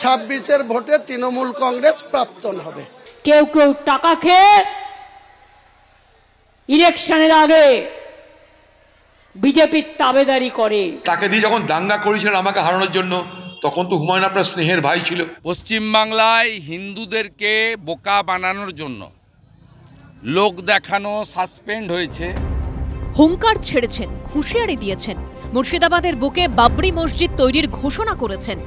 26-এর ভোটে তৃণমূল কংগ্রেস প্রাক্তন হবে। কেউ কেউ টাকা খেয়ে ইলেকশনের আগে বিজেপির তাবেদারি করে। তাকে দিয়ে যখন দাঙ্গা করেছিলেন আমাকে হারানোর জন্য, তখন তো হুমায়ুন আপনার স্নেহের ভাই ছিল। পশ্চিমবাংলায় হিন্দুদেরকে বোকা বানানোর জন্য লোক দেখানো সাসপেন্ড হয়েছে। হুঙ্কার ছেড়েছেন, হুঁশিয়ারি দিয়েছেন, মুর্শিদাবাদের বুকে বাবরি মসজিদ তৈরির ঘোষণা করেছেন।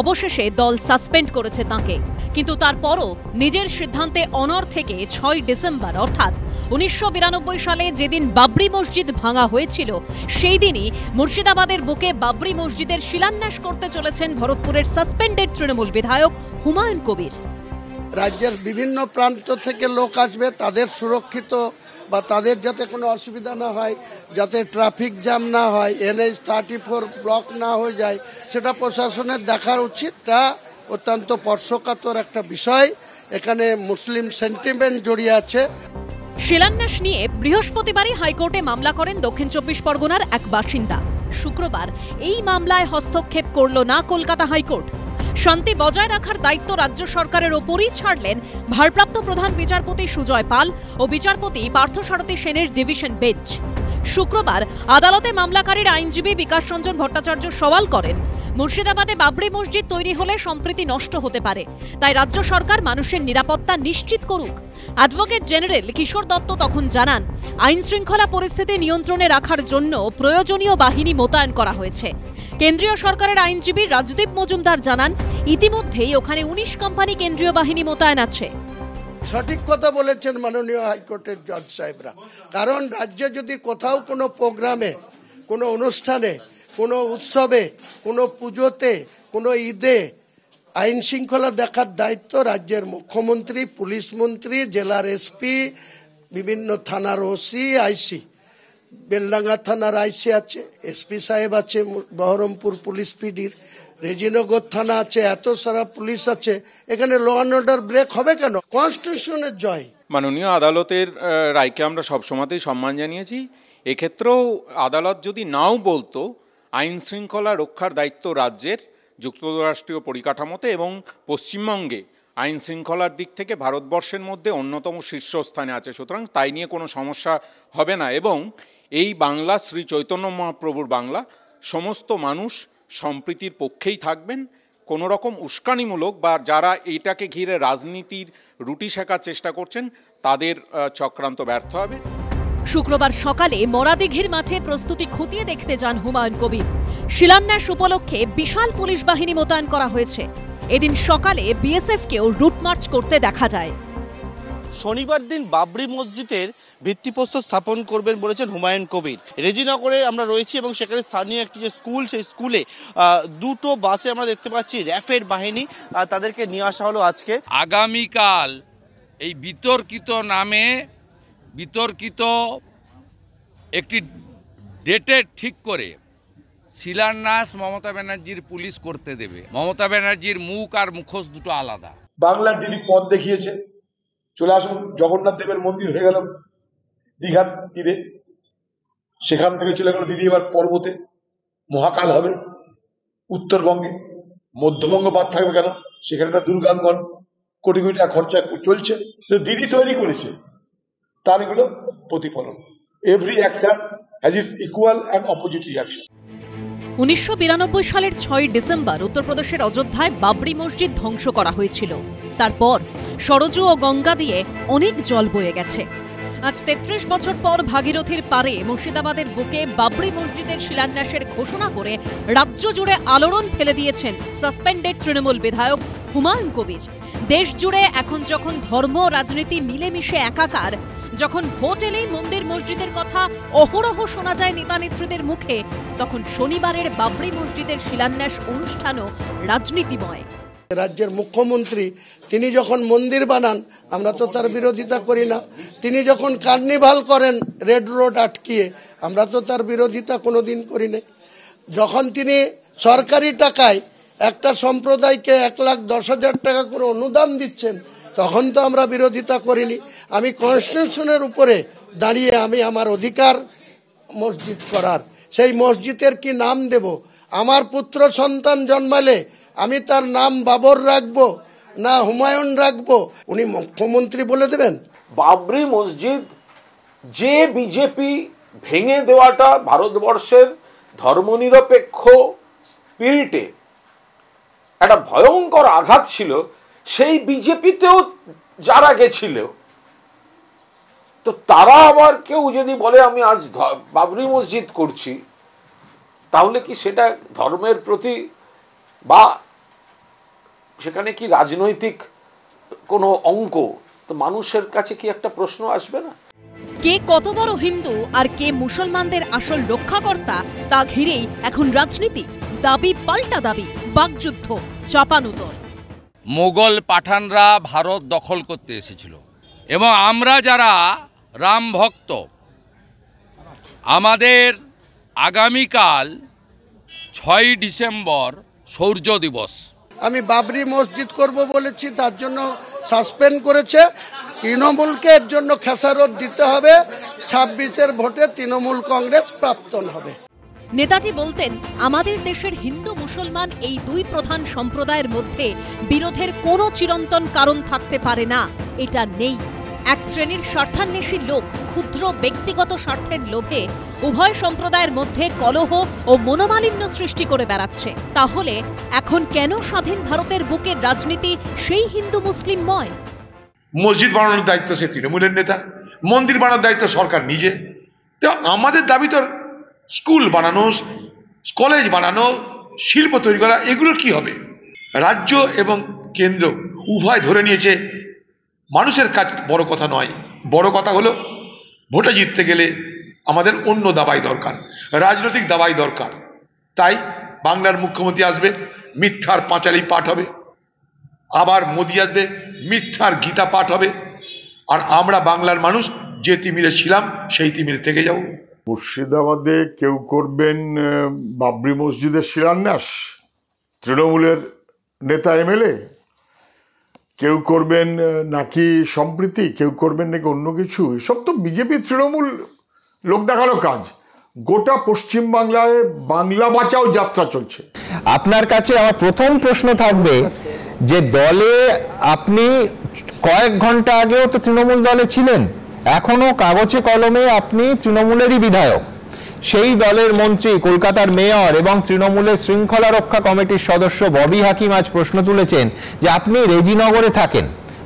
অবশেষে দল সাসপেন্ড করেছে তাঁকে, কিন্তু তারপরও নিজের সিদ্ধান্তে অনড় থেকে 6 ডিসেম্বর অর্থাৎ 1992 সালে যেদিন বাবরি মসজিদ ভাঙা হয়েছিল, সেই দিনই মুর্শিদাবাদের বুকে বাবরি মসজিদের শিলান্যাস করতে চলেছেন ভরতপুরের সাসপেন্ডেড তৃণমূল বিধায়ক হুমায়ুন কবির। রাজ্যের বিভিন্ন প্রান্ত থেকে লোক আসবে, তাদের সুরক্ষিত বা তাদের যাতে কোনো অসুবিধা না হয়, যাতে ট্রাফিক জ্যাম না হয়, NH 34 ব্লক না হয়ে যায়, সেটা প্রশাসনের দেখার উচিত। তা অত্যন্ত স্পর্শকাতর একটা বিষয়, এখানে মুসলিম সেন্টিমেন্ট জড়িয়ে আছে। শিলান্যাস নিয়ে বৃহস্পতিবারই হাইকোর্টে মামলা করেন দক্ষিণ 24 পরগনার এক বাসিন্দা। শুক্রবার এই মামলায় হস্তক্ষেপ করল না কলকাতা হাইকোর্ট। শান্তি বজায় রাখার দায়িত্ব রাজ্য সরকারের ওপরই ছাড়লেন ভারপ্রাপ্ত প্রধান বিচারপতি সুজয় পাল ও বিচারপতি পার্থসারথী সেনের ডিভিশন বেঞ্চ। শুক্রবার আদালতে মামলাকারীর আইনজীবী বিকাশ রঞ্জন ভট্টাচার্য সওয়াল করেন, মুর্শিদাবাদে বাবরি মসজিদ তৈরি হলে সম্প্রীতি নষ্ট হতে পারে, তাই রাজ্য সরকার মানুষের নিরাপত্তা নিশ্চিত করুক। অ্যাডভোকেট জেনারেল কিশোর দত্ত তখন জানান, আইন শৃঙ্খলা পরিস্থিতি নিয়ন্ত্রণে রাখার জন্য প্রয়োজনীয় বাহিনী মোতায়েন করা হয়েছে। কেন্দ্রীয় সরকারের আইনজীবী রাজদীপ মজুমদার জানান, ইতিমধ্যেই ওখানে 19 কোম্পানি কেন্দ্রীয় বাহিনী মোতায়েন আছে। সঠিক কথা বলেছেন মাননীয় হাইকোর্টের জজ সাহেবরা, কারণ রাজ্যে যদি কোথাও কোনো প্রোগ্রামে, কোনো অনুষ্ঠানে, কোনো উৎসবে, কোনো পুজোতে, কোনো ঈদে আইন শৃঙ্খলা দেখার দায়িত্ব রাজ্যের মুখ্যমন্ত্রী, পুলিশ মন্ত্রী, জেলার SP, বিভিন্ন থানার OC, IC, বেলডাঙ্গা থানার IC আছে, SP সাহেব আছে, বহরমপুর পুলিশ PDর, রেজিনগর থানা আছে, এত সারা পুলিশ আছে। এখানে ল অ্যান্ড অর্ডার ব্রেক হবে কেন? কনস্টিটিউশনের জয়। মাননীয় আদালতের রায়কে আমরা সবসময়তেই সম্মান জানিয়েছি। এক্ষেত্রেও আদালত যদি নাও বলতো, আইন শৃঙ্খলা রক্ষার দায়িত্ব রাজ্যের যুক্তরাষ্ট্রীয় পরিকাঠামোতে এবং পশ্চিমবঙ্গে আইন শৃঙ্খলার দিক থেকে ভারতবর্ষের মধ্যে অন্যতম শীর্ষস্থানে আছে, সুতরাং তাই নিয়ে কোনো সমস্যা হবে না। এবং এই বাংলা শ্রী চৈতন্য মহাপ্রভুর বাংলা, সমস্ত মানুষ সম্প্রীতির পক্ষেই থাকবেন। কোনো রকম উস্কানিমূলক বা যারা এইটাকে ঘিরে রাজনীতির রুটি শেখার চেষ্টা করছেন, তাদের চক্রান্ত ব্যর্থ হবে। শুক্রবার সকালে মরাদিঘির মাঠে প্রস্তুতি খতিয়ে দেখতে যান হুমায়ুন কবির। শিলান্যাস উপলক্ষে বিশাল পুলিশ বাহিনী মোতায়েন করা হয়েছে। এদিন সকালে BSF-কেও রুট মার্চ করতে দেখা যায়। শনিবার দিন বাবরি মসজিদের ভিত্তিপ্রস্তর স্থাপন করবেন বলেছেন হুমায়ুন কবির। রেজিনগরে আমরা রয়েছি এবং সেখানে স্থানীয় একটি যে স্কুল, সেই স্কুলে 2টো বাসে আমরা দেখতে পাচ্ছি র্যাফের বাহিনী, তাদেরকে নিয়ে আসা হলো আজকে। আগামীকাল এই বিতর্কিত নামে বিতর্কিত একটি ডেটে ঠিক করে শিলান্যাস মমতা ব্যানার্জির পুলিশ করতে দেবে। মমতা ব্যানার্জির মুখ আর মুখোশ দুটো আলাদা। বাংলার দিদি পথ দেখিয়েছে, চলে আসুন, জগন্নাথ দেবের মন্দির হয়ে গেল দীঘার তীরে, সেখান থেকে চলে গেল দিদি এবার পর্বতে, মহাকাল হবে উত্তরবঙ্গে, মধ্যবঙ্গ বাদ থাকবে কেন? সেখানে একটা দুর্গাঙ্গন, কোটি কোটি টাকা খরচা চলছে, দিদি তৈরি করেছে, তার এগুলো প্রতিফলন। Every action has its equal and opposite reaction. 1992 সালের 6 ডিসেম্বর উত্তরপ্রদেশের অযোধ্যায় বাবরি মসজিদ ধ্বংস করা হয়েছিল। তারপর সরজু ও গঙ্গা দিয়ে অনেক জল বয়ে গেছে। আজ 33 বছর পর ভাগীরথীর পারে মুর্শিদাবাদের বুকে বাবরি মসজিদের শিলান্যাসের ঘোষণা করে রাজ্য জুড়ে আলোড়ন ফেলে দিয়েছেন সাসপেন্ডেড তৃণমূল বিধায়ক হুমায়ুন কবির। দেশ জুড়ে এখন যখন ধর্ম রাজনীতি মিলেমিশে একাকার, যখন ভোট এলেই মন্দির মসজিদের কথা অহরহ শোনা যায় নেতা নেত্রীদের মুখে, তখন শনিবারের বাবরি মসজিদের শিলান্যাস অনুষ্ঠানও রাজনীতিময়। রাজ্যের মুখ্যমন্ত্রী তিনি যখন মন্দির বানান, আমরা তো তার বিরোধিতা করি না। তিনি যখন কার্নিভাল করেন রেড রোড আটকিয়ে, আমরা তো তার বিরোধিতা কোনোদিন করি না। যখন তিনি সরকারি টাকায় একটা সম্প্রদায়কে 1,10,000 টাকা করে অনুদান দিচ্ছেন, তখন তো আমরা বিরোধিতা করিনি। আমি কনস্টিটিউশনের উপরে দাঁড়িয়ে আমি আমার অধিকার মসজিদ করার, সেই মসজিদের কি নাম দেব? আমার পুত্র সন্তান জন্মালে আমি তার নাম বাবর রাখবো না হুমায়ুন রাখবো উনি মুখ্যমন্ত্রী বলে দেবেন? বাবরি মসজিদ যে বিজেপি ভেঙে দেওয়াটা ভারতবর্ষের ধর্মনিরপেক্ষ স্পিরিটে একটা ভয়ঙ্কর আঘাত ছিল, সেই বিজেপিতেও যারা গেছিল, তো তারা আবার কেউ যদি বলে আমি আজ বাবরি মসজিদ করছি, তাহলে কি সেটা ধর্মের প্রতি বা সেখানে কি রাজনৈতিক কোনো অঙ্ক? তো মানুষের কাছে কি একটা প্রশ্ন আসবে না? কে কত বড় হিন্দু আর কে মুসলমানদের আসল রক্ষাকর্তা তা ঘিরেই এখন রাজনীতি, দাবি পাল্টা দাবি, বাকযুদ্ধ, চাপানুতর। মোগল পাঠানরা ভারত দখল করতে এসেছিল এবং আমরা যারা রাম ভক্ত, আমাদের আগামীকাল 6ই ডিসেম্বর শৌর্য দিবস। আমি বাবরি মসজিদ করব বলেছি, তার জন্য সাসপেন্ড করেছে। তৃণমূলকে এর জন্য খেসারত দিতে হবে। 26-এর ভোটে তৃণমূল কংগ্রেস প্রাক্তন হবে। নেতাজি বলতেন, আমাদের দেশের হিন্দু মুসলমান এই দুই প্রধান সম্প্রদায়ের মধ্যে বিরোধের কোনো চিরন্তন কারণ থাকতে পারে না, এটা নেই। এক শ্রেণীর স্বার্থান্বেষী লোক ক্ষুদ্র ব্যক্তিগত স্বার্থের লোভে উভয় সম্প্রদায়ের মধ্যে কলহ ও মনোমালিন্য সৃষ্টি করে বেড়াচ্ছে। তাহলে এখন কেন স্বাধীন ভারতের বুকের রাজনীতি সেই হিন্দু মুসলিমময়? মসজিদ বানানোর দায়িত্ব সে তৃণমূলের নেতা, মন্দির বানানোর দায়িত্ব সরকার নিজে। তো আমাদের দাবি তো স্কুল বানানো, কলেজ বানানো, শিল্প তৈরি করা, এগুলো কি হবে? রাজ্য এবং কেন্দ্র উভয় ধরে নিয়েছে মানুষের কাজ বড় কথা নয়, বড় কথা হলো ভোটে জিততে গেলে আমাদের অন্য দাবাই দরকার, রাজনৈতিক দাবাই দরকার। তাই বাংলার মুখ্যমন্ত্রী আসবে, মিথ্যার পাঁচালী পাঠ হবে, আবার মোদি আসবে, মিথ্যার গীতা পাঠ হবে, আর আমরা বাংলার মানুষ যে তিমিরে ছিলাম সেই তিমিরে থেকে যাব। মুর্শিদাবাদে কেউ করবেন বাবরি মসজিদের শিলান্যাস, তৃণমূলের নেতা এমএলএ, কেউ করবেন নাকি সম্প্রীতি, কেউ করবেন নাকি অন্য কিছু। এসব তো বিজেপি তৃণমূল লোক দেখানো কাজ। গোটা পশ্চিমবাংলায় বাংলা বাঁচাও যাত্রা চলছে। আপনার কাছে আমার প্রথম প্রশ্ন থাকবে যে দলে আপনি কয়েক ঘন্টা আগেও তো তৃণমূল দলে ছিলেন, এখনো কাগজে কলমে আপনি তৃণমূলেরই বিধায়ক। সেই দলের মন্ত্রী, কলকাতার মেয়র এবং তৃণমূলের শৃঙ্খলা রক্ষা কমিটির সদস্য ববি হাকিম আজ প্রশ্ন তুলেছেন যে আপনি রেজিনগরে থাকেন,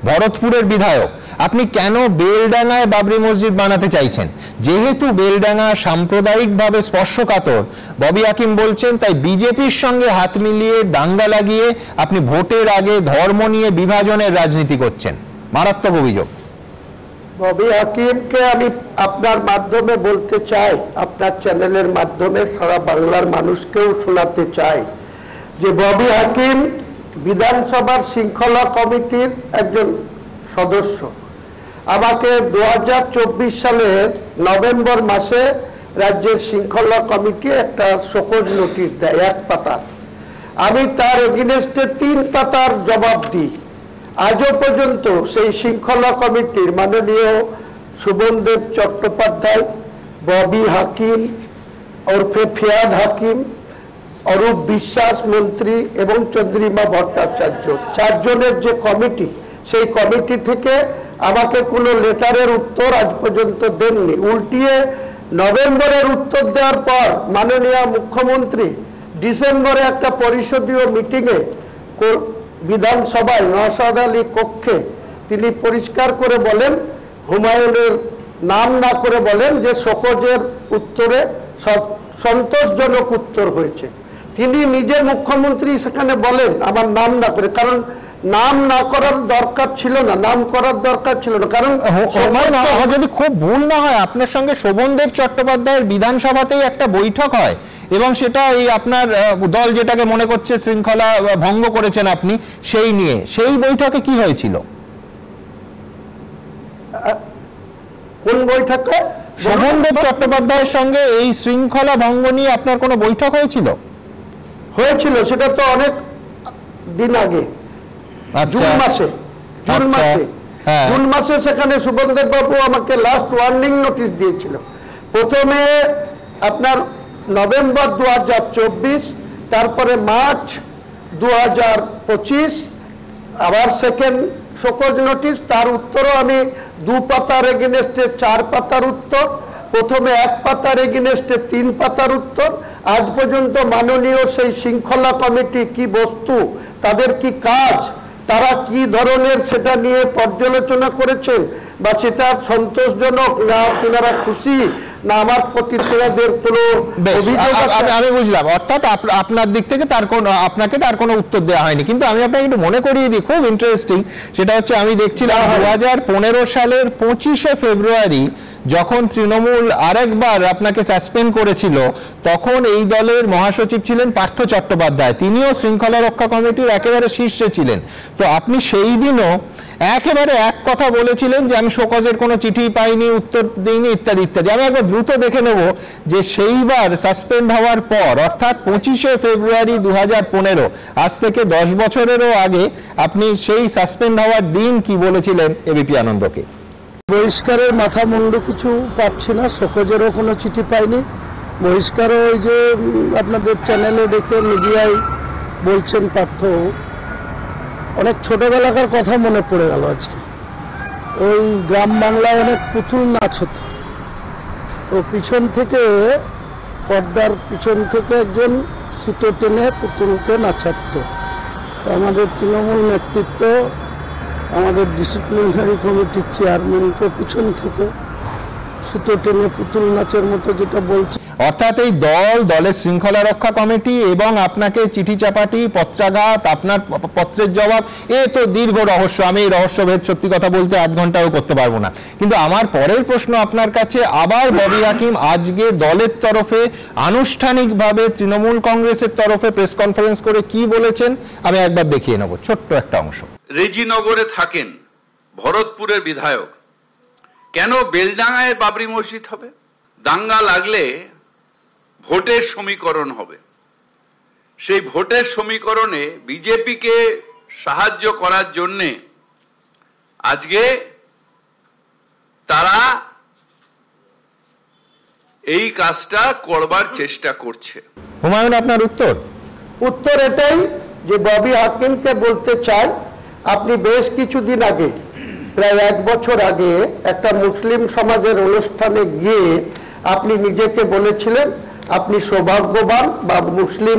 ভরতপুরের বিধায়ক, আপনি কেন বেলডাঙ্গায় বাবরি মসজিদ বানাতে চাইছেন? যেহেতু বেলডাঙ্গা সাম্প্রদায়িকভাবে স্পর্শকাতর, ববি হাকিম বলছেন, তাই বিজেপির সঙ্গে হাত মিলিয়ে দাঙ্গা লাগিয়ে আপনি ভোটের আগে ধর্ম নিয়ে বিভাজনের রাজনীতি করছেন। মারাত্মক অভিযোগ। ববি হাকিমকে আমি আপনার মাধ্যমে বলতে চাই, আপনার চ্যানেলের মাধ্যমে সারা বাংলার মানুষকেও শোনাতে চাই যে ববি হাকিম বিধানসভার শৃঙ্খলা কমিটির একজন সদস্য। আমাকে 2024 সালের নভেম্বর মাসে রাজ্যের শৃঙ্খলা কমিটি একটা শোকজ নোটিশ দেয় 1 পাতার। আমি তার এগেইনস্টে 3 পাতার জবাব দিই। আজও পর্যন্ত সেই শৃঙ্খলা কমিটির মাননীয় শুভনদেব চট্টোপাধ্যায়, ববি হাকিম ওরফে ফিয়াদ হাকিম, অরূপ বিশ্বাস মন্ত্রী এবং চন্দ্রিমা ভট্টাচার্য, 4 জনের যে কমিটি, সেই কমিটি থেকে আমাকে কোনো লেটারের উত্তর আজ পর্যন্ত দেননি। উল্টিয়ে নভেম্বরের উত্তর দেওয়ার পর মাননীয় মুখ্যমন্ত্রী ডিসেম্বরে একটা পরিষদীয় মিটিংয়ে বিধানসভায় নওশাদ আলী কক্ষে তিনি পরিষ্কার করে বলেন, হুমায়ুনের নাম না করে বলেন যে শোকজের উত্তরে সন্তোষজনক উত্তর হয়েছে। তিনি নিজে মুখ্যমন্ত্রী সেখানে বলেন আমার নাম না করে, কারণ নাম না করার দরকার ছিল না, নাম করার দরকার ছিল না। কারণ আমার যদি খুব ভুল না হয় আপনার সঙ্গে শোভনদেব চট্টোপাধ্যায়ের বিধানসভাতেই একটা বৈঠক হয় এবং সেটা এই আপনার দল যেটাকে মনে করছে শৃঙ্খলা ভঙ্গ করেছেন আপনি, সেই নিয়ে সেই বৈঠকে কি হয়েছিল? কোন বৈঠকে? শোভনদেব চট্টোপাধ্যায়ের সঙ্গে এই শৃঙ্খলা ভঙ্গ নিয়ে আপনার কোনো বৈঠক হয়েছিল? হয়েছিল, সেটা তো অনেক দিন আগে, জুন মাসে। জুন মাসে সেখানে শুভনদেব বাবু আমাকে লাস্ট ওয়ার্নিং নোটিশ দিয়েছিল। প্রথমে আপনার নভেম্বর 2024, তারপরে মার্চ 2025। আবার সেকেন্ড শোকজ নোটিশ, তার উত্তরও আমি 2 পাতার এগেনস্টে 4 পাতার উত্তর, প্রথমে 1 পাতার এগেনস্টে 3 পাতার উত্তর। আজ পর্যন্ত মাননীয় সেই শৃঙ্খলা কমিটি কি বস্তু, তাদের কি কাজ, তারা কি ধরনের সেটা নিয়ে পর্যালোচনা করেছেন, বা সেটা সন্তোষজনক না আপনারা খুশি, না আমার প্রতি তোমাদের কোনো অভিযোগ আছে? আমি বুঝলাম, অর্থাৎ আপনার দিক থেকে আপনাকে তার কোনো উত্তর দেওয়া হয়নি। কিন্তু আমি আপনাকে একটু মনে করিয়ে দিই, খুব ইন্টারেস্টিং, সেটা হচ্ছে আমি দেখছিলাম 2015 সালের 25শে ফেব্রুয়ারি যখন তৃণমূল আরেকবার আপনাকে সাসপেন্ড করেছিল, তখন এই দলের মহাসচিব ছিলেন পার্থ চট্টোপাধ্যায়, তিনিও শৃঙ্খলা রক্ষা কমিটির একেবারে শীর্ষে ছিলেন। তো আপনি সেই দিনও একেবারে এক কথা বলেছিলেন যে আমি শোকজের কোনো চিঠি পাইনি, উত্তর দিইনি, ইত্যাদি ইত্যাদি। আমি একবার দ্রুত দেখে নেব যে সেইবার সাসপেন্ড হওয়ার পর, অর্থাৎ 25শে ফেব্রুয়ারি 2015, আজ থেকে 10 বছরেরও আগে, আপনি সেই সাসপেন্ড হওয়ার দিন কি বলেছিলেন এবিপি আনন্দকে? বহিষ্কারের মাথা মুন্ডু কিছু পাচ্ছি না, শোকজেরও কোনো চিঠি পাইনি। বহিষ্কারও ওই যে আপনাদের চ্যানেলে দেখে মিডিয়ায় বলছেন পার্থ, অনেক ছোটবেলাকার কথা মনে পড়ে গেল আজকে। ওই গ্রাম বাংলায় অনেক পুতুল নাচ হতো, ও পিছন থেকে, পর্দার পিছন থেকে একজন সুতো টেনে পুতুলকে নাচাতো। তো আমাদের তৃণমূল নেতৃত্ব, আমাদের ডিসিপ্লিনারি কমিটির চেয়ারম্যানকে পিছন থেকে সুতো টেনে পুতুল নাচের মতো যেটা বলছে, অর্থাৎ এই দলের শৃঙ্খলা রক্ষা কমিটি এবং আপনাকে চিঠি চাপাটি, পত্রাঘাত, আপনার পত্রের জবাব, এ তো দীর্ঘ রহস্য। আমি এই রহস্যভেদ সত্যি কথা বলতে 1 ঘন্টাও করতে পারবো না। কিন্তু আমার পরের প্রশ্ন আপনার কাছে, আবার ববি হাকিম আজকে দলের তরফে আনুষ্ঠানিকভাবে তৃণমূল কংগ্রেসের তরফে প্রেস কনফারেন্স করে কি বলেছেন আমি একবার দেখিয়ে নেব, ছোট্ট একটা অংশ। রেজিনগরে থাকেন, ভরতপুরের বিধায়ক, কেন বেলডাঙ্গায় বাবরি মসজিদ হবে? দাঙ্গা লাগলে ভোটের সমীকরণ হবে, সেই ভোটের সমীকরণে বিজেপিকে সাহায্য করার জন্যে আজকে তারা এই কাজটা করবার চেষ্টা করছে। হুমায়ুন, আপনার উত্তর? উত্তর এটাই যে ববি হাকিমকে বলতে চাই, আপনি বেশ কিছুদিন আগে, প্রায় 1 বছর আগে, একটা মুসলিম সমাজের অনুষ্ঠানে গিয়ে আপনি নিজেকে বলেছিলেন আপনি সৌভাগ্যবান, বা মুসলিম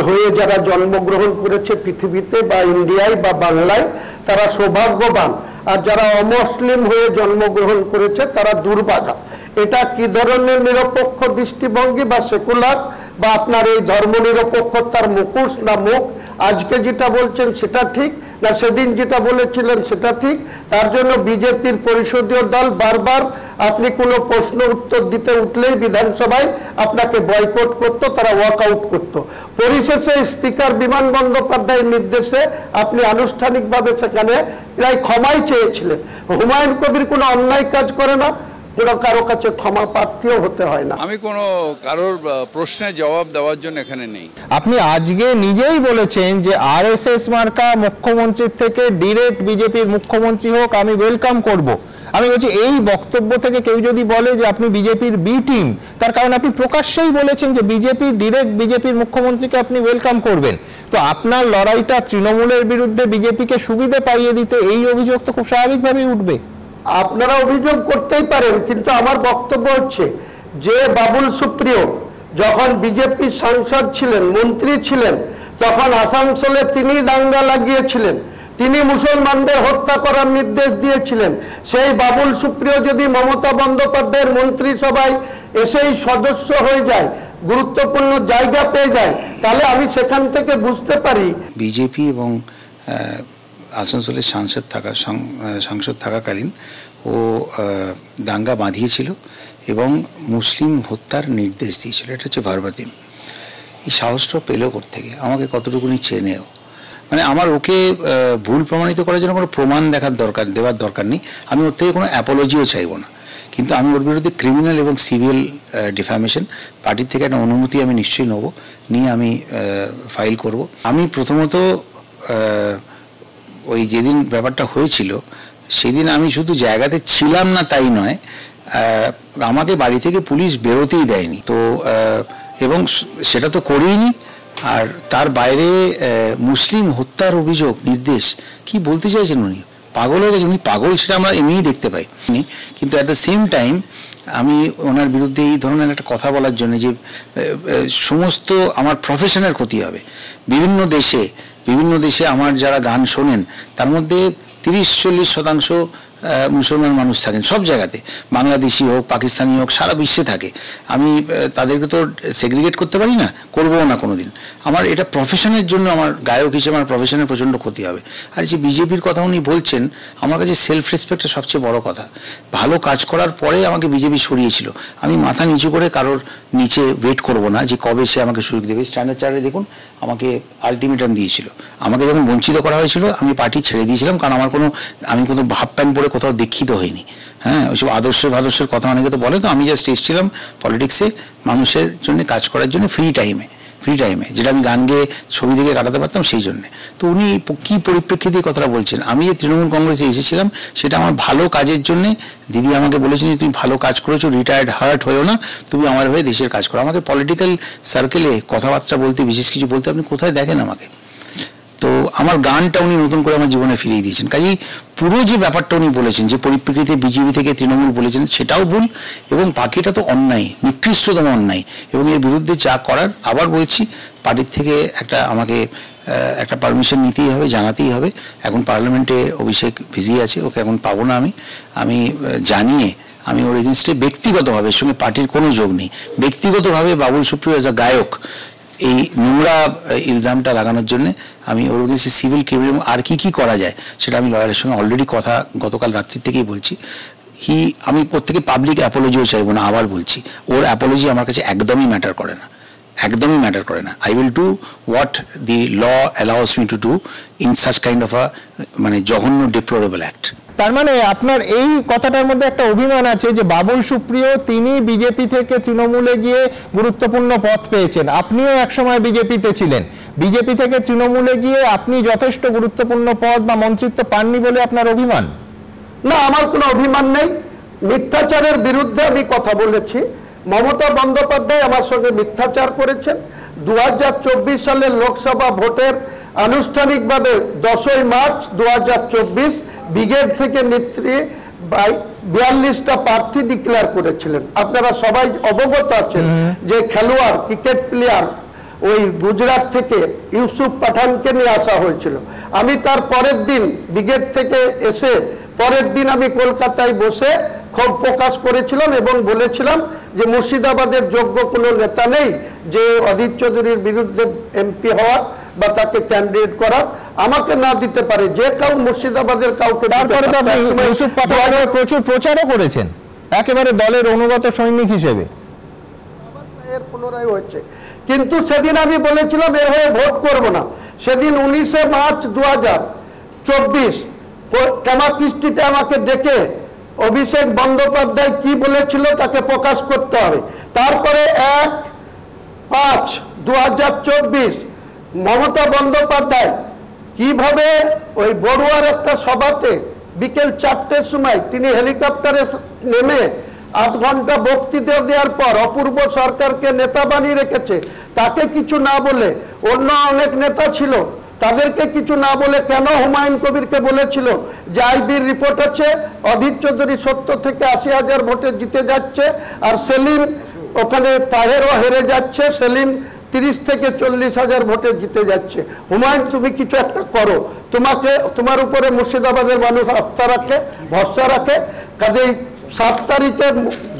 হয়ে যারা জন্মগ্রহণ করেছে পৃথিবীতে বা ইন্ডিয়ায় বা বাংলায় তারা সৌভাগ্যবান, আর যারা অমুসলিম হয়ে জন্মগ্রহণ করেছে তারা দুর্ভাগা। এটা কি ধরনের নিরপেক্ষ দৃষ্টিভঙ্গি বা সেকুলার, বা আপনার এই ধর্মনিরপেক্ষতার মুখোশ না মুখ? আজকে যেটা বলছেন সেটা ঠিক না সেদিন যেটা বলেছিলেন সেটা ঠিক? তার জন্য বিজেপির পরিষদীয় দল বারবার আপনি কোনো প্রশ্ন উত্তর দিতে উঠলেই বিধানসভায় আপনাকে বয়কট করত, তারা ওয়াকআউট করত। পরিশেষে স্পিকার বিমান বন্দ্যোপাধ্যায়ের নির্দেশে আপনি আনুষ্ঠানিকভাবে সেখানে প্রায় ক্ষমাই চেয়েছিলেন। হুমায়ুন কবির কোনো অন্যায় কাজ করে না, কারো কাছে ক্ষমা প্রার্থীও হতে হয় না। আমি কোনো কারোর প্রশ্নের জবাব দেওয়ার জন্য এখানে নেই। আপনি আজকে নিজেই বলেছেন যে আরএসএস মার্কা মুখ্যমন্ত্রীর থেকে ডিরেক্ট বিজেপির মুখ্যমন্ত্রী হোক আমি ওয়েলকাম করব। আমি বলছি এই বক্তব্য থেকে কেউ যদি বলে যে আপনি বিজেপির বি টিম, তার কারণ আপনি প্রকাশ্যেই বলেছেন যে ডিরেক্ট বিজেপির মুখ্যমন্ত্রীকে আপনি ওয়েলকাম করবেন। তো আপনার লড়াইটা তৃণমূলের বিরুদ্ধে বিজেপিকে সুবিধা পাইয়ে দিতে, এই অভিযোগ তো খুব স্বাভাবিকভাবেই উঠবে। আপনারা অভিযোগ করতেই পারেন, কিন্তু আমার বক্তব্য হচ্ছে যে বাবুল সুপ্রিয় যখন বিজেপি সাংসদ ছিলেন, মন্ত্রী ছিলেন, তখন আসানসোলে তিনি দাঙ্গা লাগিয়েছিলেন, তিনি মুসলমানদের হত্যা করার নির্দেশ দিয়েছিলেন। সেই বাবুল সুপ্রিয় যদি মমতা বন্দ্যোপাধ্যায়ের মন্ত্রিসভায় এসেই সদস্য হয়ে যায়, গুরুত্বপূর্ণ জায়গা পেয়ে যায়, তাহলে আমি সেখান থেকে বুঝতে পারি বিজেপি এবং আসানসোলের সাংসদ থাকাকালীন ও দাঙ্গা বাঁধিয়েছিল এবং মুসলিম হত্যার নির্দেশ দিয়েছিল। এটা হচ্ছে ভারবাতিম। এই সাহসটা পেল কোত্থেকে? আমাকে কতটুকুনি চেনেও, মানে আমার ওকে ভুল প্রমাণিত করার জন্য কোনো প্রমাণ দেওয়ার দরকার নেই। আমি ওর থেকে কোনো অ্যাপোলজিও চাইব না, কিন্তু আমি ওর বিরুদ্ধে ক্রিমিনাল এবং সিভিল ডিফ্যামেশন পার্টির থেকে একটা অনুমতি আমি নিশ্চয়ই নেব, নিয়ে আমি ফাইল করব। আমি প্রথমত ওই যেদিন ব্যাপারটা হয়েছিল সেদিন আমি শুধু জায়গাতে ছিলাম না তাই নয়, আমাকে বাড়ি থেকে পুলিশ বেরোতেই দেয়নি। তো এবং সেটা তো করেইনি, আর তার বাইরে মুসলিম হত্যার অভিযোগ নির্দেশ কি বলতে চাইছেন উনি? পাগল হয়ে গেছে উনি, পাগল সেটা আমরা এমনিই দেখতে পাই। কিন্তু অ্যাট দ্য সেম টাইম আমি ওনার বিরুদ্ধে এই ধরনের একটা কথা বলার জন্য যে সমস্ত আমার প্রফেশনের ক্ষতি হবে। বিভিন্ন দেশে আমার যারা গান শোনেন তার মধ্যে 30-40% মুসলমান মানুষ থাকেন, সব জায়গাতে, বাংলাদেশি হোক পাকিস্তানি হোক সারা বিশ্বে থাকে। আমি তাদেরকে তো সেগ্রিগেট করতে পারি না, করবও না কোনোদিন। আমার এটা প্রফেশনের জন্য, আমার গায়ক হিসেবে আমার প্রফেশনের প্রচণ্ড ক্ষতি হবে। আর যে বিজেপির কথা উনি বলছেন, আমার কাছে সেলফ রেসপেক্টটা সবচেয়ে বড় কথা। ভালো কাজ করার পরে আমাকে বিজেপি সরিয়েছিল, আমি মাথা নিচু করে কারোর নিচে ওয়েট করব না যে কবে সে আমাকে সুযোগ দেবে। স্ট্যান্ডার্ড চার্টে দেখুন আমাকে আলটিমেটাম দিয়েছিল, আমাকে যখন বঞ্চিত করা হয়েছিল আমি পার্টি ছেড়ে দিয়েছিলাম, কারণ আমি কোনো হাফ প্যান্ট পরে কোথাও দীক্ষিত হয়নি। হ্যাঁ, ওইসব আদর্শের কথা অনেকে তো বলে, তো আমি জাস্ট এসেছিলাম পলিটিক্সে মানুষের জন্য কাজ করার জন্য, ফ্রি টাইমে যেটা আমি গান গেয়ে ছবি দেখে কাটাতে পারতাম সেই জন্য। তো উনি কি পরিপ্রেক্ষিতে কথাটা বলছেন? আমি যে তৃণমূল কংগ্রেসে এসেছিলাম সেটা আমার ভালো কাজের জন্য। দিদি আমাকে বলেছেন যে তুমি ভালো কাজ করেছো, রিটায়ার্ড হার্ট হয়েও না, তুমি আমার হয়ে দেশের কাজ করো। আমাকে পলিটিক্যাল সার্কেলে কথাবার্তা বলতে, বিশেষ কিছু বলতে আপনি কোথায় দেখেন আমাকে? তো আমার গানটা উনি নতুন করে আমার জীবনে ফিরিয়ে দিয়েছেন। কাজেই পুরো যে ব্যাপারটা উনি বলেছেন যে পরিপ্রেক্ষিতে বিজেপি থেকে তৃণমূল বলেছেন, সেটাও ভুল, এবং বাকিটা তো অন্যায়, নিকৃষ্টতম অন্যায়। এবং এর বিরুদ্ধে যা করার, আবার বলছি, পার্টির থেকে আমাকে একটা পারমিশন নিতেই হবে, জানাতেই হবে। এখন পার্লামেন্টে অভিষেক বিজি আছে, ওকে এখন পাবো না। আমি জানিয়ে আমি ওর এগেনস্টে ব্যক্তিগতভাবে, সঙ্গে পার্টির কোনো যোগ নেই, ব্যক্তিগতভাবে বাবুল সুপ্রিয় এজ আ গায়ক এই নোংরা ইলজামটা লাগানোর জন্য আমি ওর এগেনস্টে সিভিল, ক্রিমিনাল আর কি করা যায় সেটা আমি লয়ারের সঙ্গে অলরেডি কথা গতকাল রাত্রি থেকেই বলছি। আমি প্রত্যেকে পাবলিক অ্যাপোলজিও চাইবো না, আবার বলছি, ওর অ্যাপোলজি আমার কাছে একদমই ম্যাটার করে না, একদমই ম্যাটার করে না। I will do what the law allows me to do in such kind of জঘন্য ডিপ্লোরেবল অ্যাক্ট। তার মানে আপনার এই কথাটার মধ্যে একটা অভিমান আছে যে বাবুল সুপ্রিয় তিনি বিজেপি থেকে তৃণমূলে গিয়ে গুরুত্বপূর্ণ পদ পেয়েছেন, আপনিও একসময় বিজেপিতে ছিলেন, বিজেপি থেকে তৃণমূলে গিয়ে আপনি যথেষ্ট গুরুত্বপূর্ণ পদ বা মন্ত্রিত্ব পাননি বলে আপনার অভিমান? না, আমার কোনো অভিমান নেই। মিথ্যাচারের বিরুদ্ধে আমি কথা বলেছি। মমতা বন্দ্যোপাধ্যায় আমার সঙ্গে মিথ্যাচার করেছেন। 2024 সালের লোকসভা ভোটের আনুষ্ঠানিকভাবে 10ই মার্চ 2024 ব্রিগেড থেকে নেত্রী 42টা প্রার্থী ডিক্লেয়ার করেছিলেন। আপনারা সবাই অবগত আছেন যে খেলোয়াড়, ক্রিকেট প্লেয়ার ওই গুজরাট থেকে ইউসুফ পাঠানকে নিয়ে আসা হয়েছিল। আমি তার পরের দিন ব্রিগেড থেকে এসে পরের দিন আমি কলকাতায় বসে ক্ষোভ প্রকাশ করেছিলাম এবং বলেছিলাম যে মুর্শিদাবাদের যোগ্য কোনো নেতা নেই যে অধীর চৌধুরীর বিরুদ্ধে এমপি হওয়ার বা তাকে ক্যান্ডিডেট করার, আমাকে না দিতে পারে যে কেউ মুর্শিদাবাদের কাউকে। তারপরে ইউসুফ পাঠান প্রচুর প্রচারও করেছেন একেবারে দলের অনুগত সৈনিক হিসেবে। এর পুনরায় হচ্ছে, কিন্তু সেদিন আমি বলেছিলাম এর হয়ে ভোট করব না। সেদিন 19 মার্চ 2024 কামাকিস্টিতে আমাকে ডেকে অভিষেক বন্দ্যোপাধ্যায় কি বলেছিল তাকে প্রকাশ করতে হবে। তারপরে 1/5/2024 মমতা বন্দ্যোপাধ্যায় কিভাবে ওই বড়ুয়ার একটা সভাতে বিকেল 4টের সময় তিনি হেলিকপ্টারে নেমে 8 ঘন্টা বক্তৃতা দেওয়ার পর অপূর্ব সরকারকে নেতা বানিয়ে রেখেছে, তাকে কিছু না বলে, অন্য অনেক নেতা ছিল তাদেরকে কিছু না বলে কেন হুমায়ুন কবিরকে বলেছিল যে আইবির রিপোর্ট আছে অধীর চৌধুরী 70 থেকে 80,000 ভোটে জিতে যাচ্ছে, আর সেলিম ওখানে তাহেরও হেরে যাচ্ছে, সেলিম 30 থেকে 40,000 ভোটে জিতে যাচ্ছে। হুমায়ুন তুমি কিছু একটা করো, তোমার উপরে মুর্শিদাবাদের মানুষ আস্থা রাখে, ভরসা রাখে। কাজেই 7 তারিখে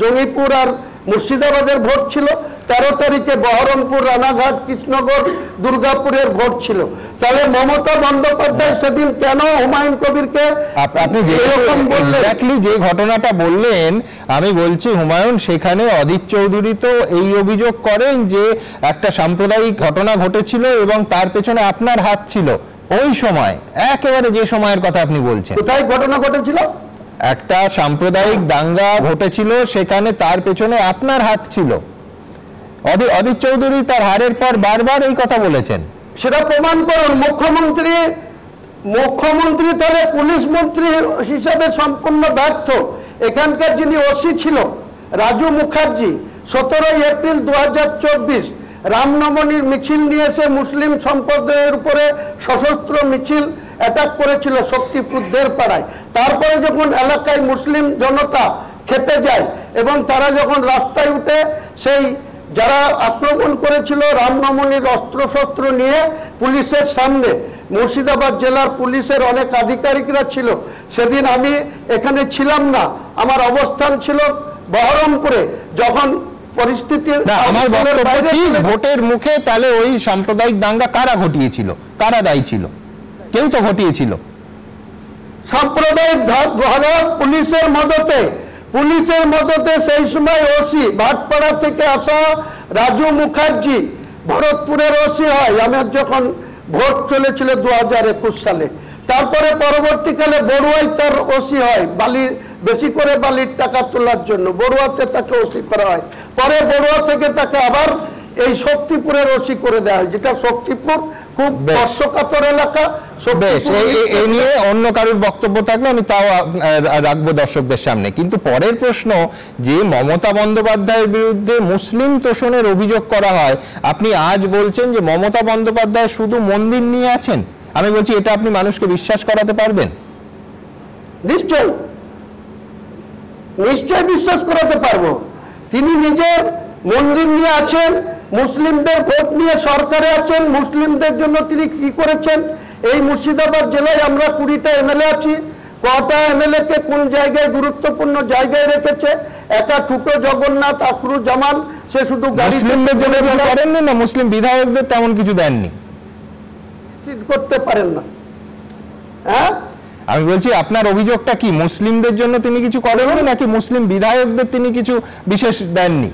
জঙ্গিপুর আর মুর্শিদাবাদের ভোট ছিল, 13 তারিখে বহরমপুর, রানাঘাট, কৃষ্ণনগর, দুর্গাপুরের ভোট ছিল। তাহলে মমতা বন্দ্যোপাধ্যায় সেদিন কেন হুমায়ুন কবিরকে আপনি যে ঘটনাটা বললেন, আমি বলছি হুমায়ুন সেখানে অধীর চৌধুরী তো এই অভিযোগ করেন যে একটা সাম্প্রদায়িক ঘটনা ঘটেছিল এবং তার পেছনে আপনার হাত ছিল। ওই সময় একেবারে যে সময়ের কথা আপনি বলছেন, কোথায় ঘটনা ঘটেছিল? একটা সাম্প্রদায়িক দাঙ্গা ঘটেছিল, সেখানে তার পেছনে আপনার হাত ছিল। অধীর চৌধুরী তার হারের পর বারবার এই কথা বলেছেন। সেটা প্রমাণ করুন। মুখ্যমন্ত্রী তাহলে পুলিশ মন্ত্রী হিসাবে সম্পূর্ণ ব্যর্থ। এখানকার যিনি ওসি ছিল রাজু মুখার্জি 17 এপ্রিল 2024 রামনবমীর মিছিল নিয়ে এসে মুসলিম সম্প্রদায়ের উপরে সশস্ত্র মিছিল অ্যাটাক করেছিল শক্তিপুর দেড়পাড়ায়। তারপরে যখন এলাকায় মুসলিম জনতা খেপে যায় এবং তারা যখন রাস্তায় উঠে সেই যারা আক্রমণ করেছিল রামনবমীর অস্ত্রশস্ত্র নিয়ে পুলিশের সামনে, মুর্শিদাবাদ জেলার পুলিশের অনেক আধিকারিকরা ছিল, সেদিন আমি এখানে ছিলাম না, আমার অবস্থান ছিল বহরমপুরে। যখন পরিস্থিতি ভোটের মুখে তাহলে ওই সাম্প্রদায়িক দাঙ্গা কারা ঘটিয়েছিল, কারা দায়ী ছিল? কেউ তো ঘটিয়েছিল। সাম্প্রদায়িক পুলিশের মদতে সেই সময় ওসি ভাটপাড়া থেকে আসা রাজু মুখার্জি ভরতপুরের ওসি হয় আমার যখন ভোট চলেছিল 2021 সালে। তারপরে পরবর্তীকালে বড়ুয়ায় তার ওসি হয়, বেশি করে বালির টাকা তোলার জন্য বড়ুয়াতে তাকে ওসি করা হয়। পরে বড়ুয়া থেকে তাকে আবার এই শক্তিপুরের ওসি করে দেওয়া হয়, যেটা শক্তিপুর খুব বর্ষকাতর এলাকা। এই নিয়ে অন্য কারোর বক্তব্য থাকলে আমি তাও রাখবো দর্শকদের সামনে। কিন্তু পরের প্রশ্ন, যে মমতা বন্দ্যোপাধ্যায়ের বিরুদ্ধে মুসলিম তোষণের অভিযোগ করা হয়, আপনি আজ বলছেন যে মমতা বন্দ্যোপাধ্যায় শুধু মন্দির নিয়ে আছেন। আমি বলছি এটা আপনি মানুষকে বিশ্বাস করাতে পারবেন? নিশ্চয় বিশ্বাস করাতে পারবো। তিনি নিজের মন্দির নিয়ে আছেন, মুসলিমদের ভোট নিয়ে সরকারে আছেন, মুসলিমদের জন্য তিনি কি করেছেন। এই মুর্শিদাবাদ জেলায় আমরা 20টা এমএলএ আছি, কটা এমএলএ কে কোন জায়গায় গুরুত্বপূর্ণ জায়গায় রেখেছে। একা ঠুটো জগন্নাথ আখরুজ্জামান সে শুধু মুসলিমদের জন্য করেননি না, মুসলিম বিধায়কদের তেমন কিছু দেননি, করতে পারেন না। হ্যাঁ, আমি বলছি আপনার অভিযোগটা কি, মুসলিমদের জন্য তিনি কিছু করেননি নাকি মুসলিম বিধায়কদের তিনি কিছু বিশেষ দেননি,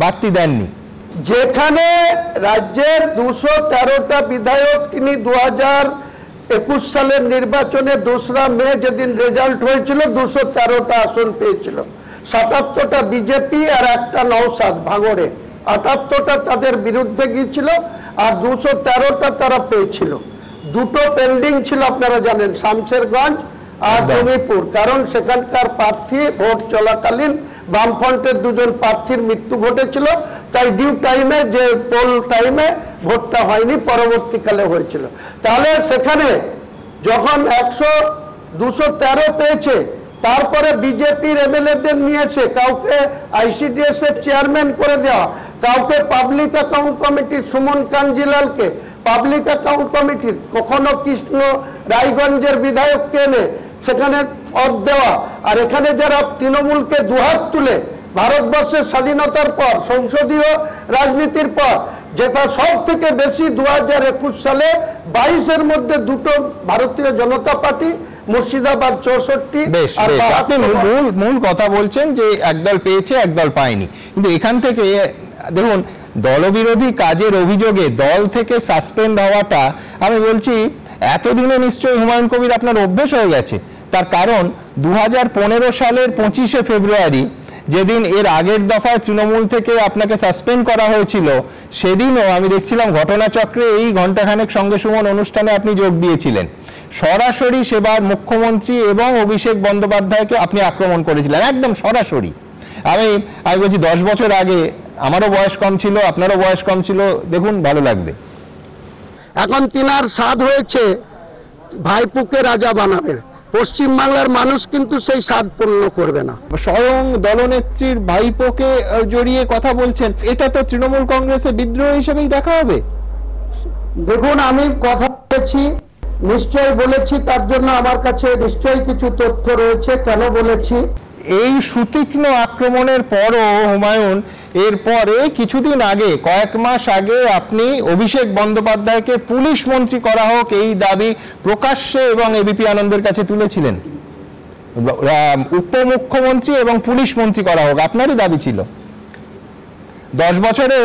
বাড়তি দেননি? যেখানে রাজ্যের 213টা বিধায়ক তিনি 2021 সালের নির্বাচনে 2রা মে যেদিন রেজাল্ট হয়েছিল 213টা আসন পেয়েছিল, 77টা বিজেপি আর একটা নওশাদ ভাঙড়ে, 78টা তাদের বিরুদ্ধে গিয়েছিল আর 213টা তারা পেয়েছিল। 2টো পেন্ডিং ছিল আপনারা জানেন, শামশেরগঞ্জ আর জমিপুর, কারণ সেখানকার প্রার্থী ভোট চলাকালীন বামফ্রন্টের 2জন প্রার্থীর মৃত্যু ঘটেছিল, তাই ডিউ টাইমে যে পোল টাইমে ভোটটা হয়নি, পরবর্তীকালে হয়েছিল। তাহলে সেখানে যখন 213 পেয়েছে, তারপরে বিজেপির এমএলএদের নিয়েছে, কাউকে আইসিডিএস এর চেয়ারম্যান করে দেওয়া, কাউকে পাবলিক অ্যাকাউন্ট কমিটির সুমন কাঞ্জিলালকে পাবলিক অ্যাকাউন্ট কমিটির, কখনো কৃষ্ণ রায়গঞ্জের বিধায়ককে এনে সেখানে পদ দেওয়া। আর এখানে যারা তৃণমূলকে দুহাত তুলে ভারতবর্ষের স্বাধীনতার পর সংসদীয় রাজনীতির পর যেটা সব থেকে বেশি 2021 সালে 22-এর মধ্যে 2টো ভারতীয় জনতা পার্টি, মুর্শিদাবাদ 64। আপনি মূল কথা বলছেন যে একদল পেয়েছে একদল পায়নি, কিন্তু এখান থেকে দেখুন দলবিরোধী কাজের অভিযোগে দল থেকে সাসপেন্ড হওয়াটা, আমি বলছি এতদিনে নিশ্চয়ই হুমায়ুন কবির আপনার অভ্যেস হয়ে গেছে। তার কারণ 2015 সালের 25শে ফেব্রুয়ারি যেদিন এর আগের দফায় তৃণমূল থেকে আপনাকে সাসপেন্ড করা হয়েছিল, সেদিনও আমি দেখছিলাম ঘটনাচক্রে এই ঘণ্টাখানেক সঙ্গে সুমন অনুষ্ঠানে আপনি যোগ দিয়েছিলেন। সরাসরি সেবার মুখ্যমন্ত্রী এবং অভিষেক বন্দ্যোপাধ্যায়কে আপনি আক্রমণ করেছিলেন, একদম সরাসরি। আমি বলছি 10 বছর আগে, আমারও বয়স কম ছিল, আপনারও বয়স কম ছিল, দেখুন ভালো লাগবে। এখন তিনার স্বাদ হয়েছে ভাইপুকে রাজা বানাবে, পশ্চিমবাংলার মানুষ কিন্তু সেই স্বাদ পূর্ণ করবে না। স্বয়ং দলনেত্রীর ভাইপোকে জড়িয়ে কথা বলছেন, এটা তো তৃণমূল কংগ্রেসের বিদ্রোহ হিসেবেই দেখা হবে। দেখুন, আমি কথা বলেছি, নিশ্চয়ই বলেছি, তার জন্য আমার কাছে নিশ্চয়ই কিছু তথ্য রয়েছে কেন বলেছি। এই সুতীক্ষ্ণ আক্রমণের পরও হুমায়ুন, এরপরে কিছুদিন আগে, কয়েক মাস আগে আপনি অভিষেক বন্দ্যোপাধ্যায়কে পুলিশ মন্ত্রী করা হোক এই দাবি প্রকাশ্যে এবং এবিপি আনন্দের কাছে তুলেছিলেন। উপমুখ্যমন্ত্রী এবং পুলিশ মন্ত্রী করা হোক আপনারই দাবি ছিল। 10 বছরে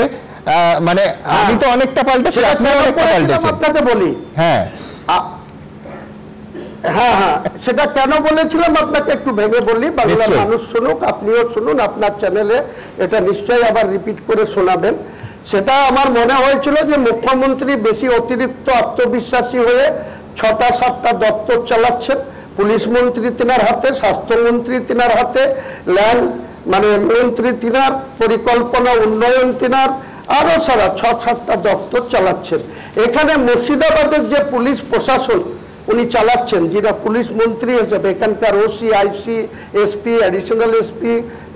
মানে আমি তো অনেকটা পাল্টেছি, আপনি অনেকটা পাল্টেছেন। আপনাকে বলি, হ্যাঁ, সেটা কেন বলেছিলাম আপনাকে একটু ভেঙে বলি, বাংলার মানুষ শুনুক, আপনিও শুনুন, আপনার চ্যানেলে এটা নিশ্চয়ই আবার রিপিট করে শোনাবেন। সেটা আমার মনে হয়েছিল যে মুখ্যমন্ত্রী বেশি অতিরিক্ত আত্মবিশ্বাসী হয়ে 6টা-7টা দপ্তর চালাচ্ছেন, পুলিশ মন্ত্রী তিনার হাতে, স্বাস্থ্যমন্ত্রী তিনার হাতে, ল্যান্ড মন্ত্রী তিনার, পরিকল্পনা উন্নয়ন তিনার, আরো সারা 6-7টা দপ্তর চালাচ্ছেন। এখানে মুর্শিদাবাদের যে পুলিশ প্রশাসন উনি চালাচ্ছেন, যেটা পুলিশ মন্ত্রী হিসেবে এখানকার ওসি, আইসি, এসপি, অ্যাডিশনাল এসপি,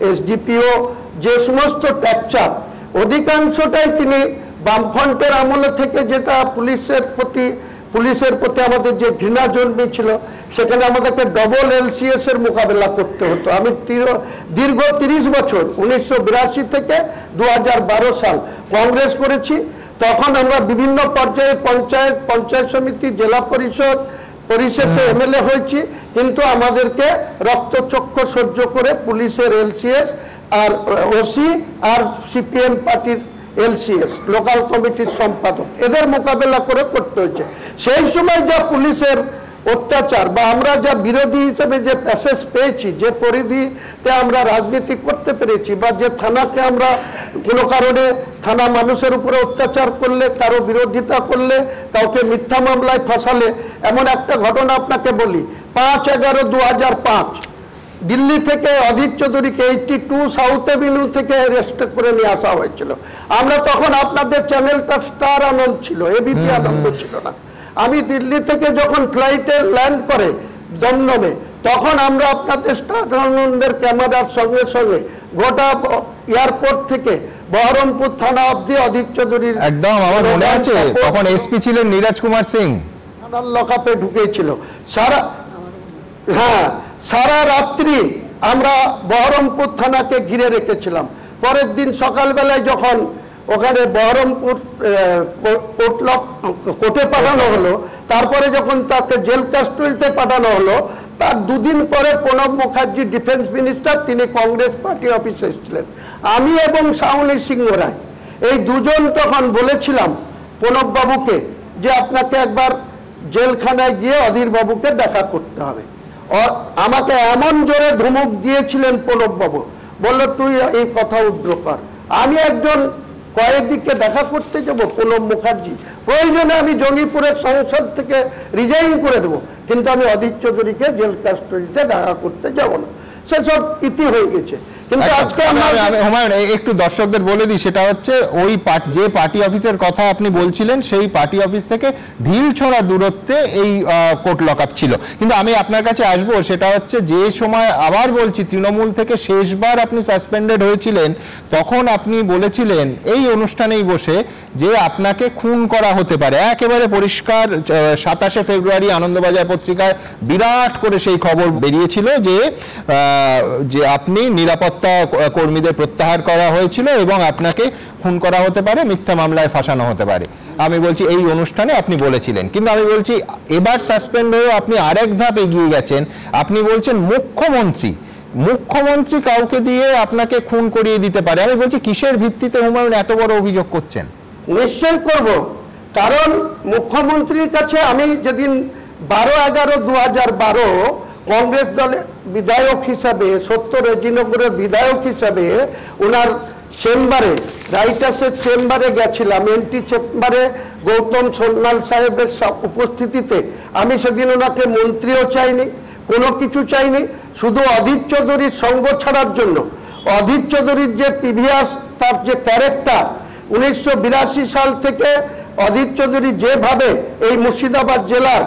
এসডিপিও, যে সমস্ত ক্যাপচার অধিকাংশটাই তিনি বামফ্রন্টের আমলে থেকে, যেটা পুলিশের প্রতি আমাদের যে ঘৃণা জন্মেছিল, সেখানে আমাদেরকে ডবল LCS এর মোকাবেলা করতে হতো। আমি দীর্ঘ 30 বছর 1982 থেকে 2012 সাল কংগ্রেস করেছি। তখন আমরা বিভিন্ন পর্যায়ে পঞ্চায়েত সমিতি, জেলা পরিষদ, পরিশেষে MLA হয়েছি, কিন্তু আমাদেরকে রক্তচক্ষু সহ্য করে পুলিশের LCS আর ওসি আর CPM পার্টির LCS লোকাল কমিটির সম্পাদক, এদের মোকাবেলা করে করতে হয়েছে। সেই সময় যা পুলিশের অত্যাচার বা আমরা যা বিরোধী হিসেবে যে প্যাসেজ পেয়েছি, যে পরিধিতে আমরা রাজনীতি করতে পেরেছি, বা যে থানাকে আমরা কোনো কারণে থানা মানুষের উপরে অত্যাচার করলে, কারো বিরোধিতা করলে, কাউকে মিথ্যা মামলায় ফাঁসালে, এমন একটা ঘটনা আপনাকে বলি। 5/11/2005 দিল্লি থেকে অধীর চৌধুরীকে 82 সাউথ এভিনিউ থেকে অ্যারেস্ট করে নিয়ে আসা হয়েছিল। আমরা তখন, আপনাদের চ্যানেলটা স্টার আনন্দ ছিল, এবিপি আনন্দ ছিল না। আমি দিল্লি থেকে যখন ফ্লাইটে ল্যান্ড করে দমদমে, তখন আমরা আপনাদের স্টার আনন্দের ক্যামেরার সঙ্গে সঙ্গে গোটা এয়ারপোর্ট থেকে বহরমপুর থানা অবধি অধীর চৌধুরীর, একদম আমার মনে আছে তখন এসপি ছিলেন নীরজ কুমার সিং, থানার লকআপে ঢুকেছিল। সারা রাত্রি আমরা বহরমপুর থানাকে ঘিরে রেখেছিলাম। পরের দিন সকালবেলায় যখন ওখানে বহরমপুর কোর্টে পাঠানো হলো, তারপরে যখন তাকে জেল কাস্টডিতে পাঠানো হলো, তার 2 দিন পরে প্রণব মুখার্জি ডিফেন্স মিনিস্টার, তিনি কংগ্রেস পার্টি অফিসে এসেছিলেন। আমি এবং শাওনি সিংহ রায় এই দুজন তখন বলেছিলাম প্রণব বাবুকে যে আপনাকে একবার জেলখানায় গিয়ে অধীর বাবুকে দেখা করতে হবে। আমাকে এমন জোরে ধমক দিয়েছিলেন প্রণব বাবু, বললো তুই এই কথা উদ্র কর। আমি একজন কয়েদিকে দেখা করতে যাব, প্রণব মুখার্জি, প্রয়োজনে আমি জঙ্গিপুরের সংসদ থেকে রিজাইন করে দেবো, কিন্তু আমি অধীর চৌধুরীকে জেল কাস্টডিতে দেখা করতে যাব না। সেসব ইতি হয়ে গেছে। কিন্তু আজকে হুমায়ুন একটু দর্শকদের বলে দিই, সেটা হচ্ছে ওই যে পার্টি অফিসের কথা আপনি বলছিলেন, সেই পার্টি অফিস থেকে ঢিল ছোঁড়া দূরত্বে এই কোর্ট লকআপ ছিল। কিন্তু আমি আপনার কাছে আসবো, সেটা হচ্ছে যে সময়, আবার বলছি, তৃণমূল থেকে শেষবার আপনি সাসপেন্ডেড হয়েছিলেন, তখন আপনি বলেছিলেন এই অনুষ্ঠানেই বসে যে আপনাকে খুন করা হতে পারে। একেবারে পরিষ্কার 27শে ফেব্রুয়ারি আনন্দবাজার পত্রিকায় বিরাট করে সেই খবর বেরিয়েছিল যে আপনি নিরাপত্তা কর্মীদের প্রত্যাহার করা হয়েছিল এবং আপনাকে খুন করা হতে পারে, মিথ্যা মামলায় ফাঁসানো হতে পারে। আমি বলছি এই অনুষ্ঠানে আপনি বলেছিলেন, কিন্তু আমি বলছি এবার সাসপেন্ড হয়েও আপনি আরেক ধাপ এগিয়ে গেছেন। আপনি বলছেন মুখ্যমন্ত্রী কাউকে দিয়ে আপনাকে খুন করিয়ে দিতে পারে। আমি বলছি কিসের ভিত্তিতে হুমায়ুন এত বড় অভিযোগ করছেন? নিশ্চয় করব, কারণ মুখ্যমন্ত্রীর কাছে আমি যেদিন 12/11/2012 কংগ্রেস দলের বিধায়ক হিসাবে, 70 রেজিনগরের বিধায়ক হিসাবে ওনার চেম্বারে, রাইটার্সের চেম্বারে গেছিলাম, এনটি চেম্বারে গৌতম সোনাল সাহেবের উপস্থিতিতে, আমি সেদিন ওনাকে মন্ত্রীও চাইনি, কোনো কিছু চাইনি, শুধু অধীর চৌধুরীর সঙ্গ ছাড়ার জন্য। অধীর চৌধুরীর যে প্রিভিয়াস, তার যে ক্যারেক্টার, 1982 সাল থেকে অধীর চৌধুরী যেভাবে এই মুর্শিদাবাদ জেলার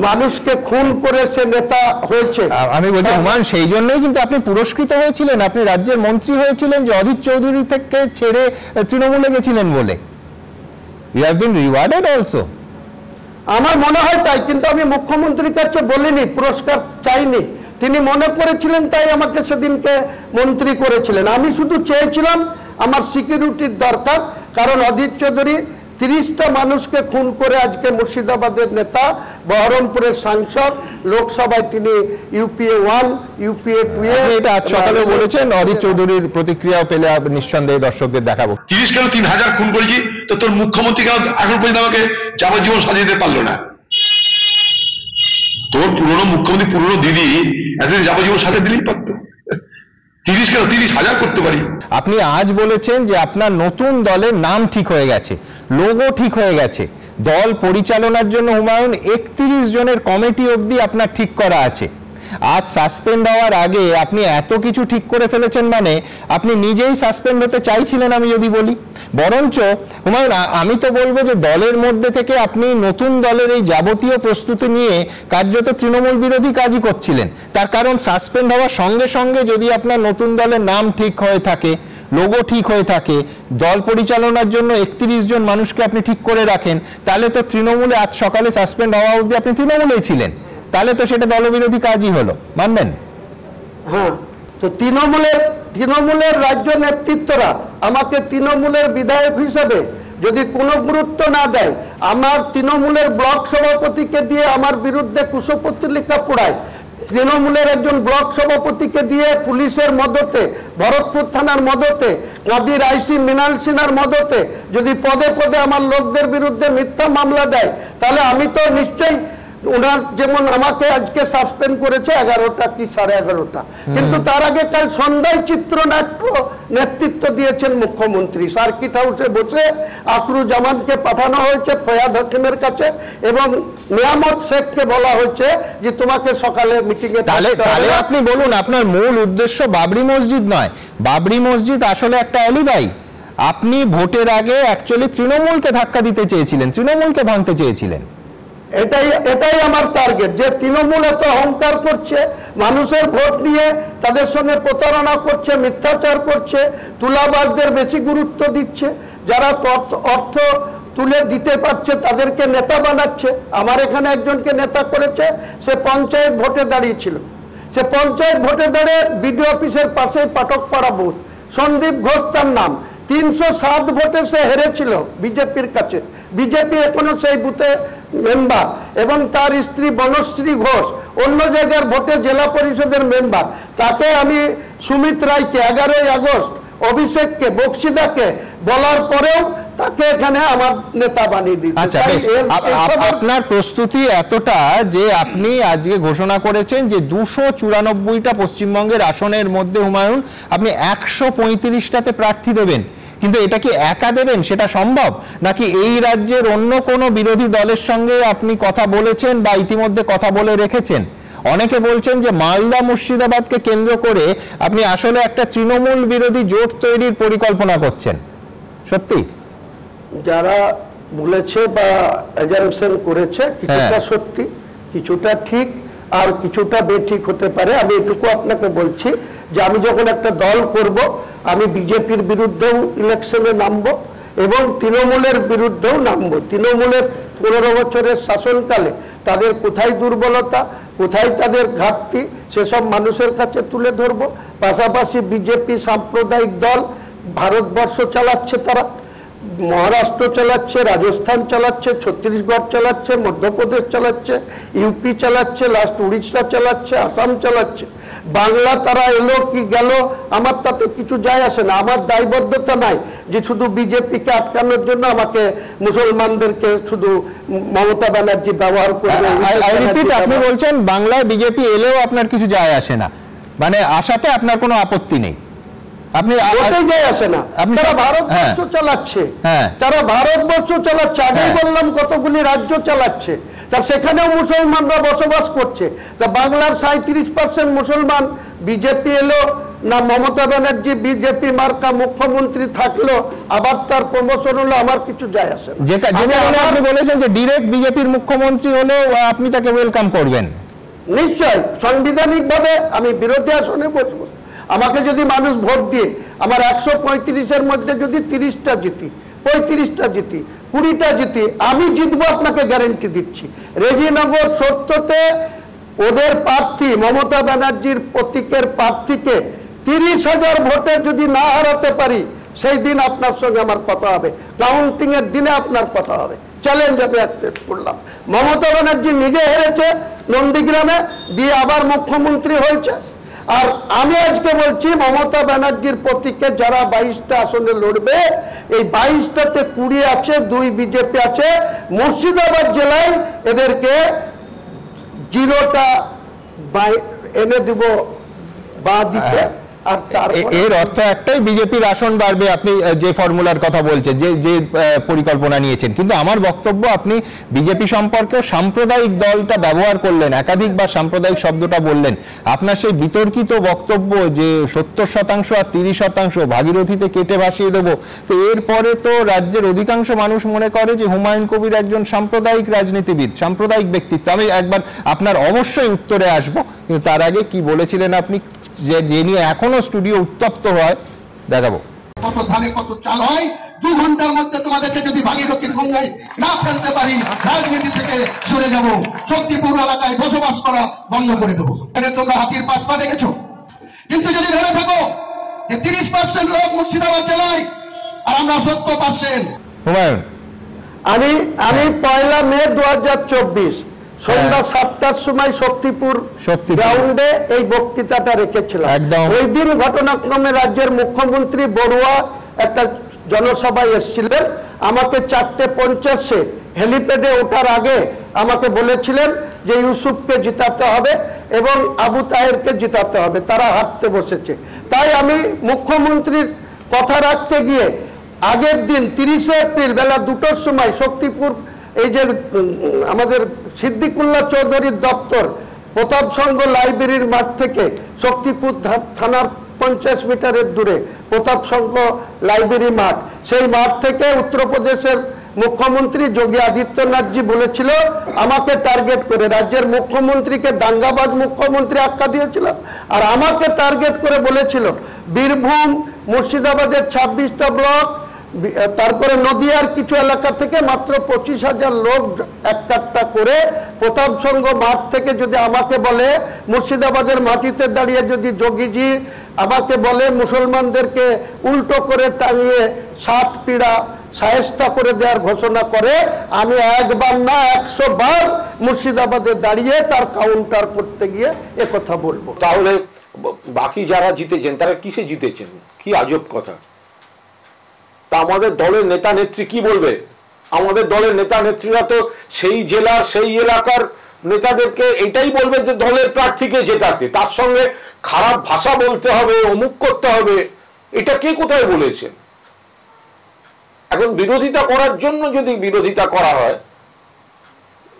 মানুষকে খুন করে সে নেতা হয়েছে, আমি বলছি হুমায়ুন সেই জন্যই কিন্তু আপনি পুরস্কৃত হয়েছিলেন, আপনি রাজ্যের মন্ত্রী হয়েছিলেন যে অধীর চৌধুরী থেকে ছেড়ে তৃণমূলে গেছিলেন বলে। You have been rewarded also. আমার মনে হয় তাই, কিন্তু আমি মুখ্যমন্ত্রীর কাছে বলিনি, পুরস্কার চাইনি। তিনি মনে করেছিলেন তাই আমাকে সেদিনকে মন্ত্রী করেছিলেন। আমি শুধু চেয়েছিলাম আমার সিকিউরিটির দরকার, কারণ অধীর চৌধুরী 30টা মানুষকে খুন করে আজকে মুর্শিদাবাদের নেতা, বহরমপুরের সাংসদ, লোকসভায় তিনি UPA 1, UPA 2 এটা আজ সকালে বলেছেন। অধীর চৌধুরীর প্রতিক্রিয়াও পেলে নিঃসন্দেহে দর্শকদের দেখাবো। 30 কেন 3000 খুন করেছি, তো তোর মুখ্যমন্ত্রী কেন এখন পর্যন্ত আমাকে যাবজ্জীবন সাজিয়ে দিতে পারলো না? তোর পুরনো মুখ্যমন্ত্রী, পুরনো দিদি এতদিন যাবজ্জীবন সাজিয়ে দিলেই পারতো। 30 কেন 30,000 করতে পারি। আপনি আজ বলেছেন যে আপনার নতুন দলের নাম ঠিক হয়ে গেছে, লোগো ঠিক হয়ে গেছে, দল পরিচালনার জন্য হুমায়ুন 31 জনের কমিটি অবধি আপনার ঠিক করা আছে। আজ সাসপেন্ড হওয়ার আগে আপনি এত কিছু ঠিক করে ফেলেছেন, মানে আপনি নিজেই সাসপেন্ড হতে চাইছিলেন আমি যদি বলি। বরঞ্চ হুমায়ুন, আমি তো বলবো যে দলের মধ্যে থেকে আপনি নতুন দলের এই যাবতীয় প্রস্তুতি নিয়ে কার্যত তৃণমূল বিরোধী কাজই করছিলেন। তার কারণ সাসপেন্ড হওয়ার সঙ্গে সঙ্গে যদি আপনার নতুন দলের নাম ঠিক হয়ে থাকে, লোগো ঠিক হয়ে থাকে, দল পরিচালনার জন্য 31 জন মানুষকে আপনি ঠিক করে রাখেন, তাহলে তো তৃণমূলে আজ সকালে সাসপেন্ড হওয়া অবধি আপনি তৃণমূলেই ছিলেন, তাহলে তো সেটা দলবিরোধী কাজই হলো, মানবেন? হ্যাঁ, তো তৃণমূলের রাজ্য নেতৃত্বরা আমাকে তৃণমূলের বিধায়ক হিসেবে যদি কোনো গুরুত্ব না দেয়, আমার তৃণমূলের ব্লক সভাপতিকে দিয়ে আমার বিরুদ্ধে কুশপুত্তলিকা পোড়ায়, তৃণমূলের একজন ব্লক সভাপতিকে দিয়ে পুলিশের মদতে, ভরতপুর থানার মদতে, কাদির আইসি মৃণাল সিনহার মদতে যদি পদে পদে আমার লোকদের বিরুদ্ধে মিথ্যা মামলা দেয়, তাহলে আমি তো নিশ্চয়ই, ওনার যেমন আমাকে আজকে সাসপেন্ড করেছে 11টা কি 11:30, কিন্তু তার আগে কাল সন্ধ্যায় চিত্রনাট্য নেতৃত্ব দিয়েছেন মুখ্যমন্ত্রী। সার্কিট হাউসে বসে আকরুজ্জামানকে পাঠানো হয়েছে ফয়াদ হাকিমের কাছে এবং নিয়ামত শেখকে বলা হয়েছে যে তোমাকে সকালে মিটিং এ। তাহলে আপনি বলুন, আপনার মূল উদ্দেশ্য বাবরি মসজিদ নয়, বাবরি মসজিদ আসলে একটা অ্যালিবাই। আপনি ভোটের আগে অ্যাকচুয়ালি তৃণমূলকে ধাক্কা দিতে চেয়েছিলেন, তৃণমূলকে ভাঙতে চেয়েছিলেন। এটাই আমার টার্গেট, যে তৃণমূল এত অহংকার করছে, মানুষের ভোট নিয়ে তাদের সঙ্গে প্রতারণা করছে, মিথ্যাচার করছে, তুলাবাজদের বেশি গুরুত্ব দিচ্ছে, যারা অর্থ তুলে দিতে পারছে তাদেরকে নেতা বানাচ্ছে। আমার এখানে একজনকে নেতা করেছে, সে পঞ্চায়েত ভোটে দাঁড়িয়েছিল, সে পঞ্চায়েত ভোটে দাঁড়িয়ে বিডিও অফিসের পাশে পাঠকপাড়া বুথ, সন্দীপ ঘোষ তার নাম, 307 ভোটে সে হেরেছিল বিজেপির কাছে। বিজেপি এখনো সেই বুথে মেম্বার, এবং তার স্ত্রী বনশ্রী ঘোষ অন্য জায়গার ভোটে জেলা পরিষদের মেম্বার। তাকে আমি সুমিত রায়কে 11ই আগস্ট, অভিষেককে, বক্সিদাকে বলার পরেও তাকে এখানে আমার নেতা বানিয়ে দিচ্ছে। আচ্ছা, আপনার প্রস্তুতি এতটা যে আপনি আজকে ঘোষণা করেছেন যে 294টা পশ্চিমবঙ্গের আসনের মধ্যে হুমায়ুন আপনি 135টাতে প্রার্থী দেবেন, কিন্তু এটা কি একা দেবেন, সেটা সম্ভব? নাকি এই রাজ্যের অন্য কোনো বিরোধী দলের সঙ্গে আপনি কথা বলেছেন বা ইতিমধ্যে কথা বলে রেখেছেন? অনেকে বলছেন যে মালদা মুর্শিদাবাদকে কেন্দ্র করে আপনি আসলে একটা তৃণমূল বিরোধী জোট তৈরির পরিকল্পনা করছেন, সত্যি? যারা বলেছে বা অ্যাজাম্পশন করেছে, কিছুটা সত্যি, কিছুটা ঠিক, আর কিছুটা বেঠিক হতে পারে। আমি এটুকু আপনাকে বলছি যে আমি যখন একটা দল করব, আমি বিজেপির বিরুদ্ধেও ইলেকশনে নামবো এবং তৃণমূলের বিরুদ্ধেও নামবো। তৃণমূলের 15 বছরের শাসনকালে তাদের কোথায় দুর্বলতা, কোথায় তাদের ঘাটতি, সেসব মানুষের কাছে তুলে ধরবো। পাশাপাশি বিজেপি সাম্প্রদায়িক দল, ভারতবর্ষ চালাচ্ছে, তারা মহারাষ্ট্র চালাচ্ছে, রাজস্থান চালাচ্ছে, ছত্তিশগড় চালাচ্ছে, মধ্যপ্রদেশ চালাচ্ছে, ইউপি চালাচ্ছে, লাস্ট উড়িষ্যা চালাচ্ছে, আসাম চালাচ্ছে। বাংলা তারা এলো কি গেল আমার তাতে কিছু যায় আসে না। আমার দায়বদ্ধতা নাই যে শুধু বিজেপিকে আটকানোর জন্য আমাকে মুসলমানদেরকে শুধু মমতা ব্যানার্জি ব্যবহার করবে। আপনি বলছেন বাংলায় বিজেপি এলেও আপনার কিছু যায় আসে না, মানে আসাতে আপনার কোনো আপত্তি নেই? আপনি যায় আসে না, তারা ভারতবর্ষ চালাচ্ছে, তারা ভারতবর্ষ চালাচ্ছে। আগেই বললাম কতগুলি রাজ্য চালাচ্ছে, তা সেখানেও মুসলমানরা বসবাস করছে। তা বাংলার 37% মুসলমান বিজেপি এলো না, মমতা ব্যানার্জি বিজেপি মার্কা মুখ্যমন্ত্রী থাকলো, আবার তার প্রমোশন হলো, আমার কিছু যায় আসে না। আপনি বলেছেন যে ডিরেক্ট বিজেপির মুখ্যমন্ত্রী হলেও আপনি তাকে ওয়েলকাম করবেন? নিশ্চয়, সাংবিধানিক ভাবে আমি বিরোধী আসনে বসবো। আমাকে যদি মানুষ ভোট দিয়ে আমার 135-এর মধ্যে যদি 30টা জিতি, 35টা জিতি, 20টা জিতি, আমি জিতবো, আপনাকে গ্যারেন্টি দিচ্ছি। রেজিনগর 70-তে ওদের প্রার্থী মমতা ব্যানার্জির প্রতীকের প্রার্থীকে 30,000 ভোটে যদি না হারাতে পারি, সেই দিন আপনার সঙ্গে আমার কথা হবে, কাউন্টিং এর দিনে আপনার কথা হবে। চ্যালেঞ্জ আমি অ্যাকসেপ্ট করলাম। মমতা ব্যানার্জি নিজে হেরেছে নন্দীগ্রামে, দিয়ে আবার মুখ্যমন্ত্রী হয়েছে। আর আমি আজকে বলছি মমতা ব্যানার্জির প্রতীকে যারা 22টা আসনে লড়বে, এই 22টাতে 20 আছে, 2 বিজেপি আছে। মুর্শিদাবাদ জেলায় এদেরকে 0টা এনে দিব বাঁ দিকে, আর এর অর্থ একটাই, বিজেপির আসন বাড়বে, আপনি যে ফর্মুলার কথা বলছেন, যে পরিকল্পনা নিয়েছেন। কিন্তু আমার বক্তব্য, আপনি বিজেপি সম্পর্কেও সাম্প্রদায়িক দলটা ব্যবহার করলেন, একাধিকবার সাম্প্রদায়িক শব্দটা বললেন। আপনার সেই বিতর্কিত বক্তব্য যে 70% আর 30% ভাগীরথীতে কেটে ভাসিয়ে দেবো, তো এরপরে তো রাজ্যের অধিকাংশ মানুষ মনে করে যে হুমায়ুন কবির একজন সাম্প্রদায়িক রাজনীতিবিদ, সাম্প্রদায়িক ব্যক্তিত্ব। আমি একবার আপনার অবশ্যই উত্তরে আসবো, কিন্তু তার আগে কি বলেছিলেন আপনি, যে নিয়ে এখনো স্টুডিও উত্তপ্ত হয়, দেখাবো। কত ধানে কত চাল হয়, 2 ঘন্টার মধ্যে তোমাদেরকে যদি ভাগীরথীর গঙ্গায় না ফেলতে পারি, রাজনীতি থেকে সরে যাব, শক্তিপুর এলাকায় বসবাস করা বন্ধ করে দেবো। এটা তোমরা হাতির পা দেখেছো। কিন্তু যদি ভেবে থাকো যে 30% লোক মুর্শিদাবাদ জেলায় আর আমরা 70%। হুমায়ুন, আমি 1 মে 2024 সন্ধ্যা 7টার সময় শক্তিপুর গ্রাউন্ডে এই বক্তৃতাটা রেখেছিলাম। ওই দিন ঘটনাক্রমে রাজ্যের মুখ্যমন্ত্রী বড়ুয়া একটা জনসভায় এসেছিলেন। আমাকে 4:50 হেলিপ্যাডে ওঠার আগে আমাকে বলেছিলেন যে ইউসুফকে জিতাতে হবে এবং আবু তাহেরকে জিতাতে হবে, তারা হাঁটতে বসেছে। তাই আমি মুখ্যমন্ত্রীর কথা রাখতে গিয়ে আগের দিন 30 এপ্রিল বেলা 2টার সময় শক্তিপুর, এই যে আমাদের সিদ্দিকুল্লাহ চৌধুরীর দপ্তর, প্রতাপ সংঘ লাইব্রেরির মাঠ থেকে শক্তিপুর থানার 50 মিটারের দূরে প্রতাপ সংঘ লাইব্রেরি মাঠ, সেই মাঠ থেকে উত্তরপ্রদেশের মুখ্যমন্ত্রী যোগী আদিত্যনাথজি বলেছিল আমাকে টার্গেট করে, রাজ্যের মুখ্যমন্ত্রীকে দাঙ্গাবাজ মুখ্যমন্ত্রী আখ্যা দিয়েছিল, আর আমাকে টার্গেট করে বলেছিল বীরভূম, মুর্শিদাবাদের 26টা ব্লক, তারপরে নদিয়ার কিছু এলাকা থেকে মাত্র 25,000 লোক একটা করে প্রতাপ সংঘ মাঠ থেকে যদি আমাকে বলে, মুর্শিদাবাদের মাটিতে দাঁড়িয়ে যদি যোগীজি আমাকে বলে মুসলমানদেরকে উল্টো করে টাঙিয়ে 7 পীড়া শায়েস্তা করে দেওয়ার ঘোষণা করে, আমি একবার না 100 বার মুর্শিদাবাদে দাঁড়িয়ে তার কাউন্টার করতে গিয়ে একথা বলবো। তাহলে বাকি যারা জিতেছেন তারা কিসে জিতেছেন? কি আজব কথা। তা আমাদের দলের নেতা নেত্রী কি বলবে? আমাদের দলের নেতা নেত্রীরা তো সেই জেলার সেই এলাকার নেতাদেরকে এটাই বলবে যে দলের প্রার্থীকে জেতাতে, তার সঙ্গে খারাপ ভাষা বলতে হবে, অমুক করতে হবে, এটা কে কোথায় বলেছেন? এখন বিরোধিতা করার জন্য যদি বিরোধিতা করা হয়,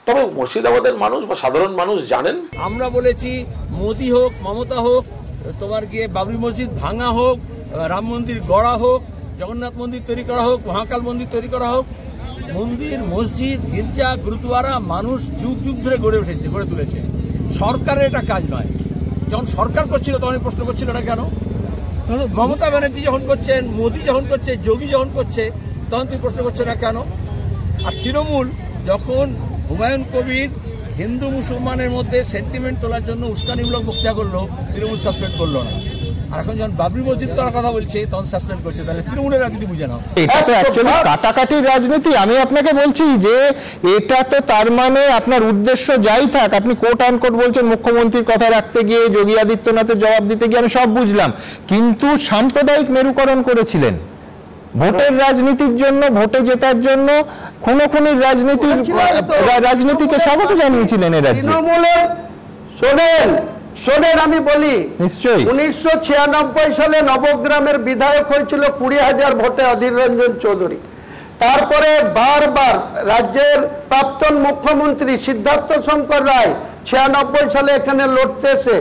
তবে মুর্শিদাবাদের মানুষ বা সাধারণ মানুষ জানেন, আমরা বলেছি মোদি হোক, মমতা হোক, তোমার গিয়ে বাবরি মসজিদ ভাঙা হোক, রাম মন্দির গড়া হোক, জগন্নাথ মন্দির তৈরি করা হোক, মহাকাল মন্দির তৈরি করা হোক, মন্দির, মসজিদ, গির্জা, গুরুদুয়ারা মানুষ যুগ যুগ ধরে গড়ে তুলেছে। সরকারের এটা কাজ নয়। যখন সরকার করছিল তখন প্রশ্ন করছিল না কেন? মমতা ব্যানার্জি যখন করছেন, মোদি যখন করছে, যোগী যখন করছে, তখন তুই প্রশ্ন করছে না কেন? আর তৃণমূল যখন হুমায়ুন কবির হিন্দু মুসলমানের মধ্যে সেন্টিমেন্ট তোলার জন্য উস্কানিমূলক বক্তৃতা করলো, তৃণমূল সাসপেন্ড করলো না। আর এখন যখন বাবরি মসজিদ করার কথা বলছে তখন সাসপেন্ড করছে। তাহলে তৃণমূলের রাজনীতি বুঝে নাও। এটা তো অ্যাকচুয়ালি কাটাকাটির রাজনীতি। আমি আপনাকে বলছি যে এটা তো তার মানে আপনার উদ্দেশ্য যাই থাক, আপনি কোট আনকোট বলছেন মুখ্যমন্ত্রীর কথা রাখতে গিয়ে, যোগী আদিত্যনাথের জবাব দিতে গিয়ে, আমি সব বুঝলাম, কিন্তু সাম্প্রদায়িক মেরুকরণ করেছিলেন ভোটের রাজনীতির জন্য, ভোটে জেতার জন্য খুনোখুনির রাজনীতিকে স্বাগত জানিয়েছিলেন এরা। তৃণমূলের শোনেন আমি বলি, নিশ্চয়ই 1996 সালে নবগ্রামের বিধায়ক হয়েছিল 20,000 ভোটে অধীর রঞ্জন চৌধুরী। তারপরে বারবার রাজ্যের প্রাক্তন মুখ্যমন্ত্রী সিদ্ধার্থ শঙ্কর রায় 96 সালে এখানে লড়তে এসে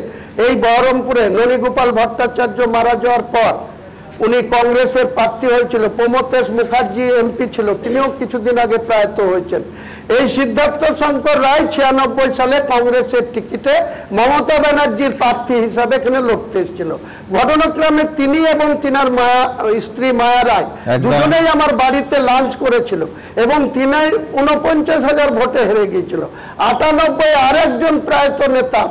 এই বহরমপুরে ননীগোপাল ভট্টাচার্য মারা যাওয়ার পর উনি কংগ্রেসের প্রার্থী হয়েছিল। প্রমথেশ মুখার্জি এমপি ছিল, তিনিও কিছুদিন আগে প্রয়াত হয়েছেন। এই সিদ্ধার্থ শঙ্কর রায় 96 সালে কংগ্রেসের টিকিটে মমতা ব্যানার্জির প্রার্থী হিসাবে এখানে লড়তে এসেছিল। ঘটনাক্রমে তিনি এবং তিনার স্ত্রী মায়া রায় দুজনেই আমার বাড়িতে লাঞ্চ করেছিল এবং তিনি 49,000 ভোটে হেরে গিয়েছিল। 98 আরেকজন প্রয়াত নেতা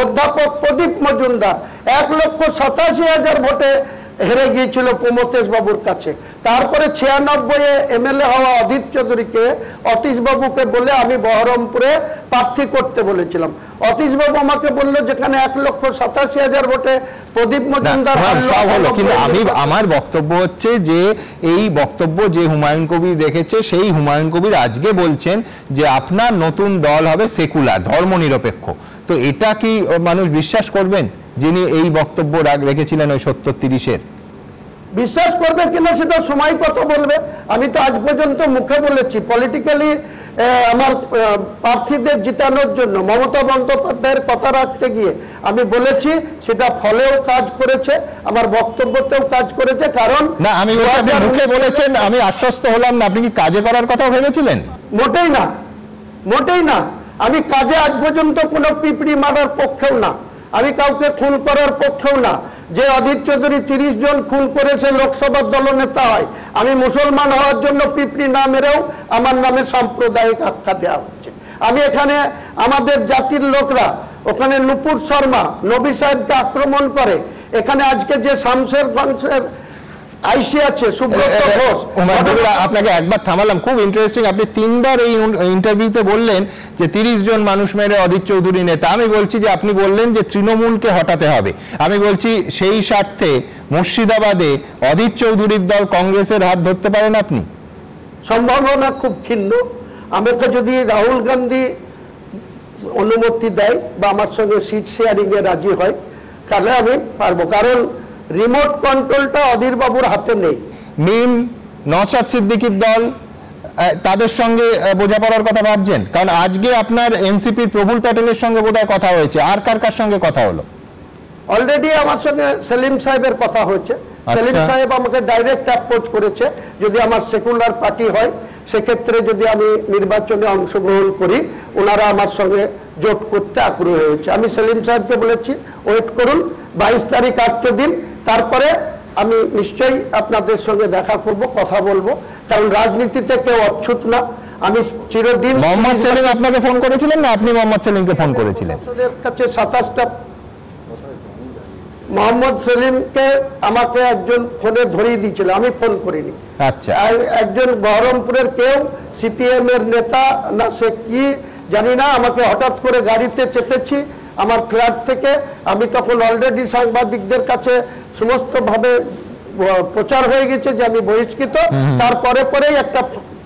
অধ্যাপক প্রদীপ মজুমদার 1,87,000 ভোটে হেরে গিয়েছিল প্রমথেশ বাবুর কাছে। তারপরে 96-এ এমএলএ হওয়া অধীর চৌধুরীকে অতীশ বাবুকে বলে আমি বহরমপুরে প্রার্থী করতে বলেছিলাম। অতীশ বাবু আমাকে বললো যেখানে 1,87,000 ভোটে প্রদীপ মজুমদার সব হলো, কিন্তু আমার বক্তব্য হচ্ছে যে এই বক্তব্য যে হুমায়ুন কবির রেখেছে, সেই হুমায়ুন কবির আজকে বলছেন যে আপনার নতুন দল হবে সেকুলার, ধর্মনিরপেক্ষ। তো এটা কি মানুষ বিশ্বাস করবেন? যিনি এই বক্তব্য রেখেছিলেন ওই 70-30-এর? বিশ্বাস করবে কিনা সেটা সময় কথা বলবে। আমি তো আজ পর্যন্ত মুখে বলেছি, পলিটিক্যালি আমার প্রার্থীদের জিতানোর জন্য মমতা বন্দ্যোপাধ্যায়ের কথা রাখতে গিয়ে আমি বলেছি, সেটা ফলেও কাজ করেছে, আমার বক্তব্যতেও কাজ করেছে। কারণ না, আমি মুখে বলেছেন, আমি আশ্বস্ত হলাম না, আপনি কি কাজে করার কথা ভেবেছিলেন? মোটেই না, মোটেই না। আমি কাজে আজ পর্যন্ত কোনো পিঁপড়ি মারার পক্ষেও না, আমি কাউকে খুন করার পক্ষেও না। যে অধীর চৌধুরী 30 জন খুন করেছে লোকসভার দলনেতা হয়, আমি মুসলমান হওয়ার জন্য পিঁপড়ি না মেরেও আমার নামে সাম্প্রদায়িক আখ্যা দেওয়া হচ্ছে। আমি এখানে আমাদের জাতির লোকরা, ওখানে নুপুর শর্মা নবী সাহেবকে আক্রমণ করে, এখানে আজকে যে শামশেরগঞ্জের আইসি আছে সুব্রত ঘোষ। আপনাকে একবার থামালাম, খুব ইন্টারেস্টিং, আপনি 3বার এই ইন্টারভিউতে বললেন যে 30 জন মানুষ মেরে অধীর চৌধুরী নেতা। আমি বলছি যে আপনি বললেন যে তৃণমূলকে হটাতে হবে। আমি বলছি সেই স্বার্থে মুর্শিদাবাদে অধীর চৌধুরীর দল কংগ্রেসের হাত ধরতে পারেন আপনি? সম্ভাবনা খুব ক্ষীণ। আমাকে যদি রাহুল গান্ধী অনুমতি দেয় বা আমার সঙ্গে সিট শেয়ারিং এ রাজি হয়, তাহলে আমি পারবো, কারণ রিমোট কন্ট্রোলটা অধীর বাবুর হাতে নেই। মিম, নওশাদ সিদ্দিকীর দল, তাদের সঙ্গে বোঝাপড়ার কথা ভাবছেন? কারণ আজকে আপনার এনসিপির প্রফুল প্যাটেলের সঙ্গে বোধহয় কথা হয়েছে, আর কার সঙ্গে কথা হলো? অলরেডি আমার সঙ্গে সেলিম সাহেবের কথা হয়েছে। সেলিম সাহেব আমাকে ডাইরেক্ট অ্যাপ্রোচ করেছে, যদি আমার সেকুলার পার্টি হয় সেক্ষেত্রে যদি আমি নির্বাচনে অংশগ্রহণ করি, ওনারা আমার সঙ্গে জোট করতে আগ্রহী হয়েছে। আমি সেলিম সাহেবকে বলেছি ওয়েট করুন, 22 তারিখ আসতে দিন, তারপরে আমি নিশ্চয়ই আপনাদের সঙ্গে দেখা করব, কথা বলবো। কারণ রাজনীতিতে কেউ অচ্ছুত না। আমি চিরদিন। মোহাম্মদ সেলিম আপনাকে ফোন করেছিলেন না আপনি মোহাম্মদ সেলিমকে ফোন করেছিলেন? কাছে 27টা মোহাম্মদ সেলিমকে আমাকে একজন ফোনে ধরিয়ে দিয়েছিল, আমি ফোন করিনি। আচ্ছা, একজন বহরমপুরের কেউ সিপিএম এর নেতা না সে কি জানি না, আমাকে হঠাৎ করে গাড়িতে চেপেছি আমার ফ্ল্যাট থেকে। আমি তখন অলরেডি সাংবাদিকদের কাছে সমস্ত ভাবে প্রচার হয়ে গেছে যে আমি বহিষ্কৃত। তারপরে পরেই একটা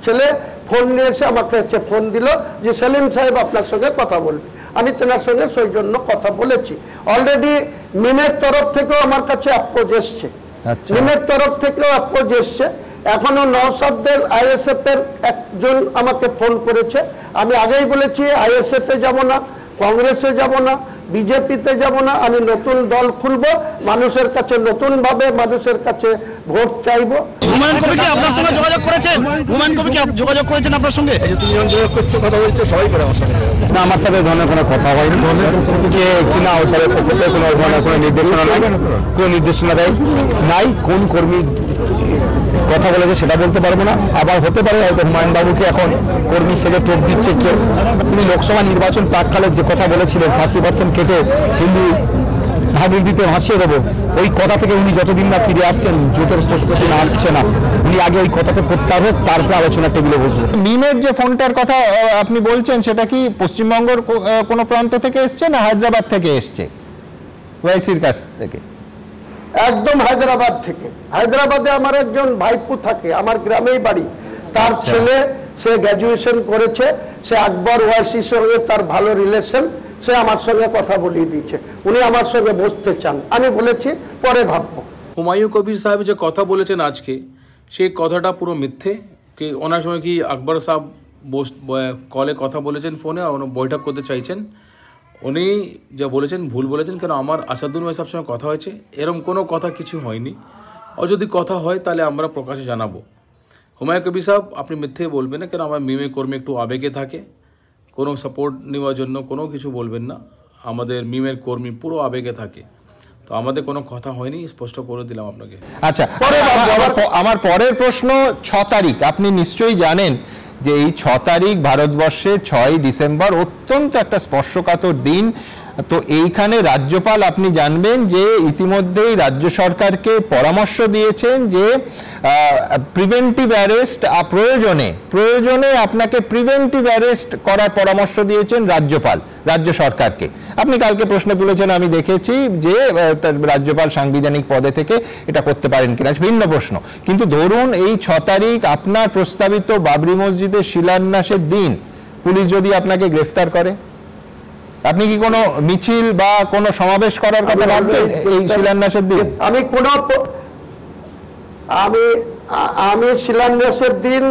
ছেলে ফোন নিয়ে এসে আমাকে ফোন দিল যে সেলিম সাহেব আপনার সঙ্গে কথা বলবে। আমি তেনার সঙ্গে সেই জন্য কথা বলেছি। অলরেডি মিমের তরফ থেকেও আমার কাছে অ্যাপ্রোচ এসছে, মিমের তরফ থেকেও অ্যাপ্রোচ এসছে। এখনো নওশাদের আইএসএফ এর একজন আমাকে ফোন করেছে। আমি আগেই বলেছি আইএসএফ এ যাব না, কংগ্রেসে যাব না, বিজেপিতে যাব না, আমি নতুন দল খুলব, মানুষের কাছে নতুন ভাবে মানুষের কাছে ভোট চাইব। হুমায়ুন কবির কি আপনার সঙ্গে যোগাযোগ করেছেন? হুমায়ুন কবির কি যোগাযোগ করেছেন আপনার সঙ্গে? এই যে তুমি যোগাযোগ করছো, কথা বলছো, সবাই করে আমার সঙ্গে? না, আমার সাথে ধরনের কোনো কথা হয়নি। যে কিনা ওইটার পক্ষে কোনো ধরনের নির্দেশনা নাই, কোনো নির্দেশনা দেয় নাই। কোন কর্মী কথা বলেছে সেটা বলতে পারবো না। আবার হতে পারে হয়তো হুমায়ুন বাবুকে এখন কর্মী সেজে টোপ দিচ্ছে কেউ। তিনি লোকসভা নির্বাচন প্রাককালে যে কথা বলেছিলেন 30% কেটে হিন্দু ভাগিক দিতে ভাসিয়ে দেবো, ওই কথা থেকে উনি যতদিন না ফিরে আসছেন, জোটের প্রস্তুতি না আসছে না, উনি আগে ওই কথাতে প্রত্যাহার হোক, তারপরে আলোচনা টেবিলে বসবো। মিমের যে ফোনটার কথা আপনি বলছেন, সেটা কি পশ্চিমবঙ্গের কোনো প্রান্ত থেকে এসছে না হায়দ্রাবাদ থেকে এসছে, ওয়াইসির কাছ থেকে? একদম হায়দ্রাবাদ থেকে। হায়দ্রাবাদে আমার একজন ভাইপো থাকে, আমার গ্রামেই বাড়ি। তার ছেলে, সে গ্র্যাজুয়েশন করেছে, সে আকবর ওয়াইসির সঙ্গে তার ভালো রিলেশন, সে আমার সঙ্গে কথা বলিয়ে দিয়েছে, উনি আমার সঙ্গে বসতে চান। আমি বলেছি পরে ভাববো। হুমায়ুন কবির সাহেব যে কথা বলেছেন আজকে, সেই কথাটা পুরো মিথ্যে। কি ওনার সঙ্গে কি আকবর সাহেব কলে কথা বলেছেন, ফোনে বৈঠক করতে চাইছেন? উনি যা বলেছেন ভুল বলেছেন। কেন আমার আসাদুল সাহেবের সঙ্গে কথা হয়েছে, এরকম কোনো কথা কিছু হয়নি। আর যদি কথা হয় তাহলে আমরা প্রকাশে জানাবো। হুমায়ুন কবির সাহেব আপনি মিথ্যে বলবেন না, কেন আমার মিমে কর্মী একটু আবেগে থাকে, কোনো সাপোর্ট নেওয়ার জন্য কোনো কিছু বলবেন না। আমাদের মিমের কর্মী পুরো আবেগে থাকে, তো আমাদের কোনো কথা হয়নি, স্পষ্ট করে দিলাম আপনাকে। আচ্ছা, আমার পরের প্রশ্ন 6 তারিখ। আপনি নিশ্চয়ই জানেন যে এই 6 তারিখ ভারতবর্ষের 6ই ডিসেম্বর অত্যন্ত একটা স্পর্শকাতর দিন। তো এইখানে রাজ্যপাল আপনি জানবেন যে ইতিমধ্যেই রাজ্য সরকারকে পরামর্শ দিয়েছেন যে প্রিভেন্টিভ অ্যারেস্ট প্রয়োজনে আপনাকে প্রিভেন্টিভ অ্যারেস্ট করার পরামর্শ দিয়েছেন রাজ্যপাল রাজ্য সরকারকে। আপনি কালকে প্রশ্ন তুলেছেন, আমি দেখেছি যে রাজ্যপাল সাংবিধানিক পদে থেকে এটা করতে পারেন কিনা, ভিন্ন প্রশ্ন। কিন্তু ধরুন এই 6 তারিখ আপনার প্রস্তাবিত বাবরি মসজিদের শিলান্যাসের দিন, পুলিশ যদি আপনাকে গ্রেফতার করে, আপনি কি কোনো মিছিল বা কোনো সমাবেশ করার কথা ভাবছেন এই শিলান্যাসের দিন? আমি শিলান্যাসের দিন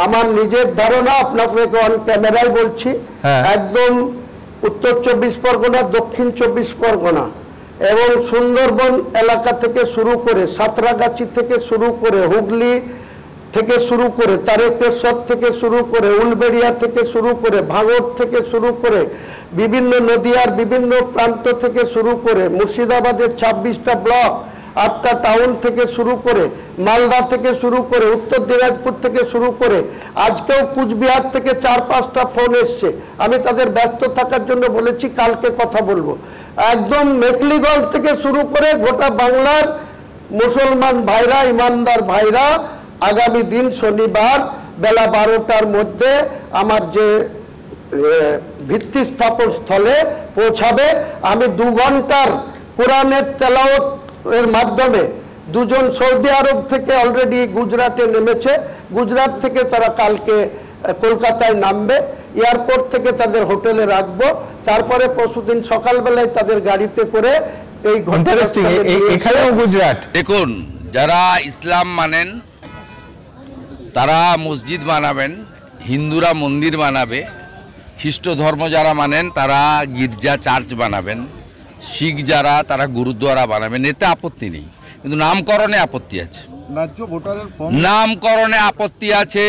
আমার নিজের ধারণা আপনাকে অন ক্যামেরায় বলছি, একদম উত্তর 24 পরগনা, দক্ষিণ 24 পরগনা এবং সুন্দরবন এলাকা থেকে শুরু করে, সাঁতরাগাছি থেকে শুরু করে, হুগলি থেকে শুরু করে, তারকেশ্বর থেকে শুরু করে, উলবেড়িয়া থেকে শুরু করে, ভাঙড় থেকে শুরু করে, বিভিন্ন নদিয়ার বিভিন্ন প্রান্ত থেকে শুরু করে, মুর্শিদাবাদের 26টা ব্লক, 8টা টাউন থেকে শুরু করে, মালদা থেকে শুরু করে, উত্তর দিনাজপুর থেকে শুরু করে, আজকেও কুচবিহার থেকে 4-5টা ফোন এসছে। আমি তাদের ব্যস্ত থাকার জন্য বলেছি কালকে কথা বলবো। একদম মেকলিগঞ্জ থেকে শুরু করে গোটা বাংলার মুসলমান ভাইরা, ইমানদার ভাইরা আগামী দিন শনিবার বেলা 12টার মধ্যে আমার যে ভিত্তি স্থাপন স্থলে পৌঁছাবে। আমি 2 ঘন্টার কোরআনের তেলাওয়াত এর মাধ্যমে, দুজন সৌদি আরব থেকে অলরেডি গুজরাটে নেমেছে, গুজরাট থেকে তারা কালকে কলকাতায় নামবে, এয়ারপোর্ট থেকে তাদের হোটেলে রাখবো, তারপরে পরশুদিন সকালবেলায় তাদের গাড়িতে করে এই এখানেও গুজরাট। দেখুন, যারা ইসলাম মানেন তারা মসজিদ বানাবেন, হিন্দুরা মন্দির বানাবে, খ্রিস্ট ধর্ম যারা মানেন তারা গির্জা চার্চ বানাবেন, শিখ যারা তারা গুরুদ্বারা বানাবেন, এতে আপত্তি নেই। কিন্তু নামকরণে আপত্তি আছে। নামকরণে আপত্তি আছে।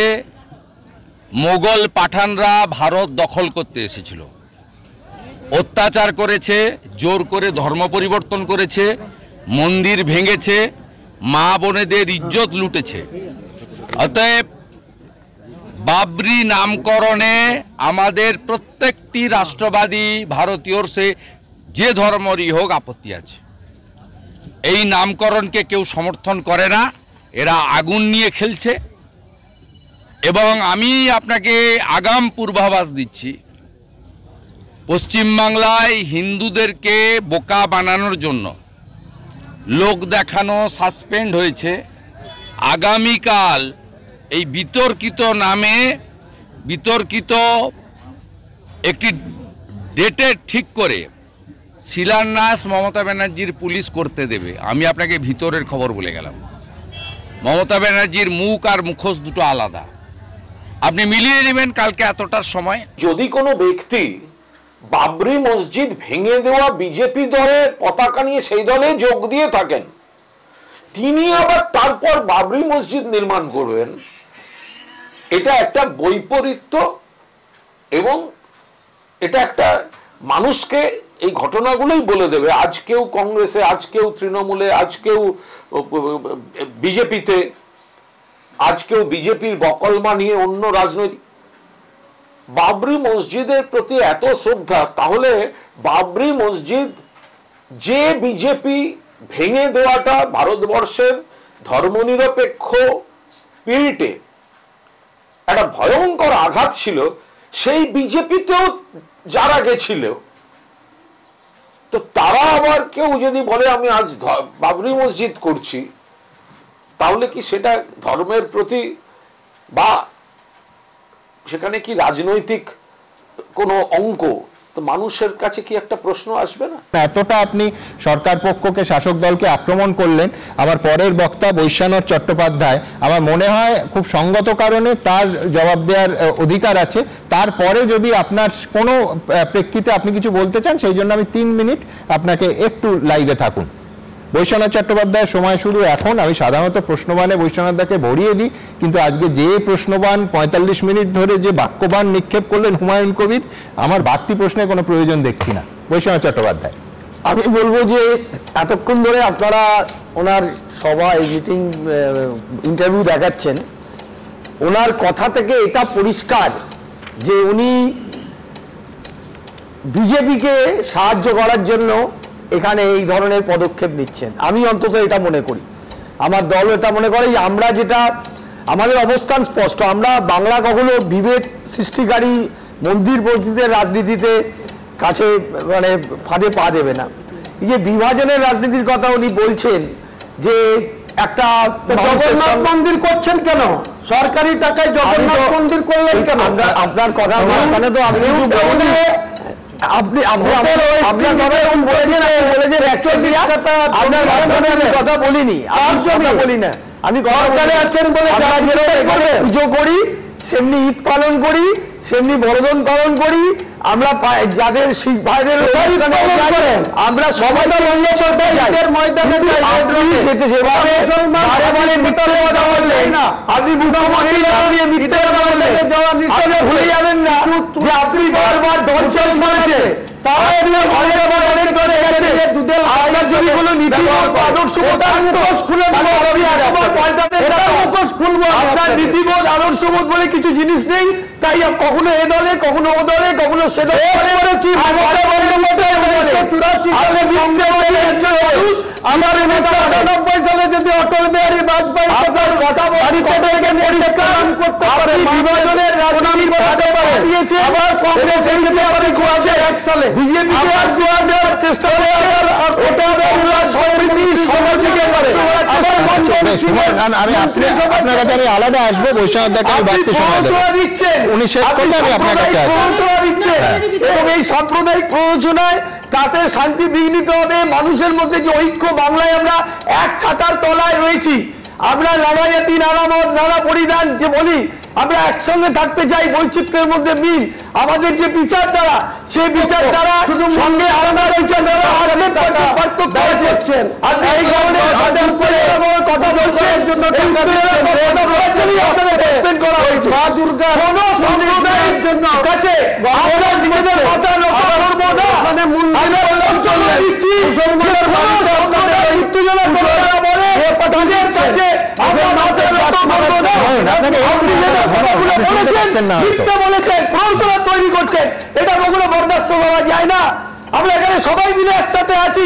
মোগল পাঠানরা ভারত দখল করতে এসেছিল, অত্যাচার করেছে, জোর করে ধর্ম পরিবর্তন করেছে, মন্দির ভেঙেছে, মা বোনেদের ইজ্জত লুটেছে। অতএব বাবরি নামকরণে আমাদের প্রত্যেকটি রাষ্ট্রবাদী ভারতীয়র সে যে ধর্মেরই হোক আপত্তি আছে। এই নামকরণকে কেউ সমর্থন করে না, এরা আগুন নিয়ে খেলছে। এবং আমি আপনাকে আগাম পূর্বাভাস দিচ্ছি, পশ্চিমবাংলায় হিন্দুদেরকে বোকা বানানোর জন্য লোক দেখানো সাসপেন্ড হয়েছে। আগামীকাল এই বিতর্কিত নামে বিতর্কিত একটি ডেটে ঠিক করে শিলান্যাস মমতা ব্যানার্জির পুলিশ করতে দেবে। আমি আপনাকে ভিতরের খবর বলে গেলাম, মমতা ব্যানার্জির মুখ আর মুখোশ দুটো আলাদা, আপনি মিলিয়ে নেবেন কালকে এতটার সময়। যদি কোনো ব্যক্তি বাবরি মসজিদ ভেঙে দেওয়া বিজেপি দলের পতাকা নিয়ে সেই দলে যোগ দিয়ে থাকেন, তিনি আবার তারপর বাবরি মসজিদ নির্মাণ করবেন, এটা একটা বৈপরীত্য এবং এটা একটা মানুষকে এই ঘটনাগুলোই বলে দেবে। আজ কেউ কংগ্রেসে, আজ কেউ তৃণমূলে, আজ কেউ বিজেপিতে, আজ কেউ বিজেপির বকলমা নিয়ে অন্য রাজনৈতিক। বাবরি মসজিদের প্রতি এত শ্রদ্ধা, তাহলে বাবরি মসজিদ যে বিজেপি ভেঙে দেওয়াটা ভারতবর্ষের ধর্মনিরপেক্ষ স্পিরিটে একটা ভয়ঙ্কর আঘাত ছিল, সেই বিজেপিতেও যারা গেছিল, তো তারা আবার কেউ যদি বলে আমি আজ বাবরি মসজিদ করছি, তাহলে কি সেটা ধর্মের প্রতি বা সেখানে কি রাজনৈতিক কোনো অঙ্ক? তো মানুষের কাছে কি একটা প্রশ্ন আসবে না? এতটা আপনি সরকার পক্ষকে, শাসক দলকে আক্রমণ করলেন, আমার পরের বক্তা বৈশ্যানর চট্টোপাধ্যায় আমার মনে হয় খুব সঙ্গত কারণে তার জবাব দেওয়ার অধিকার আছে। তারপরে যদি আপনার কোনো প্রেক্ষিতে আপনি কিছু বলতে চান, সেই জন্য আমি 3 মিনিট আপনাকে একটু লাইভে থাকুন। বৈশ্বনাথ চট্টোপাধ্যায়ের সময় শুরু এখন। আমি সাধারণত প্রশ্নবানে বৈশ্বনাথদাকে ভরিয়ে দিই, কিন্তু আজকে যে প্রশ্নবান 45 মিনিট ধরে যে বাক্যবান নিক্ষেপ করলেন হুমায়ুন কবির, আমার বাড়তি প্রশ্নের কোনো প্রয়োজন দেখছি না। বৈশ্বনাথ চট্টোপাধ্যায়, আমি বলবো যে এতক্ষণ ধরে আপনারা ওনার সভা, মিটিং, ইন্টারভিউ দেখাচ্ছেন, ওনার কথা থেকে এটা পরিষ্কার যে উনি বিজেপিকে সাহায্য করার জন্য এখানে এই ধরনের পদক্ষেপ নিচ্ছেন। আমি অন্তত এটা মনে করি, আমার দল এটা মনে করে যে আমরা যেটা, আমাদের অবস্থান স্পষ্ট, আমরা বাংলা কখনো বিভেদ সৃষ্টিকারী মন্দির মসজিদের রাজনীতিতে কাছে মানে ফাঁদে পা দেবে না। এই যে বিভাজনের রাজনীতির কথা উনি বলছেন, যে একটা জগন্নাথ মন্দির করছেন কেন, সরকারি টাকায় জগন্নাথ মন্দির করলেন কেন? আপনার কথা মানে তো আমি আপনি কথা বলিনি, বলি না, আমি পুজো করি, সেমনি ঈদ পালন করি, সেমনি বড়দিন পালন করি। আমরা যাদের শিখ ভাইদের আমরা সবাই যেভাবে আপনি ভুলে যাবেন না যে আপনি বারবার দল চেঞ্জ করেছে, নীতিবোধ আদর্শবোধ বলে কিছু জিনিস নেই। তাই কখনো এ দলে, কখনো ও দলে, কখনো সে দলে। আমার ৯৮ সালে যদি অটল বিহারী বাজপেয়ী কথা বিভাজনের রাজনীতি দিয়েছে, আবার কংগ্রেস এক সালে বিজেপি চেষ্টা করে আপনার কাছে আমি আলাদা আসবো, উনি শেষ করলে আমি আপনার কাছে এবং এই সাম্প্রদায়িক প্ররোচনায় তাতে শান্তি বিঘ্নিত হবে। মানুষের মধ্যে যে ঐক্য, বাংলায় আমরা এক ছাতার তলায় রয়েছি, আমরা নানা জাতি, নানা মত, নানা পরিধান যে বলি, আমরা একসঙ্গে থাকতে চাই, বৈচিত্র্যের মধ্যে মিল। আমাদের যে বিচারধারা, সেই বিচারধারা শুধু সঙ্গে আলাদা বিচারধারা পার্থক্য আছে। আপনি এই ধরনের কথা বলছেন জন্য করা হয়েছে। মা দুর্গা কোন সম্প্রদায়ের জন্য কাছে আমরা নিজেদের কথা করবো না, দিচ্ছি উত্তেজনা বলে তাদের কাছে আমরা মাথায় বলেছেন, প্ররোচনা তৈরি করছেন, এটা কখনো বরদাস্ত করা যায় না। আমরা এখানে সবাই মিলে একসাথে আছি।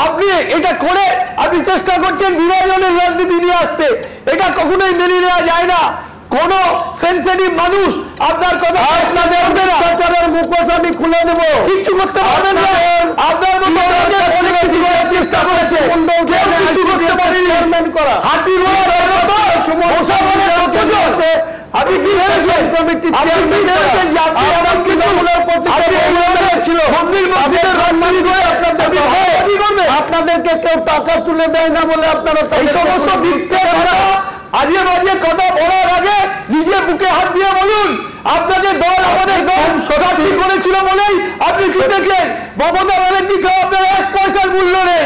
আপনি এটা করে আপনি চেষ্টা করছেন বিভাজনের রাজনীতি নিয়ে আসতে, এটা কখনোই মেনে নেওয়া যায় না। কোন সেন্সিটিভ মানুষ আপনার কথা মুখোশ আমি খুলে দেব, কিচ্ছু করতে পারবেন না। আপনার মতো চেষ্টা করেছে, কিছু করতে পারেনি। হাতি আপনি কি ভেবেছেন? আপনাদেরকে কেউ টাকা তুলে দেয় না বলে আপনারা এই সমস্ত মিথ্যে আজে বাজে কথা বলার আগে নিজে বুকে হাত দিয়ে বলুন, আপনাদের দল আমাদের দল সদার্থী করেছিল বলেই আপনি জিতেছেন। মমতা ব্যানার্জি ছাড়া আপনার 1 পয়সার মূল্য নেই।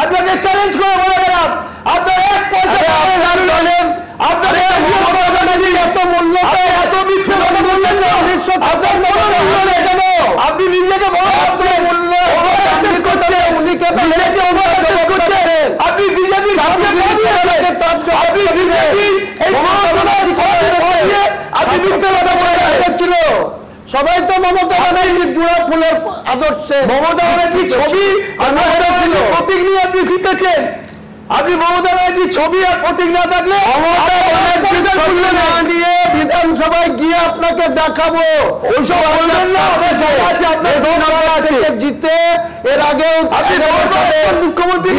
আপনাকে চ্যালেঞ্জ করে বলে গেলাম, আপনার 1 পয়সা আপনার এত মূল্য, এত মিথ্যে কথা বললেন না, আপনার বড় মূল্য নেই কেন? আপনি নিজেকে বড় মূল্য করছেন, আপনি বিজেপির সবাই তো মমতা ব্যানার্জির জোড়া ফুলের আদর্শে মমতা ব্যানার্জির ছবি প্রতীক নিয়ে আপনি জিতেছেন। আপনি মমতা ব্যানার্জির ছবি আর প্রতীক না থাকলে নিয়ে বিধানসভায় গিয়ে আপনাকে দেখাবো। ওইসব জিতে এর আগেও মুখ্যমন্ত্রী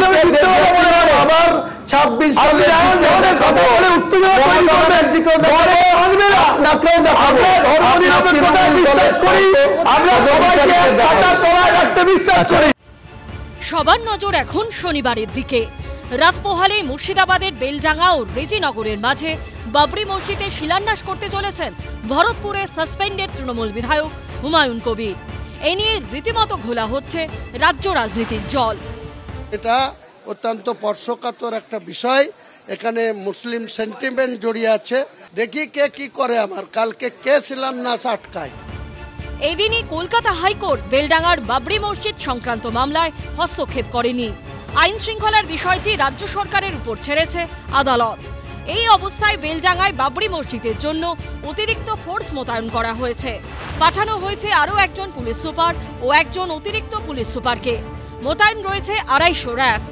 আবার 26 সালে কথা বলে উত্তেজনা বিশ্বাস করি। সবার নজর এখন শনিবারের দিকে। রাত পোহালে মুর্শিদাবাদের বেলডাঙ্গা ও রেজিনগরের মাঝে বাবরি মসজিদে শিলান্যাস করতে চলেছেন ভরতপুরের সাসপেন্ডেড তৃণমূল বিধায়ক হুমায়ুন কবির। এ নিয়ে রীতিমতো ঘোলা হচ্ছে রাজ্য রাজনীতির জল। এটা অত্যন্ত স্পর্শকাতর একটা বিষয়, এখানে মুসলিম সেন্টিমেন্ট জড়িয়ে আছে। দেখি কে কি করে, আমার কালকে কে শিলান্যাস আটকায়। এদিনই কলকাতা হাইকোর্ট বেলডাঙ্গার বাবরি মসজিদ সংক্রান্ত মামলায় হস্তক্ষেপ করেনি। আইন শৃঙ্খলার বিষয়টি রাজ্য সরকারের উপর ছেড়েছে আদালত। এই অবস্থায় বেলডাঙ্গায় বাবরি মসজিদের জন্য অতিরিক্ত ফোর্স মোতায়েন করা হয়েছে। পাঠানো হয়েছে আরও একজন পুলিশ সুপার ও একজন অতিরিক্ত পুলিশ সুপারকে। মোতায়েন রয়েছে 250 র্যাফ,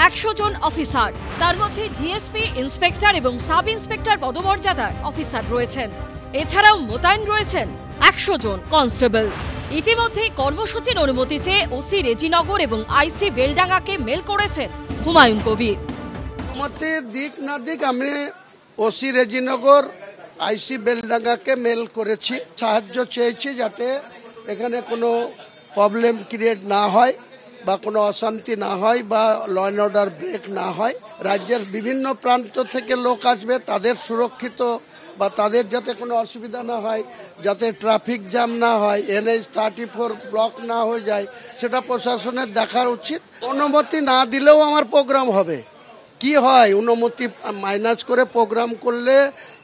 100 জন অফিসার, তার মধ্যে ডিএসপি, ইন্সপেক্টর এবং সাব ইন্সপেক্টর পদমর্যাদার অফিসার রয়েছেন। এছাড়াও মোতায়েন রয়েছেন 100 জন কনস্টেবল। ইতিমধ্যে কর্মসূচির অনুমতি চেয়ে ওসি রেজিনগর এবং আইসি বেলডাঙ্গাকে মেল করেছেন হুমায়ুন কবির। অনুমতির দিক না দিক আমি ওসি রেজিনগর, আইসি বেলডাঙ্গাকে মেল করেছি, সাহায্য চেয়েছি যাতে এখানে কোনো প্রবলেম ক্রিয়েট না হয় বা কোনো অশান্তি না হয় বা ল অ্যান্ড অর্ডার ব্রেক না হয়। রাজ্যের বিভিন্ন প্রান্ত থেকে লোক আসবে, তাদের সুরক্ষিত বা তাদের যাতে কোনো অসুবিধা না হয়, যাতে ট্রাফিক জ্যাম না হয়, NH-34 ব্লক না হয়ে যায়, সেটা প্রশাসনের দেখার উচিত। অনুমতি না দিলেও আমার প্রোগ্রাম হবে। কি হয় অনুমতি মাইনাস করে প্রোগ্রাম করলে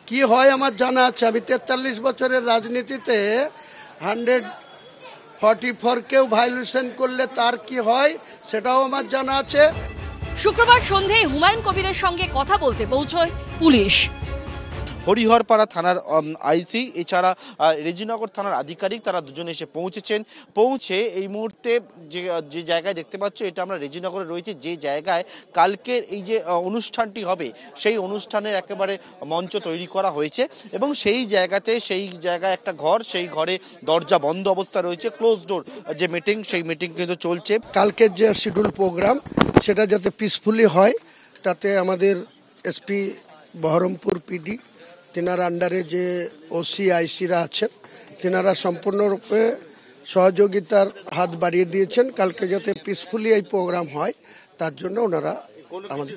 কি হয় আমার জানা আছে। আমি 43 বছরের রাজনীতিতে 144 কেও ভায়োলেশন করলে তার কি হয় সেটাও আমার জানা আছে। শুক্রবার সন্ধ্যায় হুমায়ুন কবিরের সঙ্গে কথা বলতে পৌঁছয় পুলিশ। হরিহরপাড়া থানার আইসি এছাড়া রেজিনগর থানার আধিকারিক তারা দুজন এসে পৌঁছে এই মুহূর্তে যে জায়গায় দেখতে পাচ্ছ এটা আমরা রেজিনগরে রয়েছে, যে জায়গায় কালকের এই যে অনুষ্ঠানটি হবে সেই অনুষ্ঠানের একেবারে মঞ্চ তৈরি করা হয়েছে এবং সেই জায়গায় একটা ঘর, সেই ঘরে দরজা বন্ধ অবস্থা রয়েছে, ক্লোজ ডোর যে মিটিং সেই মিটিং কিন্তু চলছে। কালকের যে শিডিউল প্রোগ্রাম সেটা যাতে পিসফুলি হয় তাতে আমাদের এসপি বহরমপুর পিডি তেনার আন্ডারে যে ওসি আইসিরা আছেন তেনারা সম্পূর্ণরূপে সহযোগিতার হাত বাড়িয়ে দিয়েছেন। কালকে যাতে পিসফুলি এই প্রোগ্রাম হয় তার জন্য ওনারা আমাদের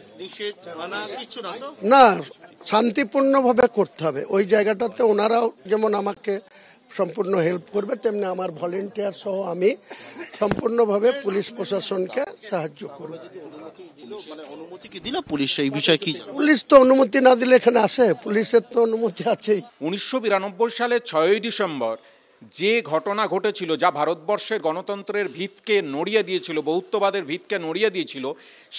না শান্তিপূর্ণভাবে করতে হবে। ওই জায়গাটাতে ওনারাও যেমন আমাকে সম্পূর্ণ হেল্প করবে, তেমনি আমার ভলেন্টিয়ার সহ আমি সম্পূর্ণভাবে পুলিশ প্রশাসনকে সাহায্য করব। অনুমতি কি দিল পুলিশ এই বিষয়ে? কি পুলিশ তো অনুমতি না দিলে এখানে আসে? পুলিশের তো অনুমতি আছেই। 1992 সালের 6ই ডিসেম্বর যে ঘটনা ঘটেছিল, যা ভারতবর্ষের গণতন্ত্রের ভিতকে নড়িয়ে দিয়েছিল, বহুত্ববাদের ভিতকে নড়িয়ে দিয়েছিল,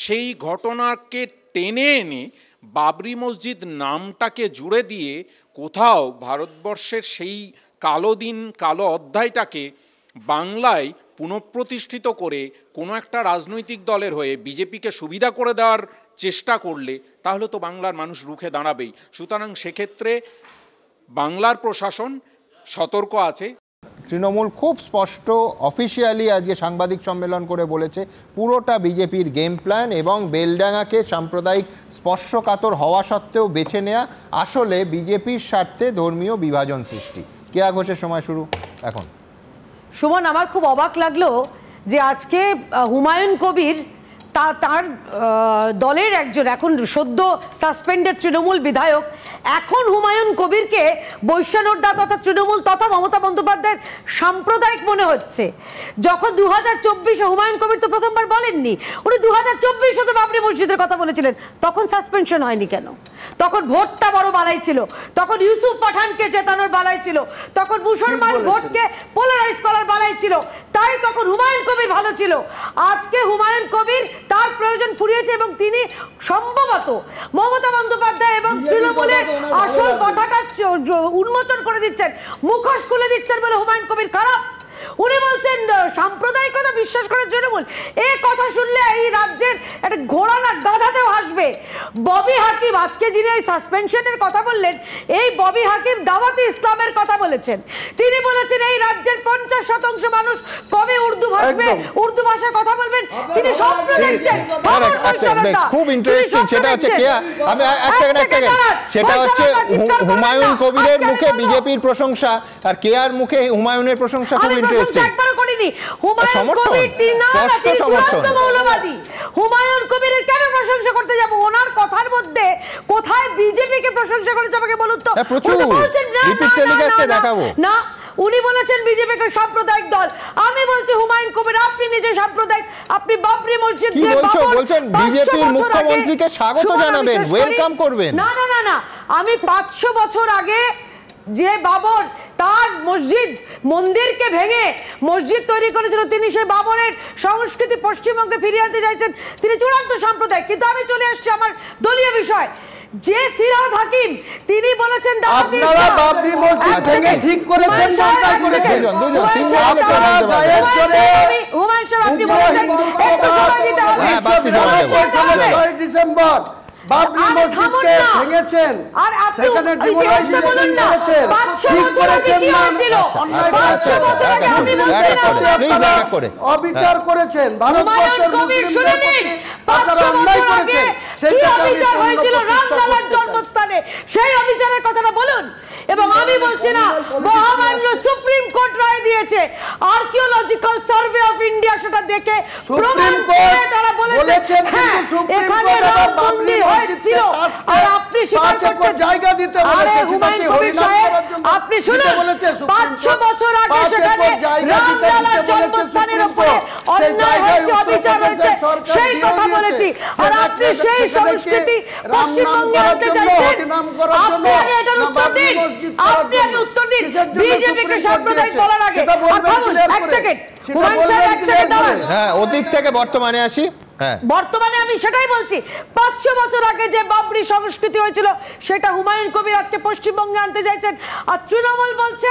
সেই ঘটনাকে টেনে এনে বাবরি মসজিদ নামটাকে জুড়ে দিয়ে কোথাও ভারতবর্ষের সেই কালো দিন, কালো অধ্যায়টাকে বাংলায় পুনঃপ্রতিষ্ঠিত করে কোনো একটা রাজনৈতিক দলের হয়ে বিজেপিকে সুবিধা করে দেওয়ার চেষ্টা করলে তাহলে তো বাংলার মানুষ রুখে দাঁড়াবেই। সুতরাং সেক্ষেত্রে বাংলার প্রশাসন সতর্ক আছে। তৃণমূল খুব স্পষ্ট অফিসিয়ালি আজকে সাংবাদিক সম্মেলন করে বলেছে পুরোটা বিজেপির গেম প্ল্যান এবং বেলডাঙ্গাকে সাম্প্রদায়িক স্পর্শকাতর হওয়া সত্ত্বেও বেছে নেওয়া আসলে বিজেপির স্বার্থে ধর্মীয় বিভাজন সৃষ্টি। কেয়া ঘোষের সময় শুরু এখন। সুমন, আমার খুব অবাক লাগলো যে আজকে হুমায়ুন কবির তার দলের একজন এখন সদ্য সাসপেন্ডেড তৃণমূল বিধায়ক এখন হুমায়ুন কবিরকে বৈশ্যনড্ডা তথা তৃণমূল তথা মমতা বন্দ্যোপাধ্যায়ের সাম্প্রদায়িক মনে হচ্ছে। যখন 2024 হুমায়ুন কবির তো প্রথমবার বলেননি, উনি 2024 তো বাবরি মসজিদের কথা বলেছিলেন, তখন সাসপেনশন হয়নি কেন? তখন ভোটটা বড় বালাই ছিল, তখন ইউসুফ পাঠানকে জেতানোর বালাই ছিল, তখন মুসলমান ভোটকে পোলারাইজ করার বালাই ছিল, তাই তখন হুমায়ুন কবির ভালো ছিল। আজকে হুমায়ুন কবির তার প্রয়োজন ফুরিয়েছে এবং তিনি সম্ভবত মমতা বন্দ্যোপাধ্যায় এবং তৃণমূলের আসল কথাটা উন্মোচন করে দিচ্ছেন, মুখোশ খুলে দিচ্ছেন বলে হুমায়ুন কবির খারাপ। উনি বলছেন সাম্প্রদায়িকতা বিশ্বাস করে তৃণমূল। এই কথা শুনলে এই রাজ্যের একটা ঘোড়া না গাধাতেও হাসবে। ববি হাকিম আজকে যিনি এই সাসপেনশনের কথা বললেন, এই ববি হাকিম দাওয়াতে ইসলামের কথা বলেছেন। তিনি বলেছেন এই রাজ্যের 50% মানুষ কবে উর্দু ভাষবে, উর্দু ভাষায় কথা বলবেন। তিনি স্বপ্ন দেখছেন। খুব ইন্টারেস্টিং সেটা হচ্ছে কেয়া, আমি এক সেকেন্ড সেটা হচ্ছে হুমায়ুন কবিরের মুখে বিজেপির প্রশংসা আর কেয়ার মুখে হুমায়ুনের প্রশংসা। খুব ইন্টারেস্টিং। একবারও করিনি। হুমায়ুন কবির স্পষ্ট সমর্থন। মৌলবাদী হুমায়ুন কবিরের কেন প্রশংসা করতে যাব? ওনার কথার মধ্যে কোথায় বিজেপিকে প্রশংসা করেছে আমাকে বলুন তো। প্রচুর রিপিট টেলিকাস্টে দেখাবো না। উনি বলেছেন বিজেপিকে সাম্প্রদায়িক দল। আমি বলছি হুমায়ুন কবির আপনি নিজে সাম্প্রদায়িক। আপনি বাবরি মসজিদ কি বলছেন? বিজেপির মুখ্যমন্ত্রীকে স্বাগত জানাবেন, ওয়েলকাম করবেন। না না না না, আমি 500 বছর আগে যে বাবর তার মসজিদ মন্দিরকে ভেঙে মসজিদ তৈরি করেছিল, তিনি সেই বাবরের সংস্কৃতি পশ্চিমবঙ্গে ফিরিয়ে আনতে চাইছেন, তিনি চূড়ান্ত সাম্প্রদায়িক। কিন্তু আমি চলে আসছি আমার দলীয় বিষয়। যে ফিরহাদ হাকিম তিনি বলেছেন আপনারা বাবরি মসজিদ ভেঙে ঠিক করেছেন, সরকার করেছে। হুমায়ুন সাহেব আপনি বলেছেন একটু সময় দিতে হবে। 6 ডিসেম্বর বাবরি মসজিদকে ভেঙেছেন, সেখানে ডিমোলাইজেশন করেছেন, ঠিক করেছেন না, অবিচার করেছেন, ভারতবর্ষের মুসলিমদের আপনারা অন্যায় করেছেন। সেই অবিচার হয়েছিল রামলালার জন্মস্থানে, সেই অবিচারের কথাটা বলুন। এবং আমি বলছি না, মহামান্য সুপ্রিম কোর্ট রায় দিয়ে দিয়েছে, আর্কিওলজিক্যাল সার্ভে অফ ইন্ডিয়া সেটা দেখে প্রমাণ করে তারা বলেছে হ্যাঁ এখানে রাম মন্দির হয়েছিল। আর আপনি স্বীকার করছেন জায়গা দিতে আরে হুমায়ুন কবির সাহেব আপনি শুনুন 500 বছর আগে সেখানে রামলালার জন্মস্থানের উপরে অন্যায় হয়েছে, অবিচার হয়েছে, সেই কথা বলেছি। আর আপনি সেই সংস্কৃতি পশ্চিমবঙ্গে আনতে চাইছেন, আপনি আগে এটার উত্তর দিন, আপনি আগে উত্তর দিন। বিজেপিকে সাম্প্রদায়িক বলার আগে এক সেকেন্ড হুমায়ুন সাহেব এক সেকেন্ড দাঁড়ান। হ্যাঁ অতীত থেকে বর্তমানে আসি। বর্তমানে আমি সেটাই বলছি, 500 বছর আগে যে বাবরি সংস্কৃতি হয়েছিল সেটা হুমায়ুন কবির আজকে পশ্চিমবঙ্গে আনতে চাইছেন। আর তৃণমূল বলছে,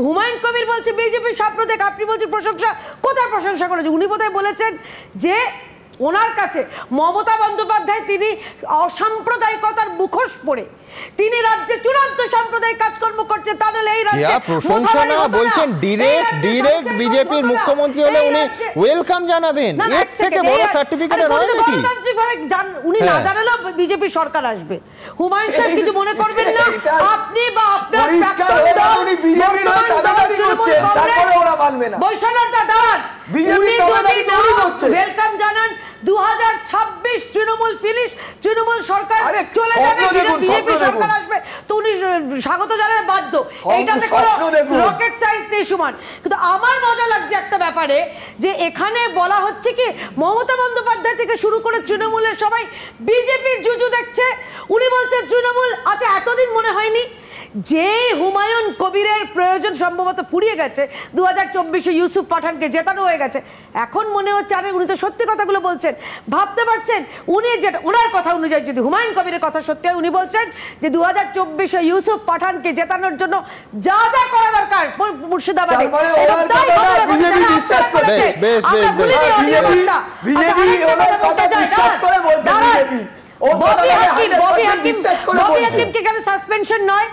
হুমায়ুন কবির বলছে বিজেপি সাম্প্রদায়িক, আপনি বলছেন প্রশংসা। কোথায় প্রশংসা করেছে? উনি বোধহয় বলেছেন যে ওনার কাছে মমতা বন্দ্যোপাধ্যায় তিনি অসাম্প্রদায়িকতার মুখোশ পরে তিনি রাজ্যে চূড়ান্ত সাম্প্রদায়িক কাজকর্ম করছে, তা নাহলে এই রাজ্যে প্রশংসা না বলছেন, ডিরেক্ট বিজেপির মুখ্যমন্ত্রী হলে উনি ওয়েলকাম জানাবেন, এর থেকে বড় সার্টিফিকেট আর হয় নাকি? উনি না জানালেও বিজেপি সরকার আসবে। হুমায়ুন সাহেব কিছু মনে করবেন না, আপনি বা আপনার বৈষ্ণবদা দাঁড়ান, ওয়েলকাম জানান। 2026 তৃণমূল ফিনিশ, তৃণমূল সরকার চলে যাবে, বিজেপি সরকার আসবে, তো উনি স্বাগত জানাতে বাধ্য। এইটাতে কোনো রকেট সায়েন্স নেই সমান। কিন্তু আমার মজা লাগছে একটা ব্যাপারে, যে এখানে বলা হচ্ছে কি মমতা বন্দ্যোপাধ্যায় থেকে শুরু করে তৃণমূলের সবাই বিজেপির জুজু দেখছে। উনি বলছেন তৃণমূল আচ্ছা এতদিন মনে হয়নি যে হুমায়ুন কবিরের প্রয়োজন সম্ভবত ফুরিয়ে গেছে, 2024-এ ইউসুফ পাঠানকে জেতানো হয়ে গেছে, এখন মনে হচ্ছে আরে উনি তো সত্যি কথাগুলো বলছেন। ভাবতে পারছেন উনি যেটা ওনার কথা অনুযায়ী যদি হুমায়ুন কবিরের কথা সত্যি হয়, উনি বলছেন যে 2024-এ ইউসুফ পাঠানকে জেতানোর জন্য যা যা করা দরকার মুর্শিদাবাদে সাসপেনশন নয়।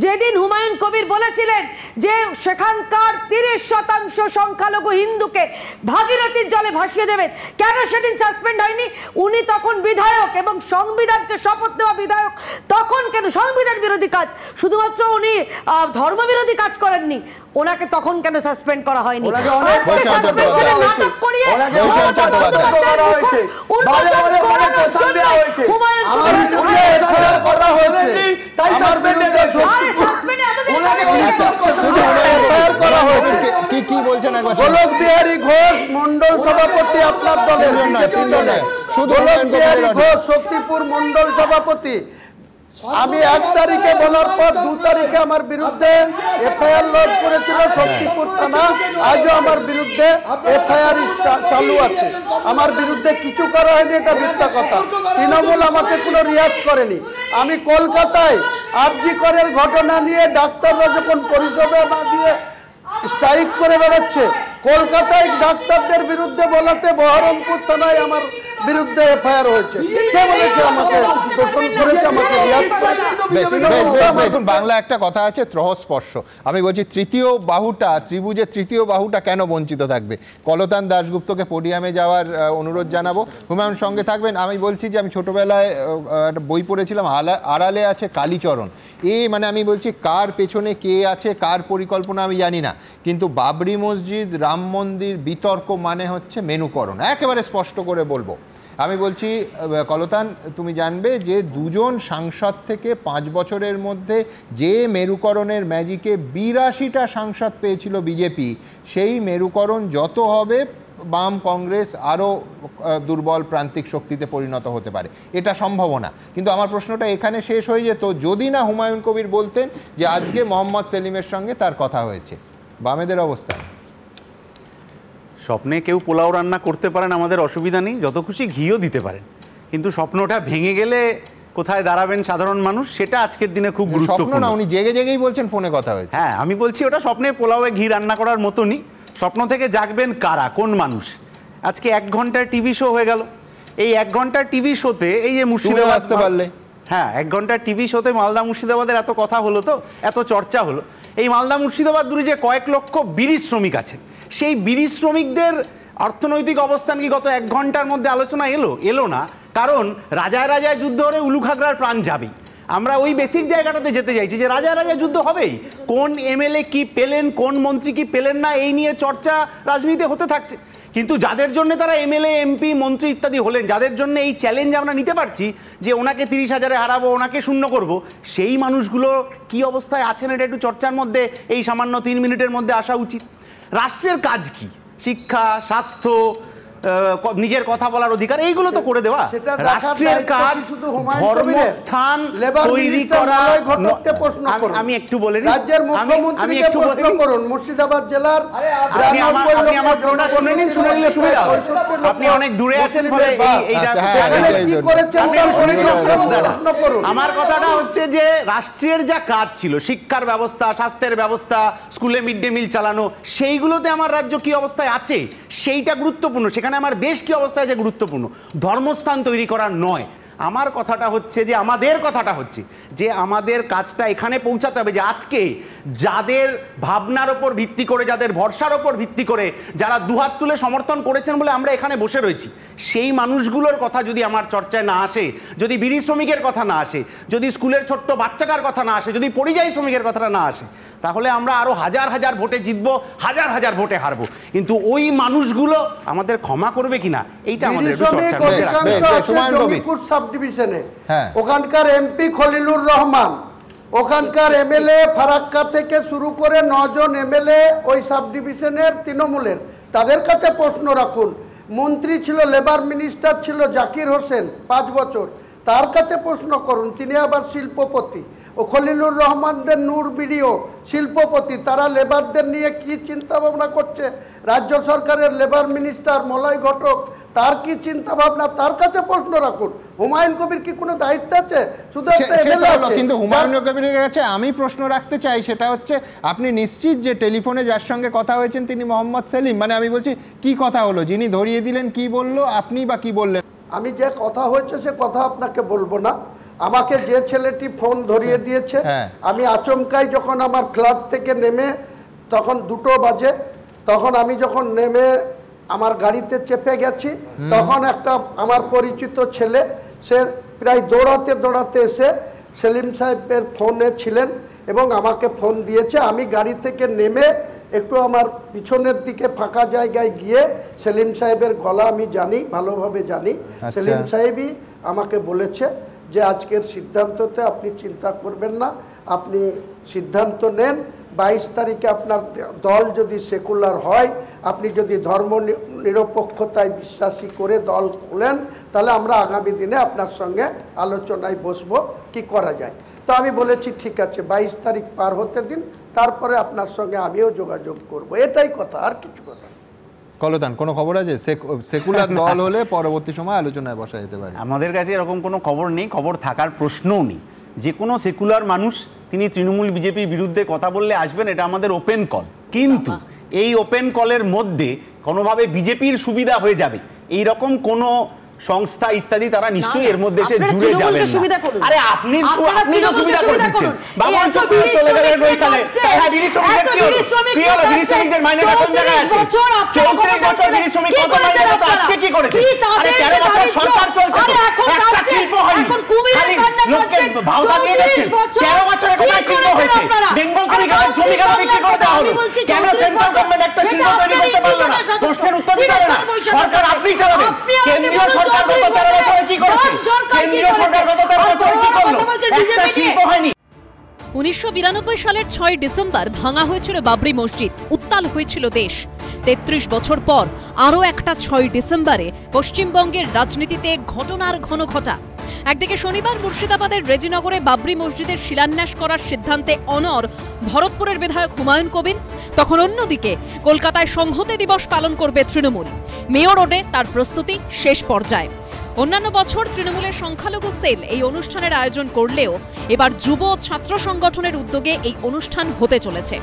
যেদিন হুমায়ুন কবির বলেছিলেন যে সেখানকার 30% সংখ্যালঘু হিন্দুকে ভাগীরথীর জলে ভাসিয়ে দেবেন, কেন সেদিন সাসপেন্ড হয়নি? উনি তখন বিধায়ক এবং সংবিধানকে শপথ দেওয়া বিধায়ক, তখন কেন সংবিধান বিরোধী কাজ, শুধুমাত্র উনি ধর্মবিরোধী কাজ করেননি, ওনাকে তখন কেন সাসপেন্ড করা হয়নি? কি বলছেন গোলক বিহারী ঘোষ মন্ডল সভাপতি আপনার দলের, গোলক বিহারী ঘোষ শক্তিপুর মন্ডল সভাপতি। আমি 1 তারিখে বলার পর 2 তারিখে আমার বিরুদ্ধে এফআইআর লজ করেছিল শক্তিপুর থানা, আজও আমার বিরুদ্ধে এফআইআর চালু আছে। আমার বিরুদ্ধে কিছু করা হয়নি, এটা মিথ্যা কথা। তৃণমূল আমাকে কোনো রিয়াক্ট করেনি। আমি কলকাতায় আরজি করের ঘটনা নিয়ে ডাক্তাররা যখন পরিষেবা না দিয়ে স্ট্রাইক করে বেড়াচ্ছে, কলকাতায় ডাক্তারদের বিরুদ্ধে বলাতে বহরমপুর থানায় আমার বিরুদ্ধে এফআইআর হয়েছে। কে বলেছে আমাকে দোষণ করেছে, আমাকে রিয়াক্ট করেছে? বাংলা একটা কথা আছে ত্রহস্পর্শ। আমি বলছি তৃতীয় বাহুটা, ত্রিভুজের তৃতীয় বাহুটা কেন বঞ্চিত থাকবে? কলতান দাশগুপ্তকে পোডিয়ামে যাওয়ার অনুরোধ জানাবো, হুমায়ুন সঙ্গে থাকবেন। আমি বলছি যে আমি ছোটবেলায় একটা বই পড়েছিলাম, আড়ালে আছে কালীচরণ। মানে আমি বলছি কার পেছনে কে আছে, কার পরিকল্পনা আমি জানি না, কিন্তু বাবরি মসজিদ, রাম মন্দির বিতর্ক মানে হচ্ছে মেনুকরণ, একেবারে স্পষ্ট করে বলবো। আমি বলছি কলতান, তুমি জানবে যে 2জন সাংসদ থেকে 5 বছরের মধ্যে যে মেরুকরণের ম্যাজিকে 82টা সাংসদ পেয়েছিল বিজেপি, সেই মেরুকরণ যত হবে বাম কংগ্রেস আরও দুর্বল প্রান্তিক শক্তিতে পরিণত হতে পারে, এটা সম্ভাবনা। কিন্তু আমার প্রশ্নটা এখানে শেষ হয়ে যেত যদি না হুমায়ুন কবির বলতেন যে আজকে মোহাম্মদ সেলিমের সঙ্গে তার কথা হয়েছে। বামেদের অবস্থা, স্বপ্নে কেউ পোলাও রান্না করতে পারেন, আমাদের অসুবিধা নেই, যত খুশি ঘিও দিতে পারেন, কিন্তু স্বপ্নটা ভেঙে গেলে কোথায় দাঁড়াবেন সাধারণ মানুষ, সেটা আজকের দিনে খুব গুরুত্বপূর্ণ। না, উনি জেগে জেগেই বলছেন ফোনে কথা হয়েছে। হ্যাঁ, আমি বলছি ওটা স্বপ্নে পোলাওয়ে ঘি রান্না করার মতনই। স্বপ্ন থেকে জাগবেন কারা, কোন মানুষ? আজকে 1 ঘন্টার টিভি শো হয়ে গেল। এই 1 ঘন্টার টিভি শোতে এই যে মুর্শিদাবাদ আসতে পারলে, হ্যাঁ 1 ঘন্টার টিভি শোতে মালদা মুর্শিদাবাদের এত কথা হলো, তো এত চর্চা হলো। এই মালদা মুর্শিদাবাদ দূরে যে কয়েক লক্ষ বিড়ি শ্রমিক আছে, সেই বিড়ি শ্রমিকদের অর্থনৈতিক অবস্থান কি গত 1 ঘন্টার মধ্যে আলোচনা এলো না? কারণ রাজায় রাজায় যুদ্ধ হলে উলুখাগড়ার প্রাণ যাবেই। আমরা ওই বেসিক জায়গাটাতে যেতে চাইছি যে রাজা রাজা যুদ্ধ হবেই, কোন এমএলএ কি পেলেন, কোন মন্ত্রী কি পেলেন না, এই নিয়ে চর্চা রাজনীতিতে হতে থাকছে। কিন্তু যাদের জন্য তারা এমএলএ এমপি মন্ত্রী ইত্যাদি হলেন, যাদের জন্য এই চ্যালেঞ্জ আমরা নিতে পারছি যে ওনাকে 30,000-এ হারাবো, ওনাকে শূন্য করব, সেই মানুষগুলো কি অবস্থায় আছেন এটা একটু চর্চার মধ্যে এই সামান্য 3 মিনিটের মধ্যে আসা উচিত। রাষ্ট্রের কাজ কি? শিক্ষা, স্বাস্থ্য, নিজের কথা বলার অধিকার, এইগুলো তো করে দেওয়া। রাষ্ট্রের কাজ ধর্মস্থান তৈরি করা। আমি একটু বলে নিই, রাজ্যের মুখ্যমন্ত্রীকে প্রশ্ন করুন, মুর্শিদাবাদ জেলার আপনি অনেক দূরে আছেন বলে আমার কথাটা হচ্ছে যে রাষ্ট্রের যা কাজ ছিল, শিক্ষার ব্যবস্থা, স্বাস্থ্যের ব্যবস্থা, স্কুলে মিড ডে মিল চালানো, সেইগুলোতে আমার রাজ্য কি অবস্থায় আছে সেইটা গুরুত্বপূর্ণ। সেখানে আমার দেশ কি অবস্থায় আছে গুরুত্বপূর্ণ, ধর্মস্থান তৈরি করা নয়। আমার কথাটা হচ্ছে যে আমাদের কথাটা হচ্ছে যে আমাদের কাজটা এখানে পৌঁছাতে হবে যে আজকে যাদের ভাবনার ওপর ভিত্তি করে, যাদের ভরসার ওপর ভিত্তি করে, যারা দুহাত তুলে সমর্থন করেছেন বলে আমরা এখানে বসে রয়েছি, সেই মানুষগুলোর কথা যদি আমার চর্চায় না আসে, যদি বিড়ি শ্রমিকের কথা না আসে, যদি স্কুলের ছোট্ট বাচ্চাটার কথা না আসে, যদি পরিযায়ী শ্রমিকের কথাটা না আসে, তাহলে আমরা আরো হাজার হাজার ভোটে জিতবো, হাজার হাজার ভোটে হারবো। কিন্তু ওই মানুষগুলো আমাদের ক্ষমা করবে কিনা এইটা আমাদের সাবডিভিশনে ওখানকার এমপি খলিলুর রহমান, ওখানকার এমএলএ ফারাক্কা থেকে শুরু করে 9 জন এমএলএ ওই সাবডিভিশনের তৃণমূলের, তাদের কাছে প্রশ্ন রাখুন। মন্ত্রী ছিল, লেবার মিনিস্টার ছিল জাকির হোসেন 5 বছর, তার কাছে প্রশ্ন করুন, তিনি আবার শিল্পপতি। ও খলিলুর রহমানদের নূর বিডিও শিল্পপতি, তারা লেবারদের নিয়ে কি চিন্তা ভাবনা করছে, রাজ্য সরকারের লেবার মিনিস্টার মলয় ঘটক তার কি চিন্তা ভাবনা, তার কাছে প্রশ্ন রাখুন। হুমায়ুন কবির কি কোনো দায়িত্ব আছে? শুধু কিন্তু হুমায়ুন কবিরের কাছে আমি প্রশ্ন রাখতে চাই, সেটা হচ্ছে আপনি নিশ্চিত যে টেলিফোনে যার সঙ্গে কথা হয়েছেন তিনি মোহাম্মদ সেলিম? মানে আমি বলছি কি কথা হলো, যিনি ধরিয়ে দিলেন কি বললো, আপনি বা কি বললেন? আমি যে কথা হয়েছে সে কথা আপনাকে বলবো না। আমাকে যে ছেলেটি ফোন ধরিয়ে দিয়েছে, আমি আচমকাই যখন আমার ক্লাব থেকে নেমে, তখন 2টো বাজে, তখন আমি যখন নেমে আমার গাড়িতে চেপে গেছি, তখন একটা আমার পরিচিত ছেলে, সে প্রায় দৌড়াতে দৌড়াতে এসে সেলিম সাহেবের ফোনে ছিলেন এবং আমাকে ফোন দিয়েছে। আমি গাড়ি থেকে নেমে একটু আমার পিছনের দিকে ফাঁকা জায়গায় গিয়ে সেলিম সাহেবের গলা আমি জানি, ভালোভাবে জানি। সেলিম সাহেবই আমাকে বলেছে যে আজকের সিদ্ধান্ততে আপনি চিন্তা করবেন না, আপনি সিদ্ধান্ত নেন 22 তারিখে আপনার দল যদি সেকুলার হয়, আপনি যদি ধর্ম নিরপেক্ষতায় বিশ্বাসী করে দল খোলেন, তাহলে আমরা আগামী দিনে আপনার সঙ্গে আলোচনায় বসবো কি করা যায়। তো আমি বলেছি ঠিক আছে, 22 তারিখ পার হতে দিন, তারপরে আপনার সঙ্গে আমিও যোগাযোগ করব, এটাই কথা, আর কিছু কথা। কলতান, কোনো খবর আছে সেকুলার দল হলে পরবর্তী সময় আলোচনায় বসা যেতে পারে? আমাদের কাছে এরকম কোনো খবর নেই, খবর থাকার প্রশ্নও নেই। যে কোনো সেকুলার মানুষ তিনি তৃণমূল বিজেপির বিরুদ্ধে কথা বললে আসবেন, এটা আমাদের ওপেন কল। কিন্তু এই ওপেন কলের মধ্যে কোনোভাবে বিজেপির সুবিধা হয়ে যাবে এই রকম কোনো সংস্থা ইত্যাদি তারা নিশ্চয়ই এর মধ্যে এসে জুড়ে যাবেন না। আরে আপনি তো সুবিধা করে দিচ্ছেন, বাবুল চৌধুরী চলে গেলেন ওইখানে। হ্যাঁ, বিড়ি শ্রমিকদের কি হলো? কি হলো? বিড়ি শ্রমিকদের মাইনেটা কোন জায়গায় আছে? 34 বছর বিড়ি শ্রমিক কত মাইনে পেত, আজকে কি করেছে? আরে 13 বছর সরকার চলছে তো, একটা শিল্প হয়নি, খালি লোককে ভাওতা দিয়ে যাচ্ছেন। 13 বছরে কোথায় শিল্প হয়েছে? বেঙ্গল থেকে জমি কেন বিক্রি করে দেওয়া হলো? কেন সেন্ট্রাল গভর্নমেন্ট একটা শিল্প তৈরি করতে পারলো না? প্রশ্নের উত্তর দিতে হবে না। সরকার আপনি চালাবেন, কেন্দ্রীয় সরকার গত 13 বছরে কি করেছে? কেন্দ্রীয় সরকার গত 13 বছরে কি করলো? একটা শিল্প হয়নি। 1992 সালের 6 ডিসেম্বর ভাঙা হয়েছিল বাবরি মসজিদ, উত্তাল হয়েছিল দেশ। 33 বছর পর আরও একটা 6 ডিসেম্বরে পশ্চিমবঙ্গের রাজনীতিতে ঘটনার ঘন ঘটা। একদিকে শনিবার মুর্শিদাবাদের রেজিনগরে বাবরি মসজিদের শিলান্যাস করার সিদ্ধান্তে অনড় ভরতপুরের বিধায়ক হুমায়ুন কবির, তখন অন্যদিকে কলকাতায় সংহতি দিবস পালন করবে তৃণমূল। মেয়র রোডে তার প্রস্তুতি শেষ পর্যায়ে। অন্যান্য বছর তৃণমূলের সংখ্যালঘু সেল এই অনুষ্ঠানের আয়োজন করলেও এবার যুব ছাত্র সংগঠনের উদ্যোগে এই অনুষ্ঠান হতে চলেছে।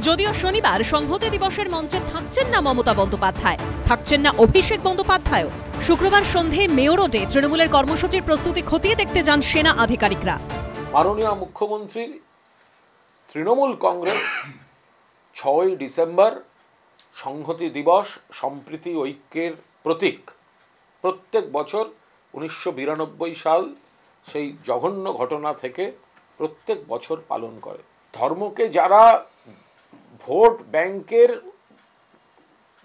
যদিও শনিবার সংহতি দিবসের মঞ্চে থাকছেন না মমতা বন্দ্যোপাধ্যায়, থাকছেন না অভিষেক বন্দ্যোপাধ্যায়ও। শুক্রবার সন্ধে মেয়র রোডে তৃণমূলের কর্মসূচির প্রস্তুতি খতিয়ে দেখতে যান সেনা আধিকারিকরা। মাননীয় মুখ্যমন্ত্রী, তৃণমূল কংগ্রেস 6 ডিসেম্বর সংহতি দিবস সম্প্রীতি ঐক্যের প্রতীক। প্রত্যেক বছর 1992 সাল সেই জঘন্য ঘটনা থেকে প্রত্যেক বছর পালন করে। ধর্মকে যারা ভোট ব্যাংকের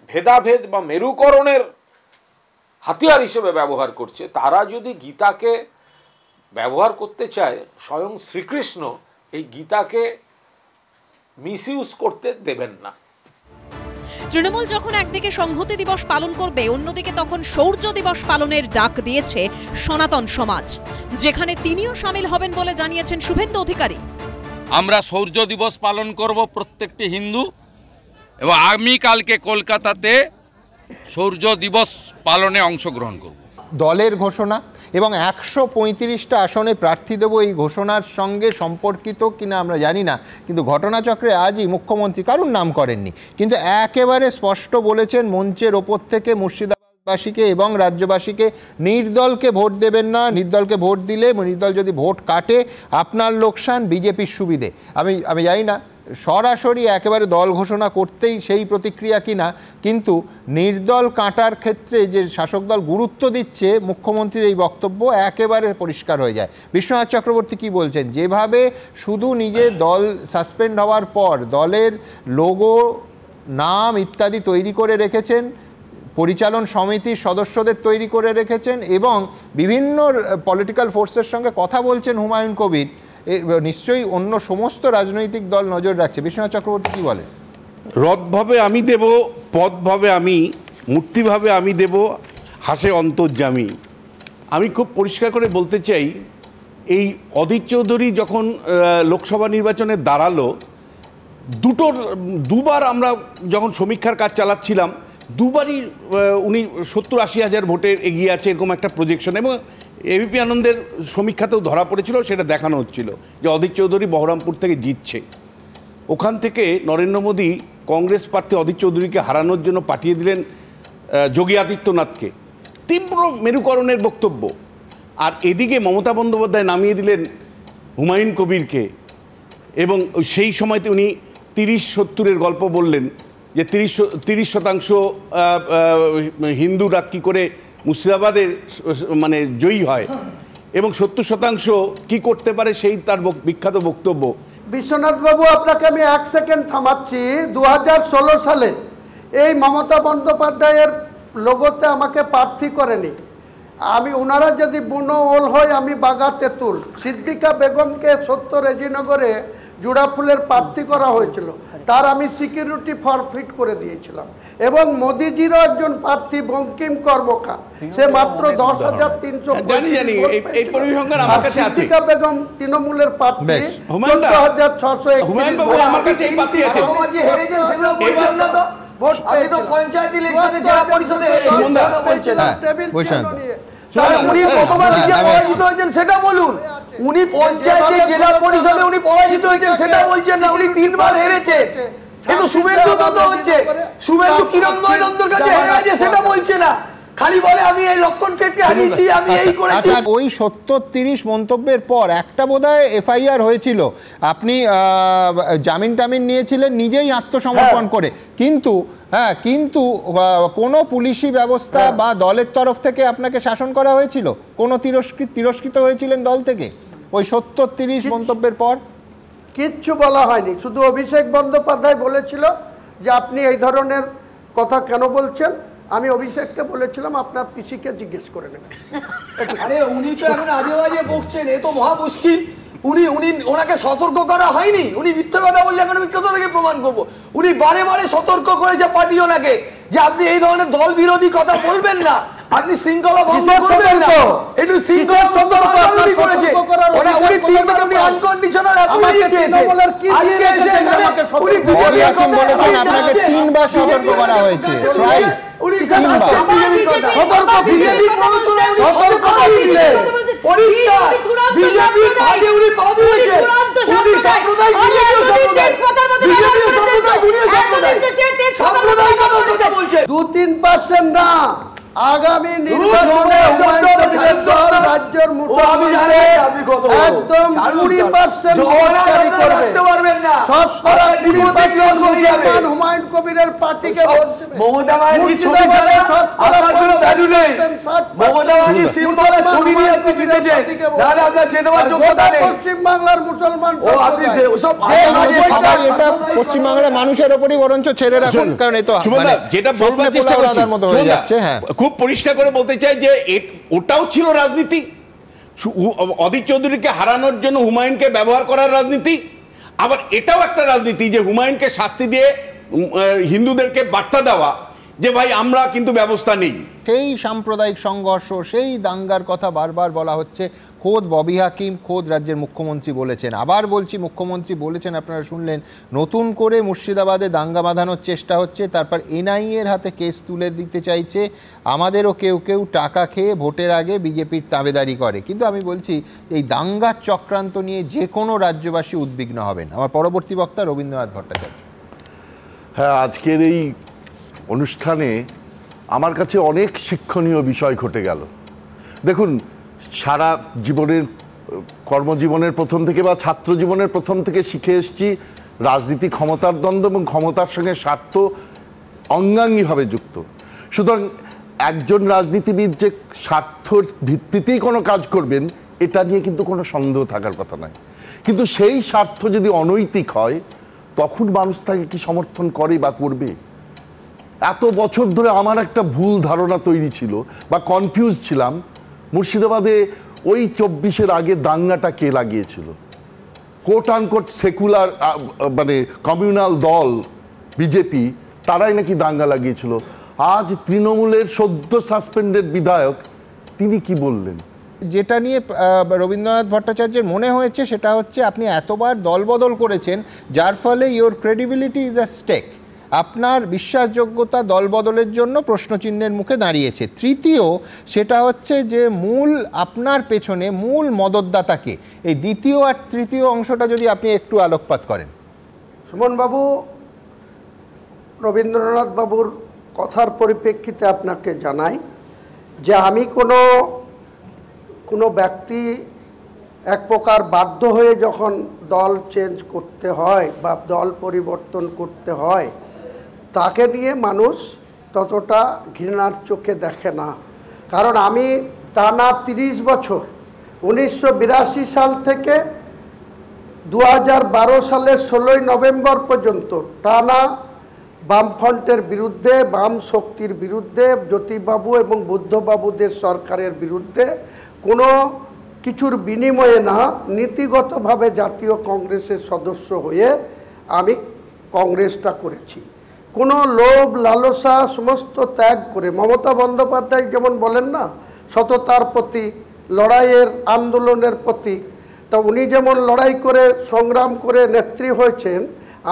ভেদাভেদ বা মেরুকরণের হাতিয়ার হিসেবে ব্যবহার করছে, তারা যদি গীতাকে ব্যবহার করতে চায়, স্বয়ং শ্রীকৃষ্ণ এই গীতাকে মিসইউজ করতে দেবেন না। তৃণমূল যখন একদিকে সংহতি দিবস পালন করবে, অন্যদিকে তখন শৌর্য দিবস পালনের ডাক দিয়েছে সনাতন সমাজ, যেখানে তিনিও সামিল হবেন বলে জানিয়েছেন শুভেন্দু অধিকারী। আমরা শৌর্য দিবস পালন করব প্রত্যেকটি হিন্দু, এবং আগামীকালকে কলকাতাতে শৌর্য দিবস পালনে অংশগ্রহণ করব। দলের ঘোষণা এবং 135টা আসনে প্রার্থী দেব, এই ঘোষণার সঙ্গে সম্পর্কিত কিনা আমরা জানি না, কিন্তু ঘটনাচক্রে আজই মুখ্যমন্ত্রী কারুর নাম করেননি, কিন্তু একেবারে স্পষ্ট বলেছেন মঞ্চের ওপর থেকে মুর্শিদাবাদবাসীকে এবং রাজ্যবাসীকে নির্দলকে ভোট দেবেন না, নির্দলকে ভোট দিলে নির্দল যদি ভোট কাটে আপনার লোকসান, বিজেপির সুবিধে। আমি জানি না সরাসরি একেবারে দল ঘোষণা করতেই সেই প্রতিক্রিয়া কিনা, কিন্তু নির্দল কাটার ক্ষেত্রে যে শাসক দল গুরুত্ব দিচ্ছে মুখ্যমন্ত্রীর এই বক্তব্য একেবারে পরিষ্কার হয়ে যায়। বিশ্বনাথ চক্রবর্তী কি বলছেন, যেভাবে শুধু নিজের দল সাসপেন্ড হওয়ার পর দলের লোগো, নাম ইত্যাদি তৈরি করে রেখেছেন, পরিচালন সমিতির সদস্যদের তৈরি করে রেখেছেন এবং বিভিন্ন পলিটিক্যাল ফোর্সের সঙ্গে কথা বলছেন হুমায়ুন কবির, নিশ্চয়ই অন্য সমস্ত রাজনৈতিক দল নজর রাখছে। বিশ্বনাথ চক্রবর্তী কি বলেন? রথভাবে আমি দেব, পথভাবে আমি, মূর্তিভাবে আমি দেব, হাসে অন্তর্যামী। আমি খুব পরিষ্কার করে বলতে চাই, এই অধীর চৌধুরী যখন লোকসভা নির্বাচনে দাঁড়ালো, দুবার আমরা যখন সমীক্ষার কাজ চালাচ্ছিলাম, দুবারই উনি 70-80 হাজার ভোটে এগিয়ে আছে এরকম একটা প্রজেকশন, এবং এবিপি আনন্দের সমীক্ষাতেও ধরা পড়েছিল, সেটা দেখানো হচ্ছিল যে অধীর চৌধুরী বহরমপুর থেকে জিতছে। ওখান থেকে নরেন্দ্র মোদী কংগ্রেস প্রার্থী অধীর চৌধুরীকে হারানোর জন্য পাঠিয়ে দিলেন যোগী আদিত্যনাথকে, তীব্র মেরুকরণের বক্তব্য। আর এদিকে মমতা বন্দ্যোপাধ্যায় নামিয়ে দিলেন হুমায়ুন কবিরকে, এবং সেই সময়তে উনি 30-70-এর গল্প বললেন যে 30% হিন্দুরা কী করে মুর্শিদাবাদের মানে জয়ী হয় এবং 70% কি করতে পারে, সেই তার বিখ্যাত বক্তব্য। বিশ্বনাথ বাবু, আপনাকে আমি 1 সেকেন্ড থামাচ্ছি। 2016 সালে এই মমতা বন্দ্যোপাধ্যায়ের লোগোতে আমাকে প্রার্থী করেনি, আমি ওনারা যদি বুনো ওল হয় আমি বাগা তেঁতুল। সিদ্দিকা বেগমকে 70 রেজিনগরে জোড়া ফুলের প্রার্থী করা হয়েছিল, তার আমি সিকিউরিটি ফরফিট করে দিয়েছিলাম। এবং মোদিজিরও একজন প্রার্থী বঙ্কিম কর্মকার, সে মাত্র 10,300। সিদ্দিকা বেগম তৃণমূলের প্রার্থী 14,661। উনি কতবার নিজে পরাজিত হয়েছেন সেটা বলুন। উনি পঞ্চায়েতে, জেলা পরিষদে উনি পরাজিত হয়েছেন সেটা বলছেন না, উনি 3 বার হেরেছে। কিন্তু শুভেন্দু তো হচ্ছে, শুভেন্দু কিরণময় নন্দর কাছে হেরে গেছে সেটা বলছে না, খালি বলে আমি এই লক্ষণ সেটকে হারিয়েছি, আমি এই করেছি। ওই 70-30 মন্তব্যের পর একটা বোধহয় এফআইআর হয়েছিল, আপনি জামিন টামিন নিয়েছিলেন নিজেই আত্মসমর্পণ করে, কিন্তু কোনো পুলিশি ব্যবস্থা বা দলের তরফ থেকে আপনাকে শাসন করা হয়েছিল? কোনো তিরস্কৃত হয়েছিলেন দল থেকে ওই 70-30 মন্তব্যের পর? কিচ্ছু বলা হয়নি, শুধু অভিষেক বন্দ্যোপাধ্যায় বলেছিল যে আপনি এই ধরনের কথা কেন বলছেন। আমি অভিষেককে বলেছিলাম আপনার পিসিকে জিজ্ঞেস করে নেবেন। আরে উনি তো এখন আজে বাজে বকছেন, এ তো মহা মুশকিল। ওনাকে সতর্ক করা হয়নি, উনি মিথ্যা কথা বলছে, এখন আমি কোথা থেকে প্রমাণ করবো? উনি বারে বারে সতর্ক করেছে পার্টি ওনাকে যে আপনি এই ধরনের দল বিরোধী কথা বলবেন না, আপনি শৃঙ্খলা ভঙ্গ করবেন না, একটু শৃঙ্খলা ভঙ্গ করেছে। উনি 3 বার উনি আনকন্ডিশনাল অ্যাপ্রুভ দিয়েছে, আজকে এসে এখানে উনি বিজেপির কথা বলেছেন, আপনাকে 3 বার সতর্ক করা হয়েছে, প্রাইস উনি সতর্ক বিজেপি প্ররোচনায় উনি সতর্ক দিয়েছে, পরিষ্কার বিজেপি আগে উনি পা দিয়েছে, উনি সাম্প্রদায়িক বিজেপি সাম্প্রদায়িক 2-3% না, আগামী নির্বাচনে রাজ্যের মুসলমানদের একদম 20% ভোটকারী করবে। শতকরা 20% মুসলমান হুমায়ুন কবিরের পার্টিকে ভোট দেবে। মমতা ব্যানার্জি ছবি ছাড়া আপনার কোনো ভ্যালু নেই। মমতা ব্যানার্জি সিম্বলের ছবি নিয়ে আপনি জিতেছেন, নাহলে আপনার যেতে পারার যোগ্যতা নেই। পশ্চিম বাংলার মুসলমান ও আপনি ওসব সবাই এটা পশ্চিম বাংলার মানুষের উপরই বরঞ্চ ছেড়ে রাখুন, কারণ এই তো মানে যেটা বলবার চেষ্টা করছি মতো হয়ে যাচ্ছে। হ্যাঁ, খুব পরিষ্কার করে বলতে চাই যে ওটাও ছিল রাজনীতি, অধীর চৌধুরীকে হারানোর জন্য হুমায়ুনকে ব্যবহার করার রাজনীতি। আবার এটাও একটা রাজনীতি যে হুমায়ুনকে শাস্তি দিয়ে হিন্দুদেরকে বার্তা দেওয়া যে ভাই আমরা কিন্তু ব্যবস্থা নেই। সেই সাম্প্রদায়িক সংঘর্ষ, সেই দাঙ্গার কথা বারবার বলা হচ্ছে। খোদ ববি হাকিম, খোদ রাজ্যের মুখ্যমন্ত্রী বলেছেন, আবার বলছি মুখ্যমন্ত্রী বলেছেন, আপনারা শুনলেন, নতুন করে মুর্শিদাবাদে দাঙ্গা বাঁধানোর চেষ্টা হচ্ছে, তারপর এনআইএর হাতে কেস তুলে দিতে চাইছে। আমাদেরও কেউ কেউ টাকা খেয়ে ভোটের আগে বিজেপির তাবেদারি করে। কিন্তু আমি বলছি এই দাঙ্গার চক্রান্ত নিয়ে যে কোনো রাজ্যবাসী উদ্বিগ্ন হবেন। আমার পরবর্তী বক্তা রবীন্দ্রনাথ ভট্টাচার্য। হ্যাঁ, আজকের এই অনুষ্ঠানে আমার কাছে অনেক শিক্ষণীয় বিষয় ঘটে গেল। দেখুন, সারা জীবনের কর্মজীবনের প্রথম থেকে বা ছাত্র জীবনের প্রথম থেকে শিখে এসেছি রাজনীতি ক্ষমতার দ্বন্দ্ব এবং ক্ষমতার সঙ্গে স্বার্থ অঙ্গাঙ্গিভাবে যুক্ত। সুতরাং একজন রাজনীতিবিদ যে স্বার্থর ভিত্তিতেই কোনো কাজ করবেন এটা নিয়ে কিন্তু কোনো সন্দেহ থাকার কথা নয়। কিন্তু সেই স্বার্থ যদি অনৈতিক হয় তখন মানুষ তাকে কি সমর্থন করে বা করবে? এত বছর ধরে আমার একটা ভুল ধারণা তৈরি ছিল বা কনফিউজ ছিলাম, মুর্শিদাবাদে ওই 24-এর আগে দাঙ্গাটা কে লাগিয়েছিল? কোট আনকোট সেকুলার মানে কমিউনাল দল বিজেপি, তারাই নাকি দাঙ্গা লাগিয়েছিল। আজ তৃণমূলের সদ্য সাসপেন্ডেড বিধায়ক তিনি কি বললেন? যেটা নিয়ে রবীন্দ্রনাথ ভট্টাচার্যের মনে হয়েছে সেটা হচ্ছে আপনি এতবার দলবদল করেছেন যার ফলে your credibility is at stake. আপনার বিশ্বাসযোগ্যতা দলবদলের জন্য প্রশ্নচিহ্নের মুখে দাঁড়িয়েছে। তৃতীয়, সেটা হচ্ছে যে মূল আপনার পেছনে মূল মদতদাতাকে, এই দ্বিতীয় আর তৃতীয় অংশটা যদি আপনি একটু আলোকপাত করেন। সুমনবাবু, রবীন্দ্রনাথ বাবুর কথার পরিপ্রেক্ষিতে আপনাকে জানাই যে আমি কোনো ব্যক্তি এক প্রকার বাধ্য হয়ে যখন দল চেঞ্জ করতে হয় বা দল পরিবর্তন করতে হয় তাকে নিয়ে মানুষ ততটা ঘৃণার চোখে দেখে না। কারণ আমি টানা 30 বছর 1982 সাল থেকে 2012 সালের 16ই নভেম্বর পর্যন্ত টানা বামফ্রন্টের বিরুদ্ধে, বাম শক্তির বিরুদ্ধে, জ্যোতিবাবু এবং বুদ্ধবাবুদের সরকারের বিরুদ্ধে কোনো কিছুর বিনিময়ে না, নীতিগতভাবে জাতীয় কংগ্রেসের সদস্য হয়ে আমি কংগ্রেসটা করেছি। কোনো লোভ লালসা সমস্ত ত্যাগ করে, মমতা বন্দ্যোপাধ্যায় যেমন বলেন না সততার প্রতি, লড়াইয়ের আন্দোলনের প্রতি, তা উনি যেমন লড়াই করে সংগ্রাম করে নেত্রী হয়েছেন,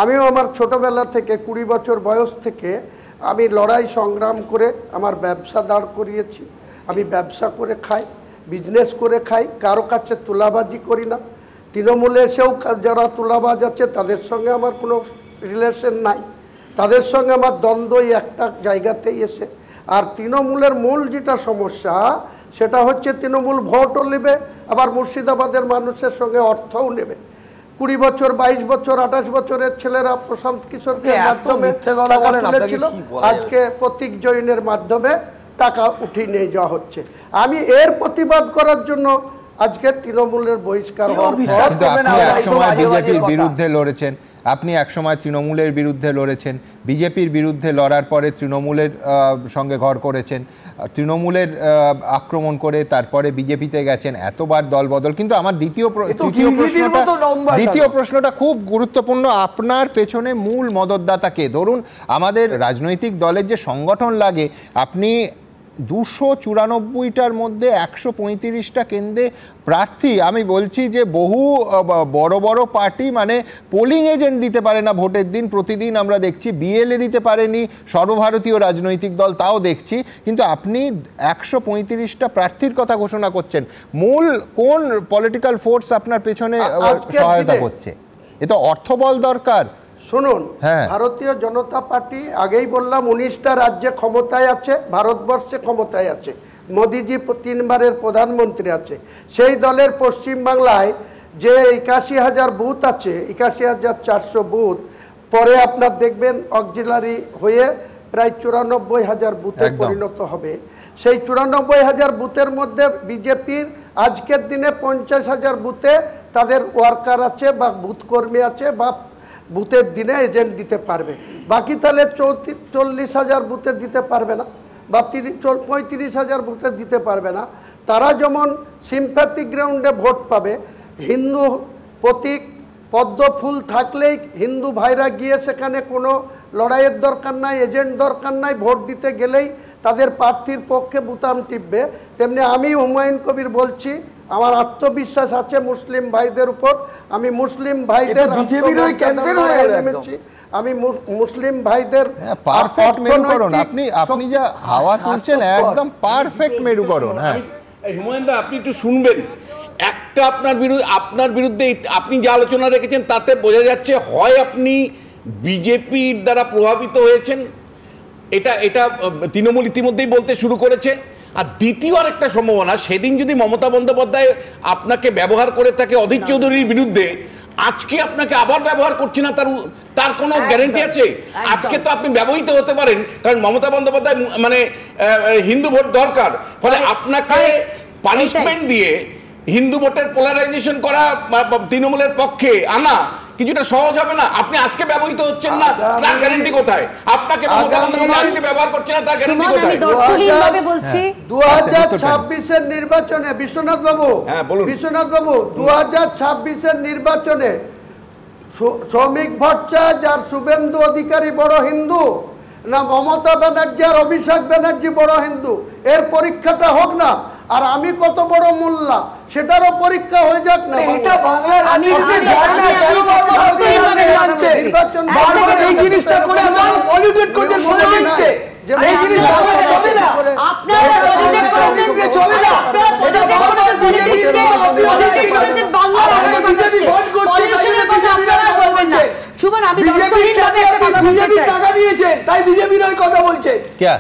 আমিও আমার ছোটোবেলা থেকে 20 বছর বয়স থেকে আমি লড়াই সংগ্রাম করে আমার ব্যবসা দাঁড় করিয়েছি। আমি ব্যবসা করে খাই, বিজনেস করে খাই, কারো কাছে তুলাবাজি করি না। তৃণমূলে এসেও যারা তুলাবাজ আছে তাদের সঙ্গে আমার কোনো রিলেশন নাই, তাদের সঙ্গে আমার দ্বন্দ্বই একটা জায়গাতেই এসে। আর তৃণমূলের মূল যেটা সমস্যা সেটা হচ্ছে তৃণমূল ভোটও নেবে, আবার মুর্শিদাবাদের মানুষের সঙ্গে অর্থও নেবে। 20 বছর 22 বছর 28 বছরের ছেলেরা প্রশান্ত কিশোরকে মাধ্যমে আজকে প্রতীক জৈনের মাধ্যমে টাকা উঠিয়ে নিয়ে যাওয়া হচ্ছে। আমি এর প্রতিবাদ করার জন্য আজকে তৃণমূলের বহিষ্কার বিজেপির বিরুদ্ধে লড়েছেন, আপনি একসময় তৃণমূলের বিরুদ্ধে লড়েছেন, বিজেপির বিরুদ্ধে লড়ার পরে তৃণমূলের সঙ্গে ঘর করেছেন, তৃণমূলের আক্রমণ করে তারপরে বিজেপিতে গেছেন, এতবার দলবদল। কিন্তু আমার দ্বিতীয় প্রশ্নটা খুব গুরুত্বপূর্ণ, আপনার পেছনে মূল মদতদাতাকে। ধরুন আমাদের রাজনৈতিক দলের যে সংগঠন লাগে, আপনি 294টার মধ্যে 135টা কেন্দ্রে প্রার্থী। আমি বলছি যে বহু বড় বড় পার্টি মানে পোলিং এজেন্ট দিতে পারে না ভোটের দিন, প্রতিদিন আমরা দেখছি। বিএলএ দিতে পারেনি সর্বভারতীয় রাজনৈতিক দল, তাও দেখছি। কিন্তু আপনি 135টা প্রার্থীর কথা ঘোষণা করছেন। মূল কোন পলিটিক্যাল ফোর্স আপনার পেছনে সহায়তা করছে? এ তো অর্থবল দরকার, শুনুন, হ্যাঁ। ভারতীয় জনতা পার্টি আগেই বললাম 19টা রাজ্যে ক্ষমতায় আছে, ভারতবর্ষে ক্ষমতায় আছে, মোদিজি 3বারের প্রধানমন্ত্রী আছে। সেই দলের পশ্চিমবাংলায় যে 81,000 বুথ আছে, 81,400 বুথ, পরে আপনার দেখবেন অক্সিলারি হয়ে প্রায় 94,000 বুথে পরিণত হবে। সেই 94,000 বুথের মধ্যে বিজেপির আজকের দিনে 50,000 বুথে তাদের ওয়ার্কার আছে বা বুথ কর্মী আছে বা বুথের দিনে এজেন্ট দিতে পারবে। বাকি তাহলে 40,000 বুথে দিতে পারবে না বা 35,000 বুথে দিতে পারবে না। তারা যেমন সিম্প্যাথি গ্রাউন্ডে ভোট পাবে, হিন্দু প্রতীক পদ্ম ফুল থাকলেই হিন্দু ভাইরা গিয়ে সেখানে কোনো লড়াইয়ের দরকার নাই, এজেন্ট দরকার নাই, ভোট দিতে গেলেই তাদের প্রার্থীর পক্ষে বুতাম টিপবে। তেমনি আমি হুমায়ুন কবির বলছি, আমার আত্মবিশ্বাস আছে মুসলিম ভাইদের উপর। আমি মুসলিম ভাইদের আমি মুসলিম ভাইদের পারফেক্ট মেরুকরণ, আপনি যা হাওয়া তুলছেন একদম পারফেক্ট মেরুকরণ। হ্যাঁ হুমায়ুন দা, আপনি একটু শুনবেন। একটা আপনার বিরুদ্ধে আপনি যে আলোচনা রেখেছেন তাতে বোঝা যাচ্ছে হয় আপনি বিজেপির দ্বারা প্রভাবিত হয়েছেন, এটা তৃণমূল ইতিমধ্যেই বলতে শুরু করেছে। আর দ্বিতীয় আরেকটা সম্ভাবনা, সেদিন যদি মমতা বন্দ্যোপাধ্যায় আপনাকে ব্যবহার করে থাকে অধীর চৌধুরীর বিরুদ্ধে, আজকে আপনাকে আবার ব্যবহার করছে না, তার কোনো গ্যারান্টি আছে? আজকে তো আপনি ব্যবহৃত হতে পারেন, কারণ মমতা বন্দ্যোপাধ্যায় মানে হিন্দু ভোট দরকার, ফলে আপনাকে পানিশমেন্ট দিয়ে হিন্দু ভোটের পোলারাইজেশন করা তৃণমূলের পক্ষে আনা কিছুটা সহজ হবে না। আপনি আজকে ব্যবহৃত হচ্ছেন না, তার গ্যারান্টি কোথায়? আপনাকে আজকে ব্যবহার করছে না, তার গ্যারান্টি কোথায়? 2026-এর নির্বাচনে বিশ্বনাথ বাবু 2026-এর নির্বাচনে শ্রমিক ভট্টাচার্য আর শুভেন্দু অধিকারী বড় হিন্দু না মমতা ব্যানার্জি আর অভিষেক ব্যানার্জি বড় হিন্দু, এর পরীক্ষাটা হোক না। আর আমি কত বড় মোল্লা সেটারও পরীক্ষা হয়ে যাক না। এটা বাংলার রাজনীতিতে যায় না, কেন বারবার ভারতীয় রাজনীতি আনছে? বারবার এই জিনিসটা করে আপনারা পলিটিক করছেন পলিটিক্সকে। এই জিনিস বাংলায় চলে না, আপনারা পলিটিক করছেন যে চলে না। এটা বারবার বিজেপি করেছেন, বাংলার রাজনীতি বিজেপি ভোট করছে, তাই জন্য বিজেপিরা কথা বলছে। সুমন, আমি দপ্তরহীনভাবে একটা কথা বলতে চাই। বিজেপি টাকা নিয়েছে, তাই বিজেপির ওই কথা বলছে।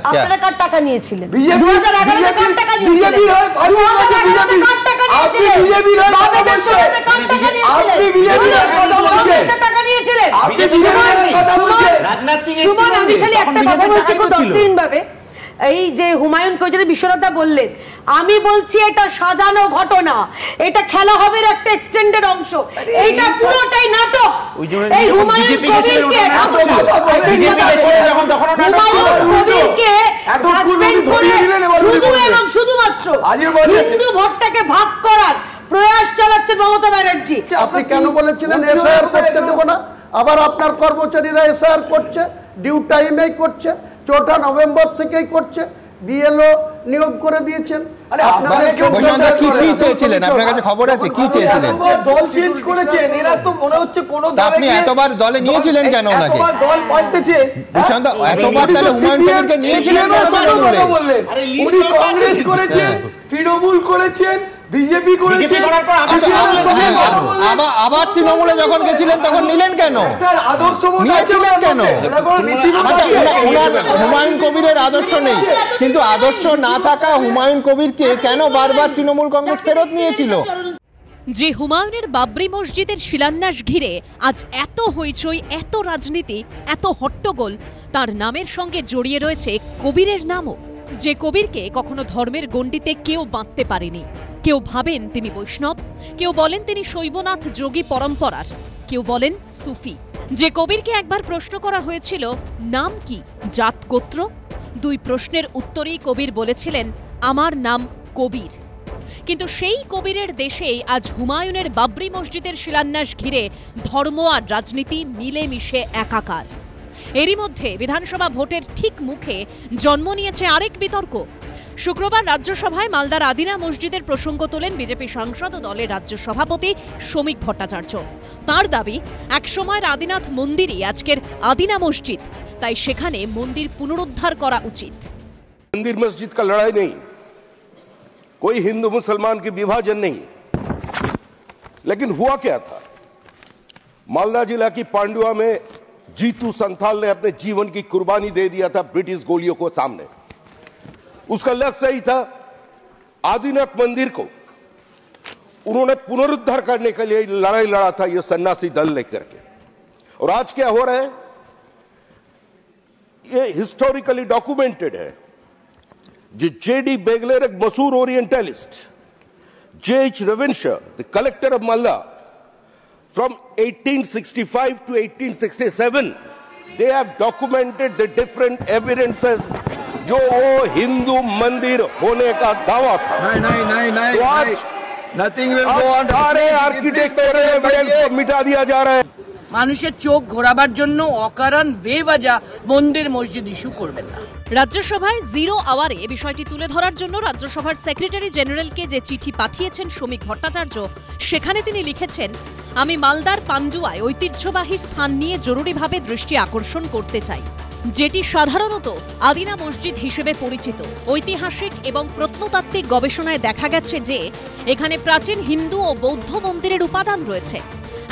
আপনারা কার টাকা নিয়েছিলেন? বিজেপি কার টাকা নিয়েছিলেন? বিজেপির হয় ফারুক আছে, বিজেপি কার টাকা নিয়েছিলেন? আপনি বিজেপির হয় কথা বলছেন, আপনি বিজেপির হয় কথা বলছেন, টাকা নিয়েছিলেন, আপনি বিজেপির হয় কথা বলছেন। রাজনাথ সিং সুমন, আমি খালি একটা কথা বলছি খুব দপ্তরহীনভাবে। এই যে হুমায়ুন কবির বিশ্বনাথ বললেন, আমি বলছি এটা সাজানো ঘটনা, এটা খেলা হবে একটা এক্সটেন্ডেড অংশ, এইটা পুরোটাই নাটক। এই হুমায়ুন কবিরকে সাসপেন্ড করে শুধু এবং শুধুমাত্র হিন্দু ভোটটাকে ভাগ করার প্রয়াস চালাচ্ছেন মমতা ব্যানার্জি। আপনি কেন বলেছিলেন এসআইআর করতে দেবো না? আবার আপনার কর্মচারীরা এসআইআর করছে, ডিউ টাইমেই করছে, 4টা নভেম্বর থেকেই করছে, বিএলও নিয়োগ করে দিয়েছেন। দল চেঞ্জ করেছেন, এরা তো মনে হচ্ছে কোন আপনি এতবার দলে নিয়েছিলেন কেন ওনাকে? দল পাল্টেছে, এতবার তাহলে হুমায়ুন কবিরকে নিয়েছিলেন কেন? উনি কংগ্রেস করেছেন, তৃণমূল করেছেন, বিজেপি করেছেন, আবার তৃণমূলে যখন গেছিলেন তখন নিলেন কেন? নিয়েছিলেন কেন? হুমায়ুন কবিরের আদর্শ নেই, কিন্তু আদর্শ না থাকা হুমায়ুন কবিরকে কেন বারবার তৃণমূল কংগ্রেস ফেরত নিয়েছিল? যে হুমায়ুনের বাবরি মসজিদের শিলান্যাস ঘিরে আজ এত হইচই, এত রাজনীতি, এত হট্টগোল, তার নামের সঙ্গে জড়িয়ে রয়েছে কবিরের নামও। যে কবিরকে কখনো ধর্মের গণ্ডিতে কেউ বাঁধতে পারেনি। কেউ ভাবেন তিনি বৈষ্ণব, কেউ বলেন তিনি শৈবনাথ যোগী পরম্পরার, কেউ বলেন সুফি। যে কবিরকে একবার প্রশ্ন করা হয়েছিল নাম কি, জাত গোত্র, 2 প্রশ্নের উত্তরেই কবির বলেছিলেন আমার নাম কবির। কিন্তু সেই কবিরের দেশেই আজ হুমায়ুনের বাবরি মসজিদের শিলান্যাস ঘিরে ধর্ম আর রাজনীতি মিলেমিশে একাকার। এরই মধ্যে বিধানসভা ভোটের ঠিক মুখে জন্ম নিয়েছে আরেক বিতর্ক। শুক্রবার রাজ্যসভায় মালদার আদিনা মসজিদের প্রসঙ্গ তোলেন বিজেপি সাংসদ ও দলের রাজ্য সভাপতি শ্রমিক ভট্টাচার্য। তার দাবি, একসময়ের আদিনাথ মন্দিরই আজকের আদিনা মসজিদ, তাই সেখানে মন্দির পুনরুদ্ধার করা উচিত। मंदिर मस्जिद का लड़ाई नहीं, कोई हिंदू मुसलमान की विभाजन नहीं, लेकिन हुआ क्या था? मालदा जिला की पांडुआ में जीतू संथाल ने अपने जीवन की कुर्बानी दे दिया था ब्रिटिश गोलियों को सामने। उसका लक्ष्य ही था आदिनाथ मंदिर को उन्होंने पुनरुद्धार करने के लिए लड़ाई लड़ा था, ये सन्यासी दल लेकर के। और आज क्या हो रहा है, ये हिस्टोरिकली डॉक्यूमेंटेड है। जेडी बेगलर एक मशहूर orientalist, J.H. Ravinshaw, the collector of Malda, from 1865 to 1867, they have documented the different evidences जो वो हिंदू मंदिर होने का दावा था। नहीं, तो आज nothing will go on. सारे आर्किटेक्चर एविडेंस को मिटा दिया जा रहा है। মানুষের চোখ ঘোরাবার জন্য অকারণ বেওয়াজা মন্দির মসজিদ ইস্যু করবেন না। রাজ্যসভায় জিরো আওয়ারে বিষয়টি তুলে ধরার জন্য রাজ্যসভার সেক্রেটারি জেনারেলকে যে চিঠি পাঠিয়েছেন শ্রমিক ভট্টাচার্য, সেখানে তিনি লিখেছেন, আমি মালদার পান্ডুয়ায় ঐতিহ্যবাহী স্থান নিয়ে জরুরিভাবে দৃষ্টি আকর্ষণ করতে চাই, যেটি সাধারণত আদিনা মসজিদ হিসেবে পরিচিত। ঐতিহাসিক এবং প্রত্নতাত্ত্বিক গবেষণায় দেখা গেছে যে এখানে প্রাচীন হিন্দু ও বৌদ্ধ মন্দিরের উপাদান রয়েছে।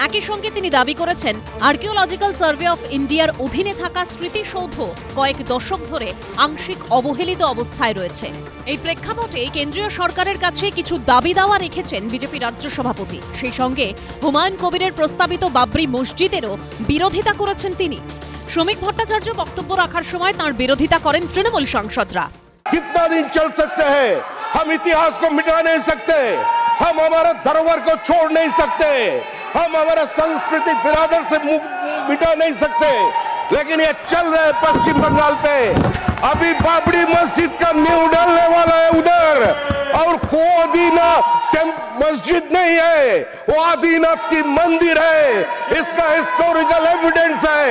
একই সঙ্গে তিনি দাবি করেছেন, আর্কিওলজিক্যাল সার্ভে অফ ইন্ডিয়ার অধীনে থাকা স্মৃতিসৌধ কয়েক দশক ধরে আংশিক অবহেলিত অবস্থায় রয়েছে। এই প্রেক্ষাপটে কেন্দ্রীয় সরকারের কাছে কিছু দাবি দাওয়া রেখেছেন বিজেপি রাজ্য সভাপতি। সেই সঙ্গে হুমায়ুন কবিরের প্রস্তাবিত বাবরি মসজিদেরও বিরোধিতা করেছেন তিনি। শ্রমিক ভট্টাচার্য বক্তব্য রাখার সময় তাঁর বিরোধিতা করেন তৃণমূল সাংসদরা। कितना दिन चल सकते हैं, हम इतिहास को मिटा नहीं सकते, हम हमारा धरोहर को छोड़ नहीं सकते, हम हमारा सांस्कृतिक बिरादर से मिटा नहीं सकते, लेकिन ये चल रहा है पश्चिम बंगाल पे। अभी बाबरी मस्जिद का नींव डालने वाला है उधर, और को आदिना मस्जिद नहीं है, वो आदिनाथ की मंदिर है, इसका हिस्टोरिकल एविडेंस है,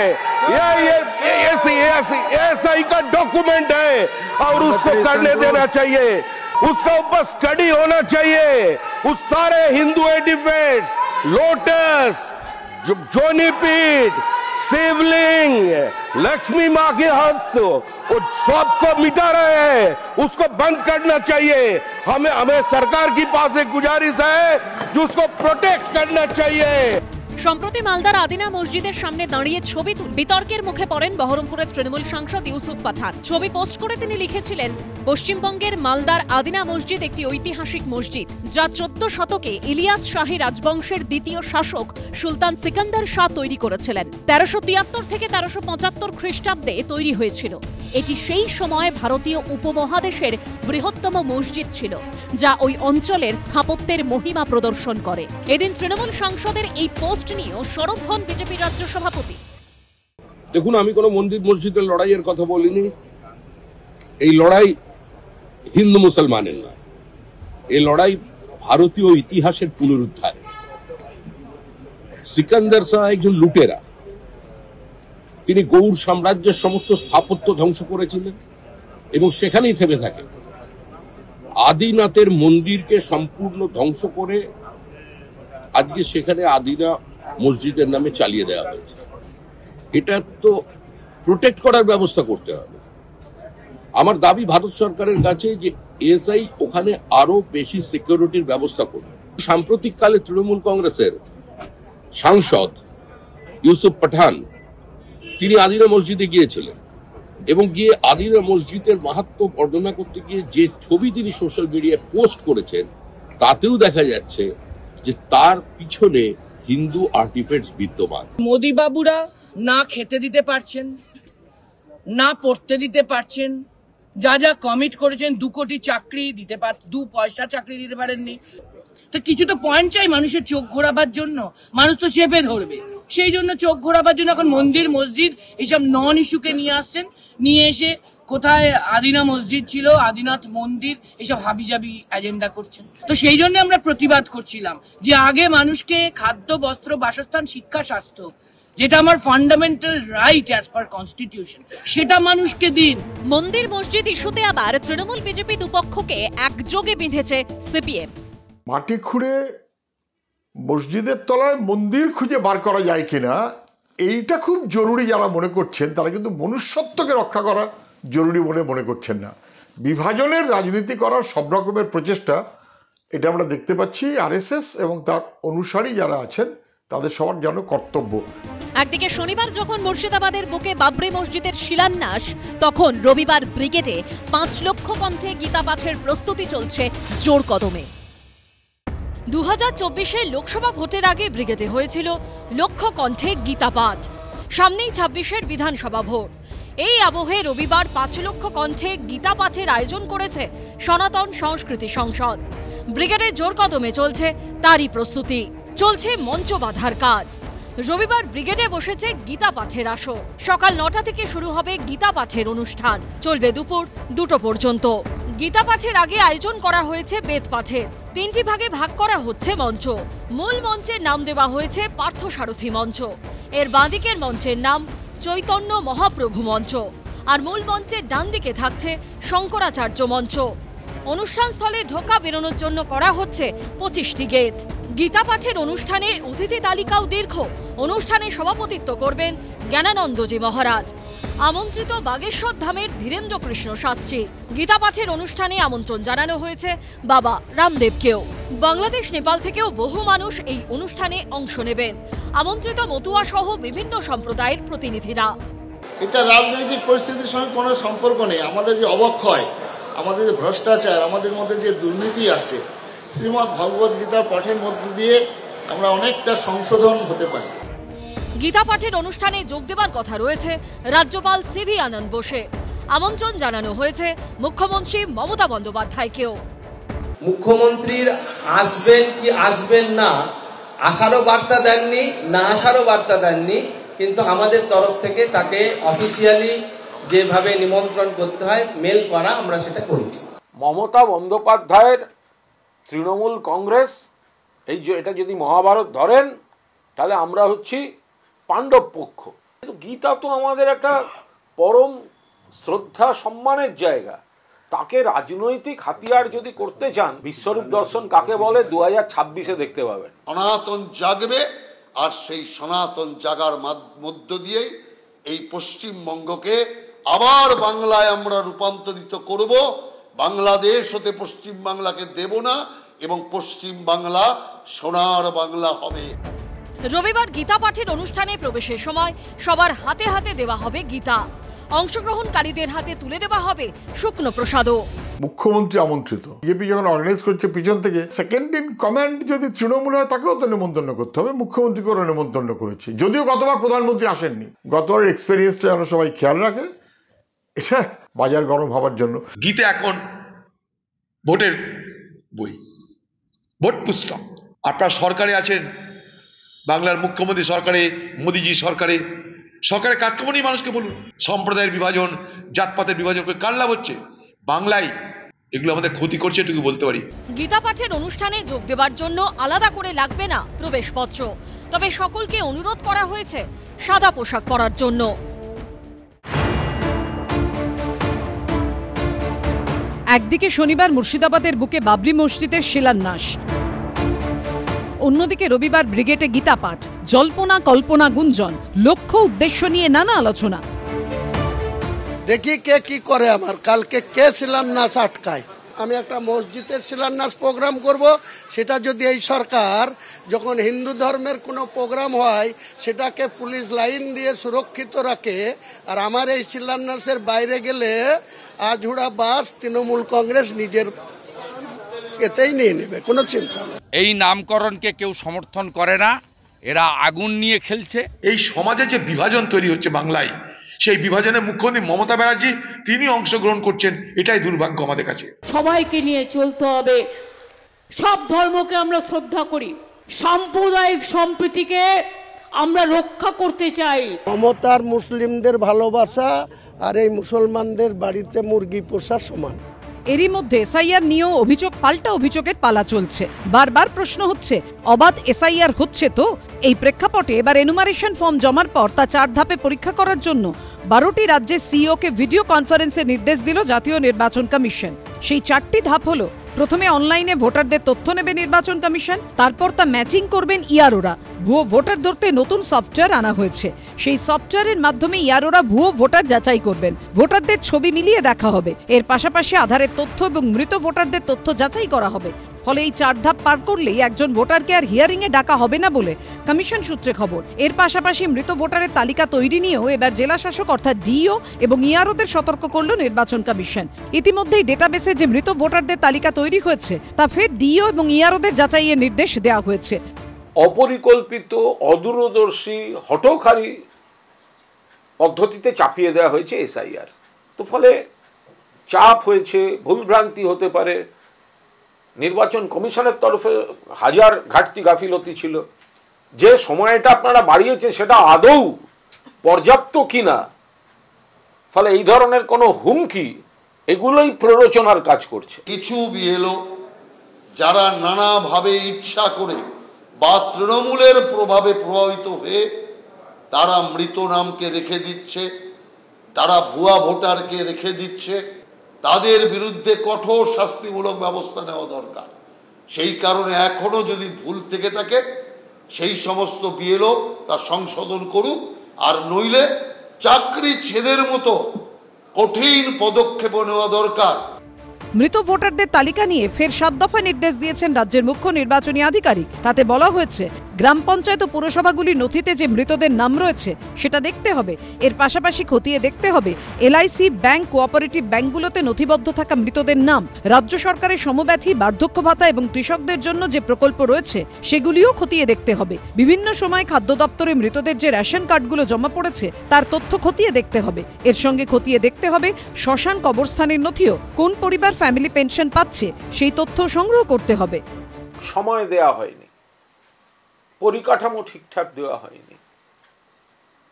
ऐसा ही का डॉक्यूमेंट है, और उसको करने देना चाहिए, उसका ऊपर स्टडी होना चाहिए। उस सारे हिंदू एडिफिट्स, लोटस, जोनीपीठ, शिवलिंग, लक्ष्मी माँ के हस्त, वो सबको मिटा रहे हैं, उसको बंद करना चाहिए। हमें सरकार की पास एक गुजारिश है जो उसको प्रोटेक्ट करना चाहिए। সম্প্রতি মালদার আদিনা মসজিদের সামনে দাঁড়িয়ে ছবি বিতর্কের মুখে পড়েন বহরমপুরের তৃণমূল সাংসদ ইউসুফ পাঠান। ছবি পোস্ট করে তিনি লিখেছিলেন, পশ্চিমবঙ্গের মালদার আদিনা মসজিদ একটি ঐতিহাসিক মসজিদ, যা 14 শতকে ইলিয়াস শাহী রাজবংশের দ্বিতীয় শাসক সুলতান সিকান্দার শাহ তৈরি করেছিলেন। 1373 থেকে 1375 খ্রিস্টাব্দে তৈরি হয়েছিল। এটি সেই সময় ভারতীয় উপমহাদেশের বৃহত্তম মসজিদ ছিল, যা ওই অঞ্চলের স্থাপত্যের মহিমা প্রদর্শন করে। এদিন তৃণমূল সাংসদের এই পোস্ট নিয়েও সরব হন বিজেপি রাজ্য সভাপতি। দেখুন, আমি কোনো মন্দির মসজিদের লড়াইয়ের কথা বলিনি। এই লড়াই হিন্দু মুসলমানের নয়, এই লড়াই ভারতীয় ইতিহাসের পুনরুদ্ধার। সিকান্দার শাহ একজন লুটেরা, তিনি গৌড় সাম্রাজ্যের সমস্ত স্থাপত্য ধ্বংস করেছিলেন এবং সেখানেই থেমে থাকে। আদিনাথের মন্দিরকে সম্পূর্ণ ধ্বংস করে আজকে সেখানে আদিনা মসজিদের নামে চালিয়ে দেওয়া হয়েছে। এটা তো প্রোটেক্ট করার ব্যবস্থা করতে হবে। আমার দাবি ভারত সরকারের কাছে যে এসআই ওখানে আরো বেশি সিকিউরিটির ব্যবস্থা করবে। সাম্প্রতিককালে তৃণমূল কংগ্রেসের সাংসদ ইউসুফ পাঠান তিনি আদিনা মসজিদে গিয়েছিলেন এবং গিয়ে আদিনা মসজিদের মাহাত্ম্য বর্ণনা করতে গিয়ে যে ছবি তিনি সোশ্যাল মিডিয়ায় পোস্ট করেছেন, তাতেও দেখা যাচ্ছে যে তার পিছনে হিন্দু আর্টিফ্যাক্টস বিদ্যমান। মোদি বাবুরা না খেতে দিতে পারছেন, না পড়তে দিতে পারছেন, যা যা কমিট করেছেন 2 কোটি চাকরি দিতে 2 পয়সা চাকরি দিতে পারেননি। তো কিছু তো পয়েন্ট চাই মানুষের চোখ ঘোরাবার জন্য, মানুষ তো চেপে ধরবে। সেই জন্য চোখ ঘোরাবার জন্য এখন মন্দির মসজিদ এইসব নন ইস্যুকে নিয়ে আসছেন, নিয়ে এসে কোথায় আদিনা মসজিদ ছিল, আদিনাথ মন্দির, এইসব হাবিজাবি এজেন্ডা করছেন। তো সেই জন্য আমরা প্রতিবাদ করছিলাম যে আগে মানুষকে খাদ্য, বস্ত্র, বাসস্থান, শিক্ষা, স্বাস্থ্য, যেটা আমার fundamental right as per constitution, সেটা মানুষকে দিন। মন্দির মসজিদ ইস্যুতে আবার তৃণমূল বিজেপি দুপক্ষকে একযোগে বেঁধেছে সিপিএম। মাটি খুঁড়ে মসজিদের তলায় মন্দির খুঁজে বার করা যায় কিনা, এইটা খুব জরুরি যারা মনে করছেন, তারা কিন্তু মনুষ্যত্বকে রক্ষা করা জরুরি বলে মনে করছেন না। বিভাজনের রাজনীতি করার সব রকমের প্রচেষ্টা এটা আমরা দেখতে পাচ্ছি। আরএসএস এবং তার অনুসারী যারা আছেন তাদের সবার যেন কর্তব্য। একদিকে শনিবার যখন মুর্শিদাবাদের বুকে বাবরি মসজিদের শিলান্যাস, তখন রবিবার ব্রিগেডে 5 লক্ষ কণ্ঠে গীতা পাঠের প্রস্তুতি চলছে জোর কদমে। 2024-এর লোকসভা ভোটের আগে ব্রিগেডে হয়েছিল লক্ষ কণ্ঠে গীতা পাঠ। সামনেই 26-এর বিধানসভা ভোট। এই আবহে রবিবার 5 লক্ষ কণ্ঠে গীতা পাঠের আয়োজন করেছে সনাতন সংস্কৃতি সংসদ। ব্রিগেডে জোর কদমে চলছে তারই প্রস্তুতি, চলছে মঞ্চ বাঁধার কাজ। রবিবার ব্রিগেডে বসেছে গীতা পাঠের আসর। সকাল 9টা থেকে শুরু হবে গীতা পাঠের অনুষ্ঠান, চলবে দুপুর 2টো পর্যন্ত। গীতা পাঠের আগে আয়োজন করা হয়েছে বেদ পাঠের। 3টি ভাগে ভাগ করা হচ্ছে মঞ্চ। মূল মঞ্চের নাম দেওয়া হয়েছে পার্থসারথী মঞ্চ, এর বাঁদিকের মঞ্চের নাম চৈতন্য মহাপ্রভু মঞ্চ, আর মূল মঞ্চের ডান দিকে থাকছে শঙ্করাচার্য মঞ্চ। অনুষ্ঠানস্থলে ঢোকা বেরোনোর জন্য করা হচ্ছে 25টি গেট। গীতা পাঠের অনুষ্ঠানে অতিথি তালিকাও দীর্ঘ। অনুষ্ঠানে সভাপতিত্ব করবেন জ্ঞানানন্দজি মহারাজ। আমন্ত্রিত বাগেশ্বর ধামের ধীরেন্দ্র কৃষ্ণ শাস্ত্রী। গীতা পাঠের অনুষ্ঠানে আমন্ত্রণ জানানো হয়েছে বাবা রামদেবকেও। বাংলাদেশ নেপাল থেকেও বহু মানুষ এই অনুষ্ঠানে অংশ নেবেন। আমন্ত্রিত মতুয়া সহ বিভিন্ন সম্প্রদায়ের প্রতিনিধিরা। এটা রাজনৈতিক পরিস্থিতির সঙ্গে কোনো সম্পর্ক নেই। আমাদের যে অবক্ষয়, আমাদের যে ভ্রষ্টাচার, আমাদের মধ্যে যে দুর্নীতি আসছে, শ্রীমদ্ ভগবত গীতার পাঠের মধ্য দিয়ে আমরা অনেকটা সংশোধন হতে পারি। গীতা পাঠের অনুষ্ঠানে যোগ দেবার কথা রয়েছে রাজ্যপাল সিভি আনন্দ বোসে। আমন্ত্রণ জানানো হয়েছে মুখ্যমন্ত্রী মমতা বন্দ্যোপাধ্যায়কেও। মুখ্যমন্ত্রীর আসবেন কি আসবেন না, আসারও বার্তা দেননি, না আসারও বার্তা দেননি, কিন্তু আমাদের তরফ থেকে তাকে অফিসিয়ালি যেভাবে নিমন্ত্রণ করতে হয় মেল করা, আমরা সেটা করেছি। মমতা বন্দ্যোপাধ্যায়ের তৃণমূল কংগ্রেস এটা যদি মহাভারত ধরেন তাহলে আমরা হচ্ছি পাণ্ডব পক্ষ। গীতা তো আমাদের একটা পরম শ্রদ্ধা সম্মানের জায়গা। তাকে রাজনৈতিক হাতিয়ার যদি করতে চান, বিশ্বরূপ দর্শন কাকে বলে 2026-এ দেখতে পাবেন। সনাতন জাগবে, আর সেই সনাতন জাগার মধ্য দিয়েই এই পশ্চিমবঙ্গকে আবার বাংলায় আমরা রূপান্তরিত করব। বাংলাদেশ হতে পশ্চিম বাংলাকে দেব না, এবং পশ্চিম বাংলা সোনার বাংলা হবে। রবিবার গীতা পাঠের অনুষ্ঠানে প্রবেশের সময় সবার হাতে হাতে দেওয়া হবে গীতা। অংশগ্রহণকারীদের হাতে তুলে দেওয়া হবে শুকনো প্রসাদও। মুখ্যমন্ত্রী আমন্ত্রিত, বিজেপি যখন অর্গানাইজ করছে পিছন থেকে, সেকেন্ড ইন কমান্ড যদি তৃণমূল হয় তাকেও তো নিমন্ত্রণ করতে হবে। মুখ্যমন্ত্রীকেও নিমন্ত্রণ করেছি, যদিও গতবার প্রধানমন্ত্রী আসেননি। গতবার এক্সপেরিয়েন্সটা যেন সবাই খেয়াল রাখে, এটা বাজার গরম হওয়ার জন্য। গীতা এখন ভোটের বই, ভোট পুস্তক। আপনারা সরকারে আছেন, বাংলার মুখ্যমন্ত্রী সরকারে, মোদীজি সরকারে, সরকারের কাজকর্ম নিয়ে মানুষকে বলুন। সম্প্রদায়ের বিভাজন, জাতপাতের বিভাজন করে কার লাভ হচ্ছে? বাংলায় এগুলো আমাদের ক্ষতি করছে, এটুকু বলতে পারি। গীতা পাঠের অনুষ্ঠানে যোগ দেওয়ার জন্য আলাদা করে লাগবে না প্রবেশপত্র, তবে সকলকে অনুরোধ করা হয়েছে সাদা পোশাক পরার জন্য। একদিকে শনিবার মুর্শিদাবাদের বুকে বাবরি মসজিদের শিলান্যাস, অন্যদিকে রবিবার ব্রিগেডে গীতা পাঠ। জল্পনা কল্পনা গুঞ্জন, লক্ষ্য উদ্দেশ্য নিয়ে নানা আলোচনা। দেখি কে কি করে। আমার কালকে কে শিলান্যাস আটকায়। আমি একটা মসজিদের শিলান্যাস প্রোগ্রাম করব, সেটা যদি এই সরকার যখন হিন্দু ধর্মের কোনো প্রোগ্রাম হয় সেটাকে পুলিশ লাইন দিয়ে সুরক্ষিত রাখে, আর আমার এই শিলান্যাসের বাইরে গেলে আজহুড়া বাস তৃণমূল কংগ্রেস নিজের এতেই নিয়ে নেবে, কোনো চিন্তা নেই। এই নামকরণকে কেউ সমর্থন করে না, এরা আগুন নিয়ে খেলছে। এই সমাজে যে বিভাজন তৈরি হচ্ছে বাংলায়, সেই বিভাজনে মুখ্যমন্ত্রী মমতা ব্যানার্জি তিনি অংশগ্রহণ করছেন, এটাই দুর্ভাগ্য আমাদের কাছে। সবাইকে নিয়ে চলতে হবে, সব ধর্মকে আমরা শ্রদ্ধা করি, সাম্প্রদায়িক সম্প্রীতিকে আমরা রক্ষা করতে চাই। মমতার মুসলিমদের ভালোবাসা আর এই মুসলমানদের বাড়িতে মুরগি পোষা সমান। এরই মধ্যে এসআইআর নিয়েও অভিযোগ পাল্টা অভিযোগের পালা চলছে। বারবার প্রশ্ন হচ্ছে, অবাধ এসআইআর হচ্ছে তো? এই প্রেক্ষাপটে এবার এনুমারেশন ফর্ম জমার পর তা 4 ধাপে পরীক্ষা করার জন্য 12টি রাজ্যের সিইওকে ভিডিও কনফারেন্সে নির্দেশ দিল জাতীয় নির্বাচন কমিশন। সেই 4টি ধাপ হলো, প্রথমে অনলাইনে ভোটারদের তথ্য নেবে নির্বাচন কমিশন, তারপর তা ম্যাচিং করবেন ইয়ারোরা। ভুয়ো ভোটার ধরতে নতুন সফটওয়্যার আনা হয়েছে, সেই সফটওয়্যারের মাধ্যমে ইয়ারোরা ভুয়ো ভোটার যাচাই করবেন। ভোটারদের ছবি মিলিয়ে দেখা হবে। এর পাশাপাশি আধারের তথ্য এবং মৃত ভোটারদের তথ্য যাচাই করা হবে। ফলে এই 4 ধাপ পার করলেই একজন ভোটারকে আর হিয়ারিংয়ে ডাকা হবে না বলে কমিশন সূত্রে খবর। এর পাশাপাশি মৃত ভোটারের তালিকা তৈরি নিয়েও এবার জেলা শাসক অর্থাৎ ডিও এবং ইআরওদের সতর্ক করল নির্বাচন কমিশন। ইতিমধ্যেই ডেটাবেসে যে মৃত ভোটারদের তালিকা তৈরি হয়েছে তা ফের ডিও এবং ইআরওদের যাচাইয়ের নির্দেশ দেওয়া হয়েছে। অপরিকল্পিত, অদূরদর্শী, হঠকারী পদ্ধতিতে চাপিয়ে দেওয়া হয়েছে এসআইআর। তো ফলে চাপ হয়েছে, ভুলভ্রান্তি হতে পারে, নির্বাচন কমিশনের তরফে হাজার ঘাটতি গাফিলতি ছিল, যে সময়টা আপনারা বাড়িয়েছে সেটা আদৌ পর্যাপ্ত কিনা, ফলে এই ধরনের কোনো হুমকি এগুলোই প্ররোচনার কাজ করছে। কিছু বিএলও যারা নানাভাবে ইচ্ছা করে বা তৃণমূলের প্রভাবে প্রভাবিত হয়ে তারা মৃত নামকে রেখে দিচ্ছে, তারা ভুয়া ভোটারকে রেখে দিচ্ছে, তাদের বিরুদ্ধে কঠোর শাস্তিমূলক ব্যবস্থা নেওয়া দরকার। সেই কারণে এখনো যদি ভুল থেকে থাকে সেই সমস্ত বিএলও তা সংশোধন করুক, আর নইলে চাকরি ছেদের মতো কঠিন পদক্ষেপ নেওয়া দরকার। মৃত ভোটারদের তালিকা নিয়ে ফের 7 দফা নির্দেশ দিয়েছেন রাজ্যের মুখ্য নির্বাচনী আধিকারিক। তাতে বলা হয়েছে, গ্রাম পঞ্চায়েত ও পুরসভাগুলির নথিতে যে মৃতদের নাম রয়েছে সেটা দেখতে হবে। এর পাশাপাশি খতিয়ে দেখতে হবে এলআইসি, ব্যাংক, কোঅপারেটিভ ব্যাংকগুলোতে নথিবদ্ধ থাকা মৃতদের নাম। রাজ্য সরকারের সমব্যাথী, বার্ধক্য ভাতা এবং কৃষকদের জন্য যে প্রকল্প রয়েছে সেগুলিও খতিয়ে দেখতে হবে। বিভিন্ন সময় খাদ্য দপ্তরে মৃতদের যে রেশন কার্ডগুলো জমা পড়েছে তার তথ্য খতিয়ে দেখতে হবে। এর সঙ্গে খতিয়ে দেখতে হবে শ্মশান কবরস্থানের নথিও। কোন পরিবার ফ্যামিলি পেনশন পাচ্ছে সেই তথ্য সংগ্রহ করতে হবে। সময় দেয়া হয়নি, পরিকাঠামো ঠিকঠাক দেওয়া হয়নি,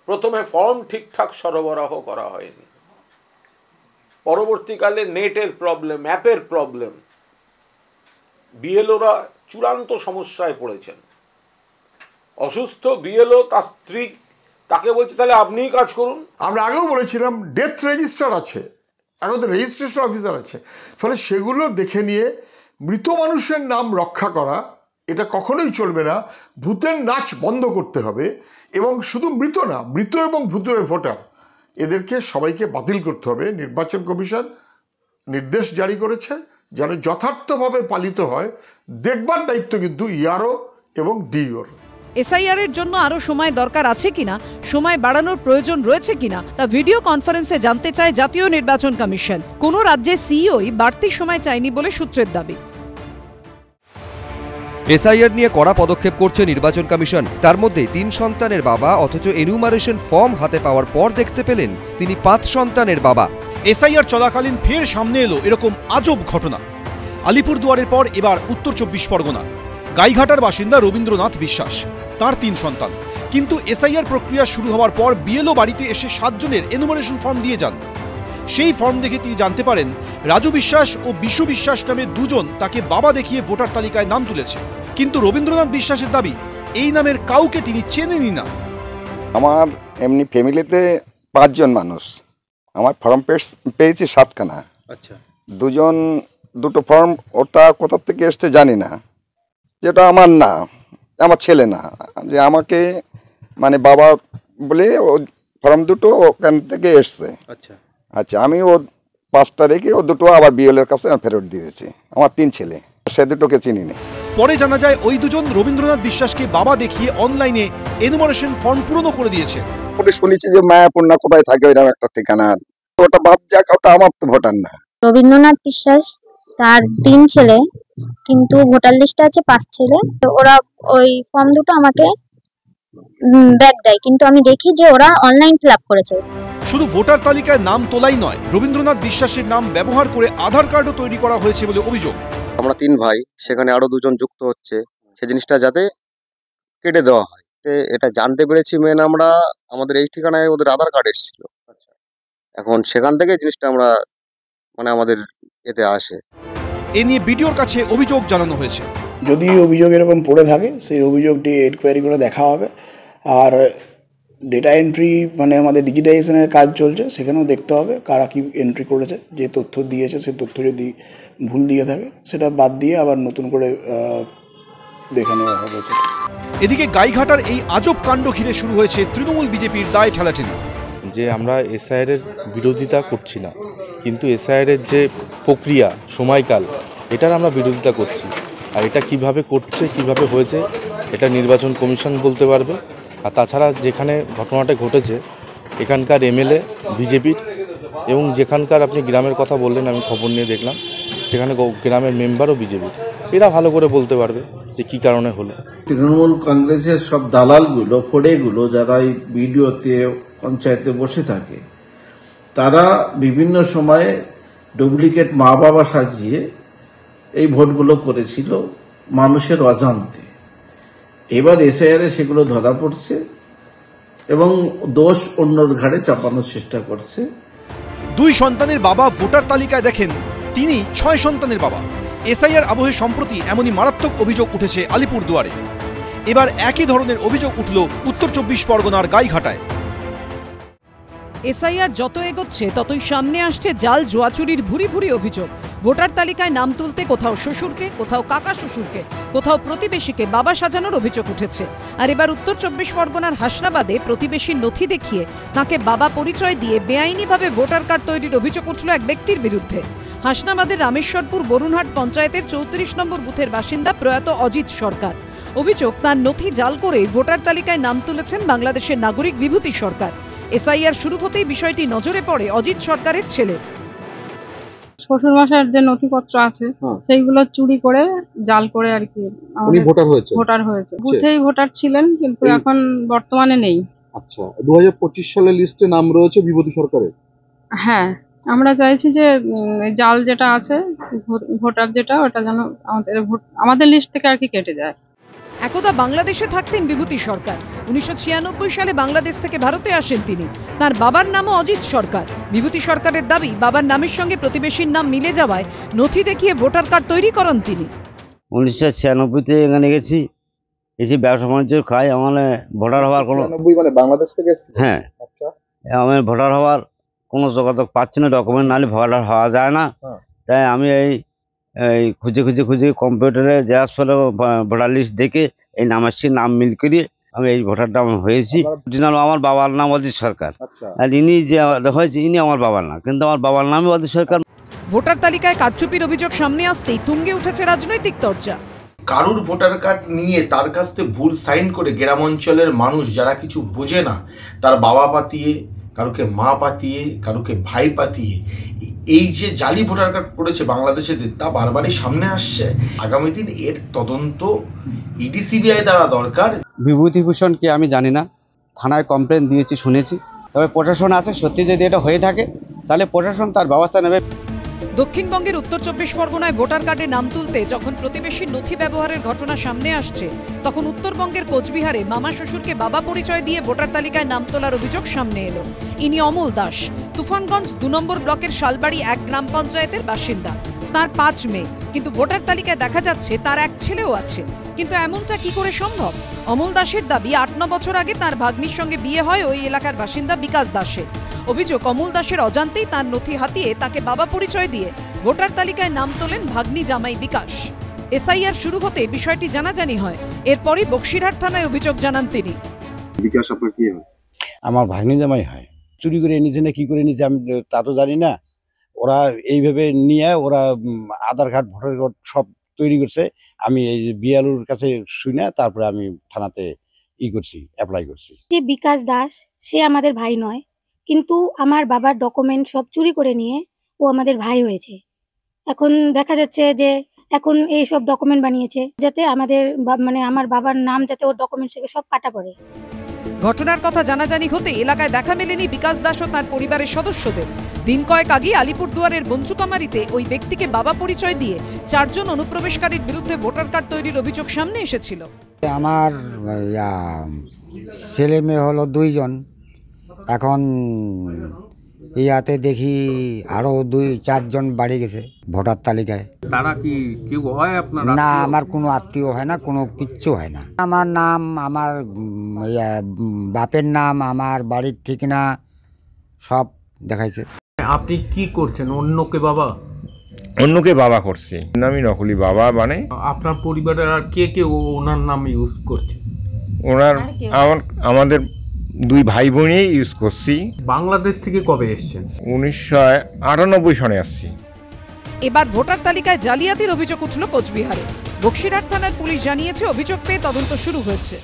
প্রথমে ফর্ম ঠিকঠাক সরবরাহ করা হয়নি, পরবর্তীকালে নেটের প্রবলেম, অ্যাপের প্রবলেম, বিএলওরা চূড়ান্ত সমস্যায় পড়েছেন। অসুস্থ বিএলও, তার স্ত্রী, তাকে বলছে তাহলে আপনিই কাজ করুন। আমরা আগেও বলেছিলাম ডেথ রেজিস্টার আছে, এখন তো রেজিস্ট্রেশন অফিসার আছে, ফলে সেগুলো দেখে নিয়ে মৃত মানুষের নাম রক্ষা করা এটা কখনোই চলবে না। ভূতের নাচ বন্ধ করতে হবে, এবং শুধু মৃত না, মৃত এবং ভূতের ভোটার এদেরকে সবাইকে বাতিল করতে হবে। নির্বাচন কমিশন নির্দেশ জারি করেছে যেন যথার্থভাবে পালিত হয়, দেখবার দায়িত্ব কিন্তু ইআরও এবং ডিওর। এসআইআর এর জন্য আরো সময় দরকার আছে কিনা, সময় বাড়ানোর প্রয়োজন রয়েছে কিনা তা ভিডিও কনফারেন্সে জানতে চায় জাতীয় নির্বাচন কমিশন। কোনো রাজ্যের সিইওই বাড়তি সময় চায়নি বলে সূত্রের দাবি। এসআইআর নিয়ে কড়া পদক্ষেপ করছে নির্বাচন কমিশন। তার মধ্যে 3 সন্তানের বাবা, অথচ এনুমারেশন ফর্ম হাতে পাওয়ার পর দেখতে পেলেন তিনি 5 সন্তানের বাবা। এসআইআর চলাকালীন ফের সামনে এলো এরকম আজব ঘটনা। আলিপুরদুয়ারের পর এবার উত্তর 24 পরগনা। গাইঘাটার বাসিন্দা রবীন্দ্রনাথ বিশ্বাস, তার 3 সন্তান। কিন্তু এসআইআর প্রক্রিয়া শুরু হওয়ার পর বিএলও বাড়িতে এসে 7 জনের এনুমারেশন ফর্ম দিয়ে যান। সেই ফর্ম দেখে তিনি জানতে পারেন রাজু বিশ্বাস ও বিশু বিশ্বাস নামে 2 জন তাকে বাবা দেখিয়ে ভোটার তালিকায় নাম তুলেছে। কিন্তু রবীন্দ্রনাথ বিশ্বাসের দাবি এই নামের কাউকে তিনি চেনেনই না। আমার এমনি ফ্যামিলিতে 5 জন মানুষ, আমার ফর্ম পেয়েছি 7খানা। আচ্ছা, 2 ফর্ম, ওটা কোথা থেকে এসছে জানি না, যেটা আমার না, আমার ছেলে না, যে আমাকে মানে বাবা বলে ও ফর্ম 2 ওখান থেকে এসছে। আচ্ছা আচ্ছা, আমি ও 5টা রেখে ও 2 আবার বিএলের কাছে ফেরত দিয়েছি। আমার 3 ছেলে, সে 2কে চিনি না। পরে জানা যায় ওই 2 জন রবীন্দ্রনাথ বিশ্বাসকে বাবা দেখিয়ে অনলাইনে এনুমারেশন ফর্ম পূরণ করে দিয়েছে। শুনেছি যে মায়াপুর না কোথায় থাকে ওইরকম একটা ঠিকানা, ওটা বাদ যাক, ওটা আমার তো ভোটার না। রবীন্দ্রনাথ বিশ্বাস, তার 3 ছেলে, কিন্তু ভোটার লিস্টে আছে 5 ছেলে। ওরা ওই ফর্ম 2 আমাকে ব্যাক দেয়, কিন্তু আমি দেখি যে ওরা অনলাইন ফিল আপ করেছে। শুধু ভোটার তালিকায় নাম তোলাই নয়, রবীন্দ্রনাথ বিশ্বাসের নাম ব্যবহার করে আধার কার্ডও তৈরি করা হয়েছে বলে অভিযোগ। আমরা 3 ভাই, সেখানে আরো 2 জন যুক্ত হচ্ছে, সেই জিনিসটা যাতে কেটে দেওয়া হয়। এটা জানতে পেরেছি মেন আমরা, আমাদের এই ঠিকানায় ওদের আধার কার্ড এসেছিল। এখন সেখান থেকে জিনিসটা আমরা মানে আমাদের এতে আসে। এ নিয়ে বিডিওর কাছে অভিযোগ জানানো হয়েছে। যদি অভিযোগ এরকম পড়ে থাকে সেই অভিযোগটি এনকোয়ারি করে দেখা হবে। আর ডেটা এন্ট্রি মানে আমাদের ডিজিটাইজেশনের কাজ চলছে, সেখানেও দেখতে হবে কারা কি এন্ট্রি করেছে, যে তথ্য দিয়েছে সেই তথ্য যদি ভুল দিয়ে থাকে সেটা বাদ দিয়ে আবার নতুন করে দেখে নেওয়া হবে। এদিকে গাইঘাটার এই আজব কাণ্ড ঘিরে শুরু হয়েছে তৃণমূল বিজেপির দায় ঠেলাঠেলি। যে আমরা এসআইআর এর বিরোধিতা করছি না, কিন্তু এসআইআর এর যে প্রক্রিয়া, সময়কাল, এটার আমরা বিরোধিতা করছি। আর এটা কিভাবে করছে, কিভাবে হয়েছে, এটা নির্বাচন কমিশন বলতে পারবে। আর তাছাড়া যেখানে ঘটনাটা ঘটেছে এখানকার এমএলএ বিজেপির, এবং যেখানকার আপনি গ্রামের কথা বললেন, আমি খবর নিয়ে দেখলাম সেখানে গ্রামের মেম্বারও বিজেপির। এরা ভালো করে বলতে পারবে যে কী কারণে হলো। তৃণমূল কংগ্রেসের সব দালালগুলো, ফোড়েগুলো যারা এই ভিডিওতে পঞ্চায়েতে বসে থাকে, তারা বিভিন্ন সময়ে ডুপ্লিকেট মা বাবা সাজিয়ে এই ভোটগুলো করেছিল মানুষের অজান্তে। এবার এসআইআর সেগুলো ধরা পড়ছে এবং দোষ অন্যর ঘাড়ে চাপানোর চেষ্টা করছে। 2 সন্তানের বাবা ভোটার তালিকায় দেখেন তিনি 6 সন্তানের বাবা। এসআইআর আবহে সম্প্রতি এমনই মারাত্মক অভিযোগ উঠেছে আলিপুরদুয়ারে। এবার একই ধরনের অভিযোগ উঠল উত্তর 24 পরগনার গাইঘাটায়। এসআইআর যত এগোচ্ছে ততই সামনে আসছে জাল জুয়া চুরির ভুরি ভুরি অভিযোগ। ভোটার তালিকায় নাম তুলতে কোথাও শ্বশুরকে, কোথাও কাকা শ্বশুরকে, কোথাও প্রতিবেশীকে বাবা সাজানোর অভিযোগ উঠেছে। আর এবার উত্তর 24 পরগনার হাসনাবাদে প্রতিবেশীর নথি দেখিয়ে তাকে বাবা পরিচয় দিয়ে বেআইনিভাবে ভোটার কার্ড তৈরির অভিযোগ উঠল এক ব্যক্তির বিরুদ্ধে। হাসনাবাদের রামেশ্বরপুর বরুণহাট পঞ্চায়েতের 34 নম্বর বুথের বাসিন্দা প্রয়াত অজিত সরকার। অভিযোগ, তার নথি জাল করে ভোটার তালিকায় নাম তুলেছেন বাংলাদেশের নাগরিক বিভূতি সরকার। এসআইআর শুরু হতেই বিষয়টি নজরে পড়ে অজিত সরকারের ছেলে। শ্বশুরমশাইয়ের যে নথিপত্র আছে সেইগুলো চুরি করে জাল করে আর কি ভোটার হয়েছে। বুথেই ভোটার ছিলেন, কিন্তু এখন বর্তমানে নেই। আচ্ছা, 2025 সালের লিস্টে নাম রয়েছে বিভূতি সরকারের। হ্যাঁ, আমরা চাইছি যে জাল যেটা আছে ভোটার যেটা, ওটা যেন আমাদের লিস্ট থেকে আর কি কেটে যায়। একদা বাংলাদেশে থাকতেন বিভূতি সরকার। 1996 সালে বাংলাদেশ থেকে ভারতে আসেন তিনি। তার বাবার নামও অজিত সরকার। বিভূতি সরকারের দাবি, বাবার নামের সঙ্গে প্রতিবেশীর নাম মিলে যাওয়ায় নথি দেখিয়ে ভোটার কার্ড তৈরি করান তিনি। 1996-তে এখানে গেছি, এসে ব্যবসা বাণিজ্য খাই। আমার ভোটার হওয়ার কোনো মানে বাংলাদেশ থেকে হ্যাঁ, আমার ভোটার হওয়ার কোনো যোগাযোগ পাচ্ছি না, ডকুমেন্ট নাহলে ভোটার হওয়া যায় না। তাই আমি এই খুঁজে কম্পিউটারে জেরক্স করে ভোটার লিস্ট দেখে এই নাম মিল করিয়ে আমি এই ভোটারটা হয়েছি। অরিজিনাল আমার বাবার নাম অজিত সরকার, আর ইনি যে হয়েছে ইনি আমার বাবার নাম, কিন্তু আমার বাবার নামই অজিত সরকার। ভোটার তালিকায় কারচুপির অভিযোগ সামনে আসতেই তুঙ্গে উঠেছে রাজনৈতিক চর্চা। কারুর ভোটার কার্ড নিয়ে তার কাছ থেকে ভুল সাইন করে গ্রাম অঞ্চলের মানুষ যারা কিছু বোঝে না, তার বাবা পাতিয়ে, কারুকে মা পাতিয়ে, কারুকে ভাই পাতিয়ে এই যে জালি ভোটার কার্ড করেছে বাংলাদেশে, তা বারবারই সামনে আসছে। আগামী দিন এর তদন্ত ইডি সিবিআই দ্বারা দরকার। বিভূতিভূষণকে আমি জানি না, থানায় কমপ্লেন দিয়েছি শুনেছি, তবে প্রশাসন আছে, সত্যি যদি এটা হয়ে থাকে তাহলে প্রশাসন তার ব্যবস্থা নেবে। দক্ষিণবঙ্গের উত্তর 24 পরগনায় ভোটার কার্ডে নাম তুলতে যখন প্রতিবেশীর নথি ব্যবহারের ঘটনা সামনে আসছে, তখন উত্তরবঙ্গের কোচবিহারে মামা শ্বশুরকে বাবা পরিচয় দিয়ে ভোটার তালিকায় নাম তোলার অভিযোগ সামনে এলো। ইনি অমল দাস, তুফানগঞ্জ 2 নম্বর ব্লকের শালবাড়ি 1 গ্রাম পঞ্চায়েতের বাসিন্দা। তার 5 মেয়ে, কিন্তু ভোটার তালিকায় দেখা যাচ্ছে তার এক ছেলেও আছে। কিন্তু এমনটা কি করে সম্ভব? অমল দাসের দাবি, 8-9 বছর আগে তার ভাগ্নির সঙ্গে বিয়ে হয় ওই এলাকার বাসিন্দা বিকাশ দাসের। অভিযোগ, অমল দাসের অজান্তেই তার নথি হাতিয়ে তাকে বাবা পরিচয় দিয়ে ভোটার তালিকায় নাম তোলেন ভাগ্নি জামাই বিকাশ। এসআইআর শুরু হতে বিষয়টি জানাজানি হয়। এরপরই বক্সিরহাট থানায় অভিযোগ জানান তিনি। বিকাশ আপনার কি হয়? আমার ভাগ্নি জামাই হয়। চুরি করে এনেছে না কি করে এনেছে আমি তা তো জানি না। ওরা এইভাবে নিয়ে ওরা আধার কার্ড ভোটার কার্ড সব তৈরি করছে। আমি এই বিএলওর কাছে শুনে তারপরে আমি থানাতে করছি, অ্যাপ্লাই করছি। যে বিকাশ দাস, সে আমাদের ভাই নয়, কিন্তু আমার বাবার ডকুমেন্ট সব চুরি করে নিয়ে ও আমাদের ভাই হয়েছে। এখন দেখা যাচ্ছে যে এখন এই সব ডকুমেন্ট বানিয়েছে যাতে আমাদের মানে আমার বাবার নাম যাতে ওর ডকুমেন্টস থেকে সব কাটা পড়ে। ঘটনার কথা জানাজানি হতে এলাকায় দেখা মেলেনি বিকাশ দাস ও তার পরিবারের সদস্যদের। দিন কয়েক আগে আলিপুরদুয়ারের বঞ্চুকামারিতে ওই ব্যক্তিকে বাবা পরিচয় দিয়ে 4 জন অনুপ্রবেশকারীর বিরুদ্ধে ভোটার কার্ড তৈরির অভিযোগ সামনে এসেছিল। আমার ছেলে মেয়ে হলো 2 জন। এখন ইয়াতে দেখি আরো 2-4 জন বাড়ি গেছে ভোটার তালিকায়। তারা কি কেউ হয় আপনার? না, আমার কোনো আত্মীয় হয় না, কোনো কিচ্ছু হয় না। আমার নাম, আমার বাপের নাম, আমার বাড়ির ঠিকানা সব দেখাইছে। আপনি কি করছেন? অন্যকে বাবা? অন্যকে বাবা করছে, আমি নকলি বাবা মানে। আপনার পরিবারের আর কে কে ওনার নাম ইউজ করছে? ওনার আমাদের 2 ভাই বোনই ইউজ করছি। বাংলাদেশ থেকে কবে এসেছেন? 1998 সনে আসছি। এবার ভোটার তালিকায় জালিয়াতির অভিযোগ উঠল কোচবিহারে। বক্সিরহাট থানার পুলিশ জানিয়েছে অভিযোগ পেয়ে তদন্ত শুরু হয়েছে।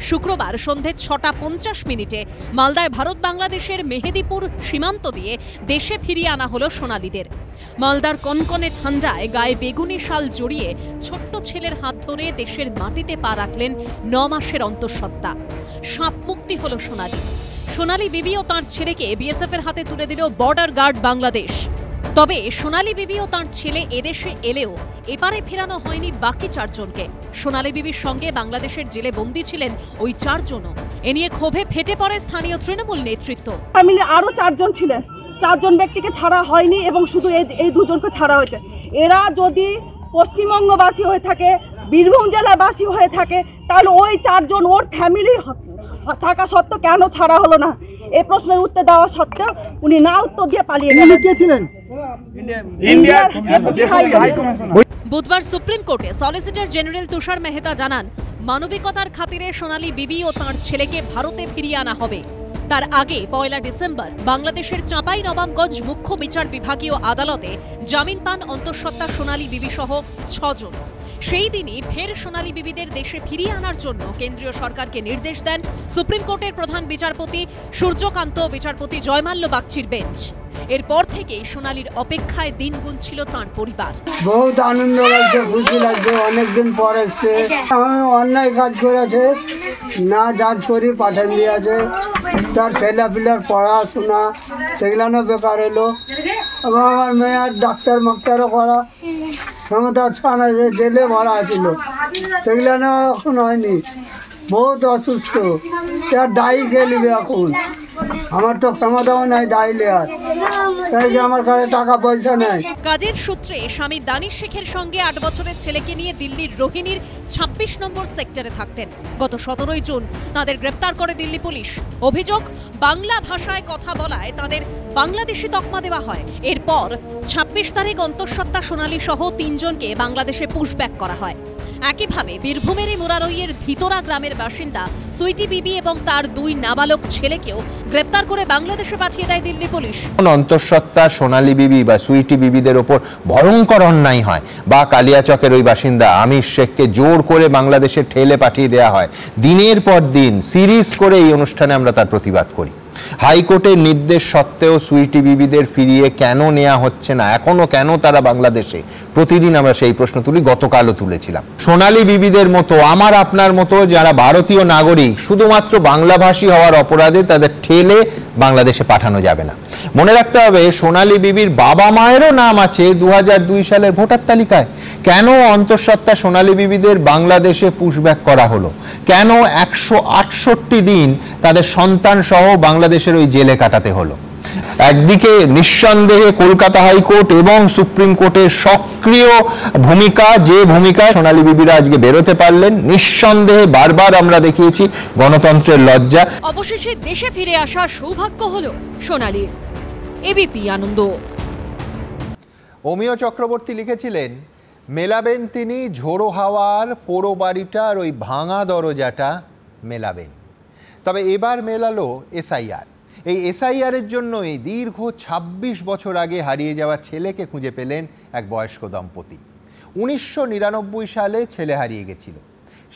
শুক্রবার সন্ধে ৬:৫০ মালদায় ভারত বাংলাদেশের মেহেদিপুর সীমান্ত দিয়ে দেশে ফিরিয়ে আনা হলো সোনালীদের। মালদার কনকনে ঠান্ডায় গায়ে বেগুনি শাল জড়িয়ে ছোট্ট ছেলের হাত ধরে দেশের মাটিতে পা রাখলেন ৯ মাসের অন্তঃসত্ত্বা। সাপ মুক্তি হলো সোনালী। সোনালী বিবি ও তাঁর ছেলেকে বিএসএফ এর হাতে তুলে দিল বর্ডার গার্ড বাংলাদেশ। তবে সোনালী বিবি ও তাঁর ছেলে এদেশে এলেও এপারে ফেরানো হয়নি বাকি 4 জনকে। সোনালী বিবির সঙ্গে বাংলাদেশের জেলে বন্দী ছিলেন ওই 4 জনও। এ নিয়ে ক্ষোভে ফেটে পড়ে স্থানীয় তৃণমূল নেতৃত্ব। ফ্যামিলি আরো 4 জন ছিলেন, 4 জন ব্যক্তিকে ছাড়া হয়নি এবং শুধু এই 2 জনকে ছাড়া হয়েছে। এরা যদি পশ্চিমবঙ্গবাসী হয়ে থাকে, বীরভূম জেলাবাসী হয়ে থাকে, তাহলে ওই 4 জন ওর ফ্যামিলি থাকা সত্ত্বেও কেন ছাড়া হলো না? এই প্রশ্নের উত্তর দেওয়া সত্ত্বেও উনি না উত্তর দিয়ে পালিয়ে গেলেন। বুধবার সুপ্রিম কোর্টে সলিসিটর জেনারেল তুষার মেহতা জানান, মানবিকতার খাতিরে সোনালী বিবি ও তাঁর ছেলেকে ভারতে ফিরিয়ে আনা হবে। তার আগে 1 ডিসেম্বর বাংলাদেশের চাঁপাইনবাবগঞ্জ মুখ্য বিচার বিভাগীয় আদালতে জামিন পান অন্তঃসত্ত্বা সোনালী বিবি সহ 6 জন। সেই দিনই ফের সোনালী বিবিদের দেশে ফিরিয়ে আনার জন্য কেন্দ্রীয় সরকারকে নির্দেশ দেন সুপ্রিম কোর্টের প্রধান বিচারপতি সূর্যকান্ত ও বিচারপতি জয়মাল্য বাগচির বেঞ্চ। এরপর থেকেই সোনালীর অপেক্ষায় দিন গুনছিল তাঁর পরিবার। বহুত আনন্দ লাগছে, খুশি লাগছে, অনেকদিন পর এসছে। অন্যায় কাজ করেছে, না জাজ করি পাঠান দিয়েছে, তার ছেলেপিলার পড়াশোনা সেগুলানো বেকার এলো এবং আমার মেয়ের ডাক্তার মাক্তারও করা ক্ষমতা ছাড়া জেলে ভরা ছিল, সেগুলানো এখন হয়নি। বহুত অসুস্থ, তার ডাই খেলবে এখন। আমার তো ক্ষমতাও নাই ডাই লেয়ার, তাই আমার কাছে টাকা পয়সা নাই। কাজের সূত্রে স্বামী দানিশ শেখের সঙ্গে 8 বছরের ছেলেকে নিয়ে দিল্লির রোহিণীর 26 নম্বর সেক্টরে থাকতেন। গত 17 জুন তাদের গ্রেপ্তার করে দিল্লি পুলিশ। অভিযোগ, বাংলা ভাষায় কথা বলায় তাদের বাংলাদেশি তকমা দেওয়া হয়। এরপর 26 তারিখ অন্তঃসত্ত্বা সোনালী সহ 3 জনকে বাংলাদেশে পুশব্যাক করা হয়। একইভাবে বীরভূমের মুরারইয়ের ধিতরা গ্রামের বাসিন্দা সুইটি বিবি এবং তার 2 নাবালক ছেলেকেও গ্রেপ্তার করে বাংলাদেশে পাঠিয়ে দেয় দিল্লি পুলিশ। অন্তঃসত্ত্বা সোনালী বিবি বা সুইটি বিবিদের ওপর ভয়ঙ্কর অন্যায় হয় বা কালিয়াচকের ওই বাসিন্দা আমির শেখকে জোর করে বাংলাদেশে ঠেলে পাঠিয়ে দেওয়া হয়, দিনের পর দিন সিরিজ করে এই অনুষ্ঠানে আমরা তার প্রতিবাদ করি। হাইকোর্টের নির্দেশ সত্ত্বেও সুইটি বিবিদের ফিরিয়ে কেন নেওয়া হচ্ছে না, এখনো কেন তারা বাংলাদেশে? প্রতিদিন আমরা সেই প্রশ্ন তুলি, গতকালও তুলেছিলাম। সোনালী বিবিদের মতো আমার আপনার মতো যারা ভারতীয় নাগরিক, শুধুমাত্র বাংলাভাষী হওয়ার অপরাধে তাদের ঠেলে বাংলাদেশে পাঠানো যাবে না। মনে রাখতে হবে, সোনালী বিবির বাবা মায়েরও নাম আছে 2002 সালের ভোটার তালিকায়। কেন অন্তঃসত্ত্বা সোনালী বিবিদের বাংলাদেশে পুশব্যাক করা হলো? কেন 168 দিন তাদের সন্তান সহ বাংলাদেশের ওই জেলে কাটাতে হলো? একদিকে নিঃসন্দেহে কলকাতা হাইকোর্ট এবং সুপ্রিম কোর্টের সক্রিয় ভূমিকা, যে ভূমিকা সোনালী বিবিরা আজকে বেরোতে পারলেন, নিঃসন্দেহে বারবার আমরা দেখিয়েছি গণতন্ত্রের লজ্জা। অবশেষে দেশে ফিরে আসার সৌভাগ্য হলো সোনালীর। এবিপি আনন্দ। অমিয় চক্রবর্তী লিখেছিলেন, মেলাবেন তিনি ঝোড়ো হাওয়ার পোড়ো বাড়িটার ওই ভাঙা দরজাটা মেলাবেন। তবে এবার মেলালো এসআইআর। এই এসআইআরের জন্যই দীর্ঘ 26 বছর আগে হারিয়ে যাওয়া ছেলেকে খুঁজে পেলেন এক বয়স্ক দম্পতি। 1999 সালে ছেলে হারিয়ে গেছিল।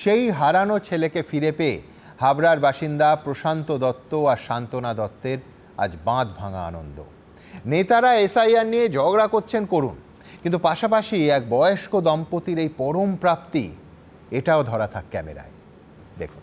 সেই হারানো ছেলেকে ফিরে পেয়ে হাবড়ার বাসিন্দা প্রশান্ত দত্ত আর শান্তনা দত্তের আজ বাঁধ ভাঙা আনন্দ। নেতারা এসআইআর নিয়ে ঝগড়া করছেন করুন, কিন্তু পাশাপাশি এক বয়স্ক দম্পতির এই পরম প্রাপ্তি, এটাও ধরা থাক ক্যামেরায়। দেখুন।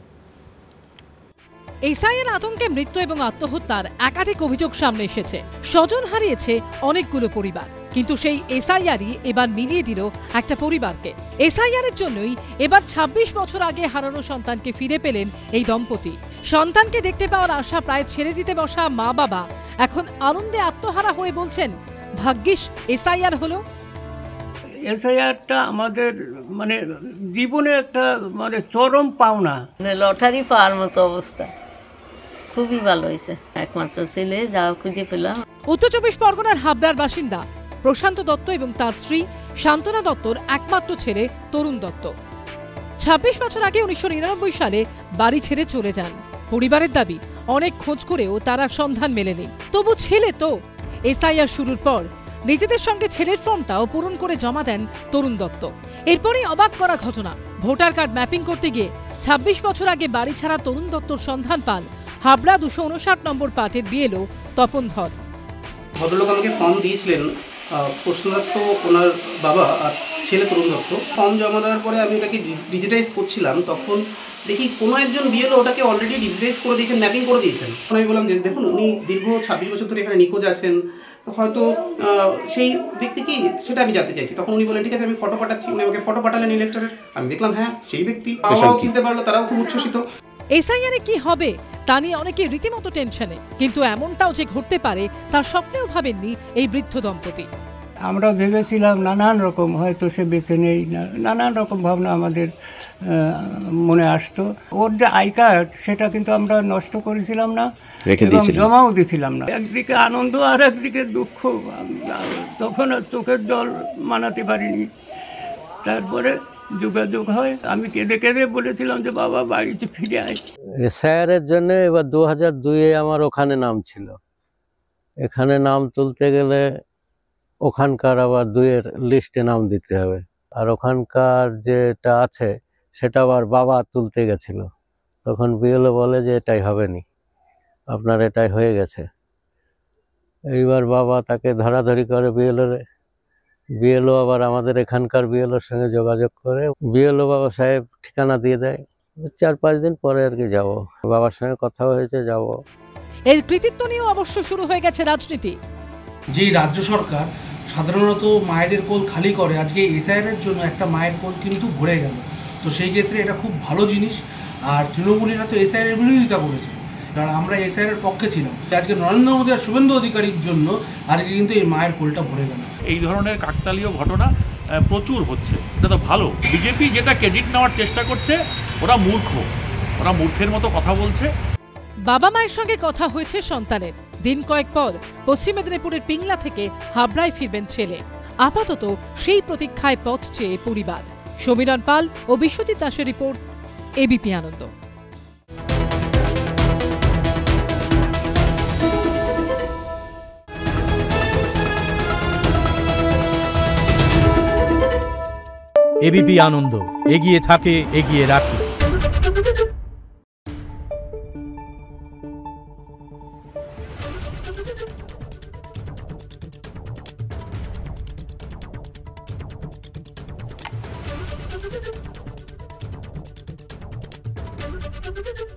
এসআইআর আতঙ্কে মৃত্যু এবং আত্মহত্যার একাধিক অভিযোগ সামনে এসেছে। স্বজন হারিয়েছে অনেকগুলো পরিবার, কিন্তু সেই এসআইআরই এবার মিলিয়ে দিল একটা পরিবারকে। এসআইআরের জন্যই এবার 26 বছর আগে হারানো সন্তানকে ফিরে পেলেন এই দম্পতি। সন্তানকে দেখতে পাওয়ার আশা প্রায় ছেড়ে দিতে বসা মা বাবা এখন আনন্দে আত্মহারা হয়ে বলছেন, ভাগ্যিস এসআইআর হলো। এসআইআরটা আমাদের জীবনে একটা চরম পাওনা, লটারি পাওয়ার মতো অবস্থা। খুবই ভালো হয়েছে, একমাত্র ছেলে যা খুঁজে পেলাম। উত্তর 24 পরগনার হাবড়ার বাসিন্দা প্রশান্ত দত্ত এবং তার স্ত্রী শান্তনা দত্তর একমাত্র ছেলে তরুণ দত্ত 26 বছর আগে 1999 সালে বাড়ি ছেড়ে চলে যান। পরিবারের দাবি, অনেক খোঁজ করেও তার সন্ধান মেলেনি। তবু ছেলে তো। এসআইআর শুরুর পর নিজেদের সঙ্গে ছেলের ফর্মটাও পূরণ করে জমা দেন তরুণ দত্ত। এরপরই অবাক করা ঘটনা, ভোটার কার্ড ম্যাপিং করতে গিয়ে ২৬ বছর আগে বাড়ি ছাড়া তরুণ দত্তর সন্ধান পান হাবড়া 259 নম্বর পার্টের বিএলও তপন ধর। ভদ্রলোক আমাকে ফর্ম দিয়েছিলেন, প্রশ্ন দত্ত ওনার বাবা আর ছেলে তরুণ দত্ত। ফর্ম জমা দেওয়ার পরে আমি ওটাকে ডিজিটাইজ করছিলাম, তখন দেখি কোনো একজন বিএলও ওটাকে অলরেডি ডিজিটাইজ করে দিয়েছেন, ম্যাপিং করে দিয়েছেন। আমি বললাম যে দেখুন উনি দীর্ঘ 26 বছর ধরে এখানে নিখোঁজ আছেন, হয়তো সেই ব্যক্তি কি সেটা আমি জানতে চাইছি। তখন উনি বলেন ঠিক আছে আমি ফটো পাঠাচ্ছি। উনি আমাকে ফটো পাঠালেন ইলেক্টরের, আমি দেখলাম হ্যাঁ সেই ব্যক্তি। বাবাও চিনতে পারলো, তারাও খুব উচ্ছ্বসিত। এসআইআরে কি হবে তা নিয়ে অনেকে রীতিমতো টেনশনে, কিন্তু এমনটাও যে ঘটতে পারে তার স্বপ্নেও ভাবেননি এই বৃদ্ধ দম্পতি। আমরা ভেবেছিলাম নানান রকম, হয়তো সে বেঁচে নেই, নানান রকম ভাবনা আমাদের মনে আসতো। ওর যে আই কার্ড সেটা কিন্তু আমরা নষ্ট করেছিলাম না, জমাও দিয়েছিলালাম না। একদিকে আনন্দ আর একদিকে দুঃখ, তখন আর চোখের জল মানাতে পারিনি। তারপরে যোগাযোগ হয়, আমি কেঁদে কেঁদে বলেছিলাম যে বাবা বাড়িতে ফিরে আয়। এসআইআরের জন্য এবার 2002-এ আমার ওখানে নাম ছিল। এখানে নাম তুলতে গেলে ওখানকার আবার 2-এর লিস্টে নাম দিতে হবে, আর ওখানকার যেটা আছে সেটা আবার বাবা তুলতে গেছিল। তখন বিএলও বলে যে এটাই হবে নি, আপনার এটাই হয়ে গেছে। এইবার বাবা তাকে ধরাধরি করে বিএলও আবার আমাদের এখানকার বিএলওর সঙ্গে যোগাযোগ করে বিএলও বাবা সাহেব ঠিকানা দিয়ে দেয়। 4-5 দিন পরে আর কি যাবো, বাবার সঙ্গে কথা হয়েছে যাব। এর কৃতিত্ব নিয়েও অবশ্য শুরু হয়ে গেছে রাজনীতি। যে রাজ্য সরকার সাধারণত মায়েদের কোল খালি করে, আজকে এসআইআরের জন্য একটা মায়ের কোল কিন্তু ভরে গেল। তো সেই ক্ষেত্রে এটা খুব ভালো জিনিস। আর তৃণমূলীরা তো এসআইআরের বিরোধিতা করেছে, কারণ আমরা এসআইআরের পক্ষে ছিলাম। আজকে নরেন্দ্র মোদী আর শুভেন্দু অধিকারীর জন্য আজকে কিন্তু এই মায়ের কোলটা ভরে গেল। এই ধরনের কাকতালীয় ঘটনা প্রচুর হচ্ছে, এটা তো ভালো। বিজেপি যেটা ক্রেডিট নেওয়ার চেষ্টা করছে, ওরা মূর্খের মতো কথা বলছে। বাবা মায়ের সঙ্গে কথা হয়েছে সন্তানের। দিন কয়েক পর পশ্চিম মেদিনীপুরের পিংলা থেকে হাবড়ায় ফিরবেন ছেলে। আপাতত সেই প্রতীক্ষায় পথ চেয়ে পরিবার। সমীরণ পাল ও বিশ্বজিৎ দাসের রিপোর্ট, এবিপি আনন্দ। এবিপি আনন্দ, এগিয়ে থাকে, এগিয়ে রাখে। Thank you.